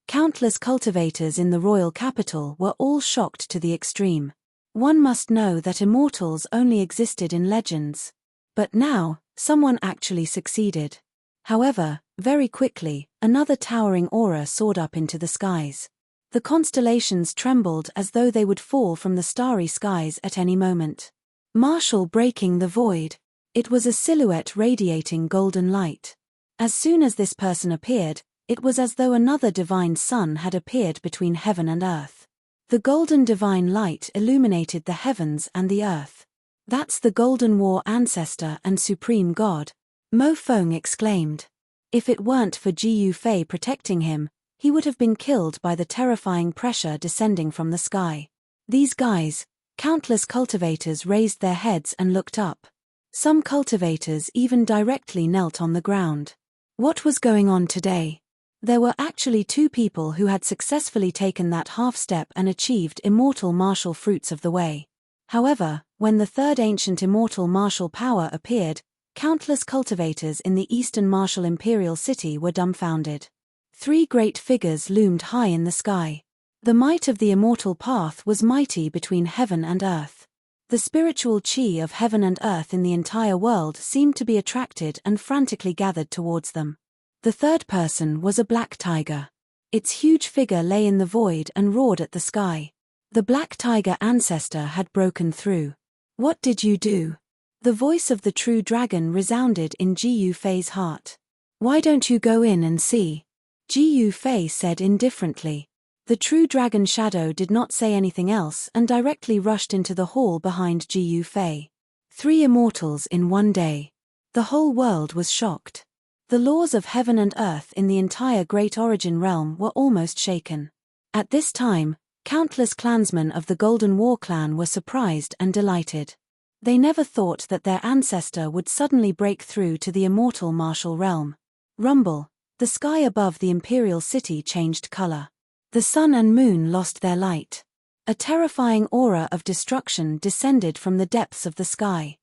Countless cultivators in the royal capital were all shocked to the extreme. One must know that immortals only existed in legends. But now, someone actually succeeded. However, very quickly, another towering aura soared up into the skies. The constellations trembled as though they would fall from the starry skies at any moment. Martial breaking the void. It was a silhouette radiating golden light. As soon as this person appeared, it was as though another divine sun had appeared between heaven and earth. The golden divine light illuminated the heavens and the earth. That's the Golden War ancestor and supreme god, Mo Feng exclaimed. If it weren't for Jiu Fei protecting him, he would have been killed by the terrifying pressure descending from the sky. These guys, countless cultivators raised their heads and looked up. Some cultivators even directly knelt on the ground. What was going on today? There were actually two people who had successfully taken that half step and achieved immortal martial fruits of the way. However, when the third ancient immortal martial power appeared, countless cultivators in the eastern martial imperial city were dumbfounded. Three great figures loomed high in the sky. The might of the immortal path was mighty between heaven and earth. The spiritual chi of heaven and earth in the entire world seemed to be attracted and frantically gathered towards them. The third person was a black tiger. Its huge figure lay in the void and roared at the sky. The black tiger ancestor had broken through. What did you do? The voice of the true dragon resounded in Jiu Fei's heart. Why don't you go in and see? Jiu Fei said indifferently. The true dragon shadow did not say anything else and directly rushed into the hall behind Jiu Fei. 3 immortals in one day. The whole world was shocked. The laws of heaven and earth in the entire Great Origin realm were almost shaken. At this time, countless clansmen of the Golden War clan were surprised and delighted. They never thought that their ancestor would suddenly break through to the immortal martial realm. Rumble, the sky above the imperial city changed color. The sun and moon lost their light. A terrifying aura of destruction descended from the depths of the sky.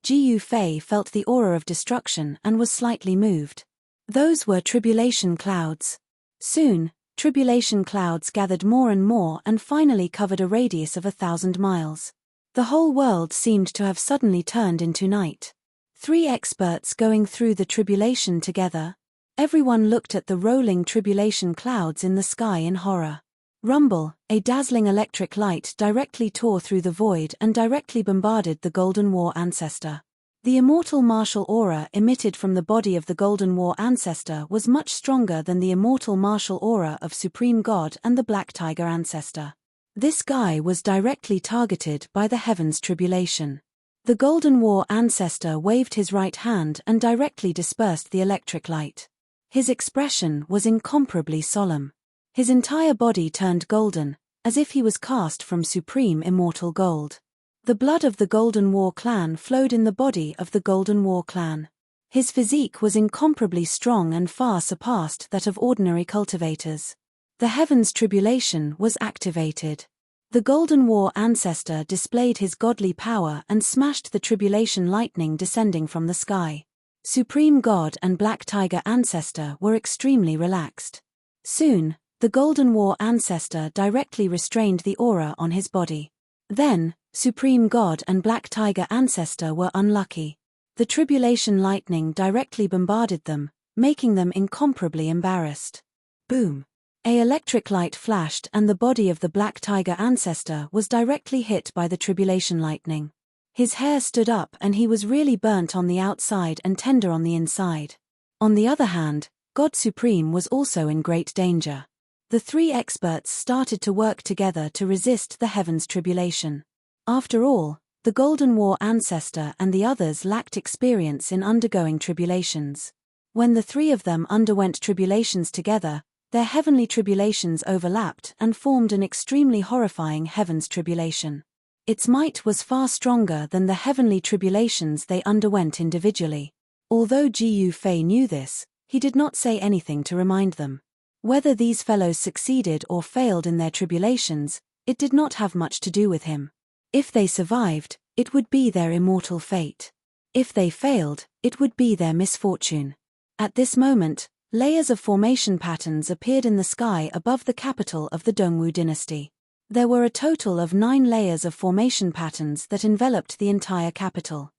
Jiu Fei felt the aura of destruction and was slightly moved. Those were tribulation clouds. Soon, tribulation clouds gathered more and more and finally covered a radius of 1,000 miles. The whole world seemed to have suddenly turned into night. 3 experts going through the tribulation together. Everyone looked at the rolling tribulation clouds in the sky in horror. Rumble, a dazzling electric light directly tore through the void and directly bombarded the Golden War ancestor. The immortal martial aura emitted from the body of the Golden War ancestor was much stronger than the immortal martial aura of Supreme God and the Black Tiger ancestor. This guy was directly targeted by the heavens tribulation. The Golden War ancestor waved his right hand and directly dispersed the electric light. His expression was incomparably solemn. His entire body turned golden, as if he was cast from supreme immortal gold. The blood of the Golden War clan flowed in the body of the Golden War clan. His physique was incomparably strong and far surpassed that of ordinary cultivators. The heavens tribulation was activated. The Golden War ancestor displayed his godly power and smashed the tribulation lightning descending from the sky. Supreme God and Black Tiger ancestor were extremely relaxed. Soon, the Golden War ancestor directly restrained the aura on his body. Then, Supreme God and Black Tiger ancestor were unlucky. The tribulation lightning directly bombarded them, making them incomparably embarrassed. Boom! A electric light flashed and the body of the Black Tiger ancestor was directly hit by the tribulation lightning. His hair stood up and he was really burnt on the outside and tender on the inside. On the other hand, God Supreme was also in great danger. The three experts started to work together to resist the heavens' tribulation. After all, the Golden War ancestor and the others lacked experience in undergoing tribulations. When the three of them underwent tribulations together, their heavenly tribulations overlapped and formed an extremely horrifying heavens tribulation. Its might was far stronger than the heavenly tribulations they underwent individually. Although Gu Fei knew this, he did not say anything to remind them. Whether these fellows succeeded or failed in their tribulations, it did not have much to do with him. If they survived, it would be their immortal fate. If they failed, it would be their misfortune. At this moment, layers of formation patterns appeared in the sky above the capital of the Dongwu dynasty. There were a total of 9 layers of formation patterns that enveloped the entire capital.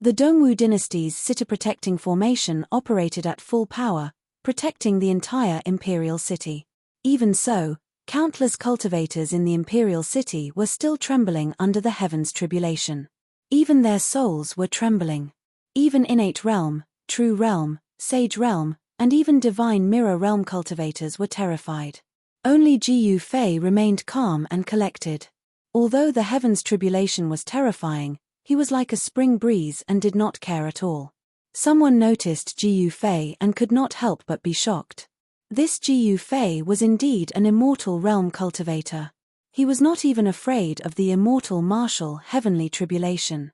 The Dongwu dynasty's city-protecting formation operated at full power, protecting the entire imperial city. Even so, countless cultivators in the imperial city were still trembling under the heavens' tribulation. Even their souls were trembling. Even innate realm, true realm, sage realm, and even divine mirror realm cultivators were terrified. Only Gu Fei remained calm and collected. Although the heavens' tribulation was terrifying, he was like a spring breeze and did not care at all. Someone noticed Gu Fei and could not help but be shocked. This Gu Fei was indeed an immortal realm cultivator. He was not even afraid of the immortal martial heavenly tribulation.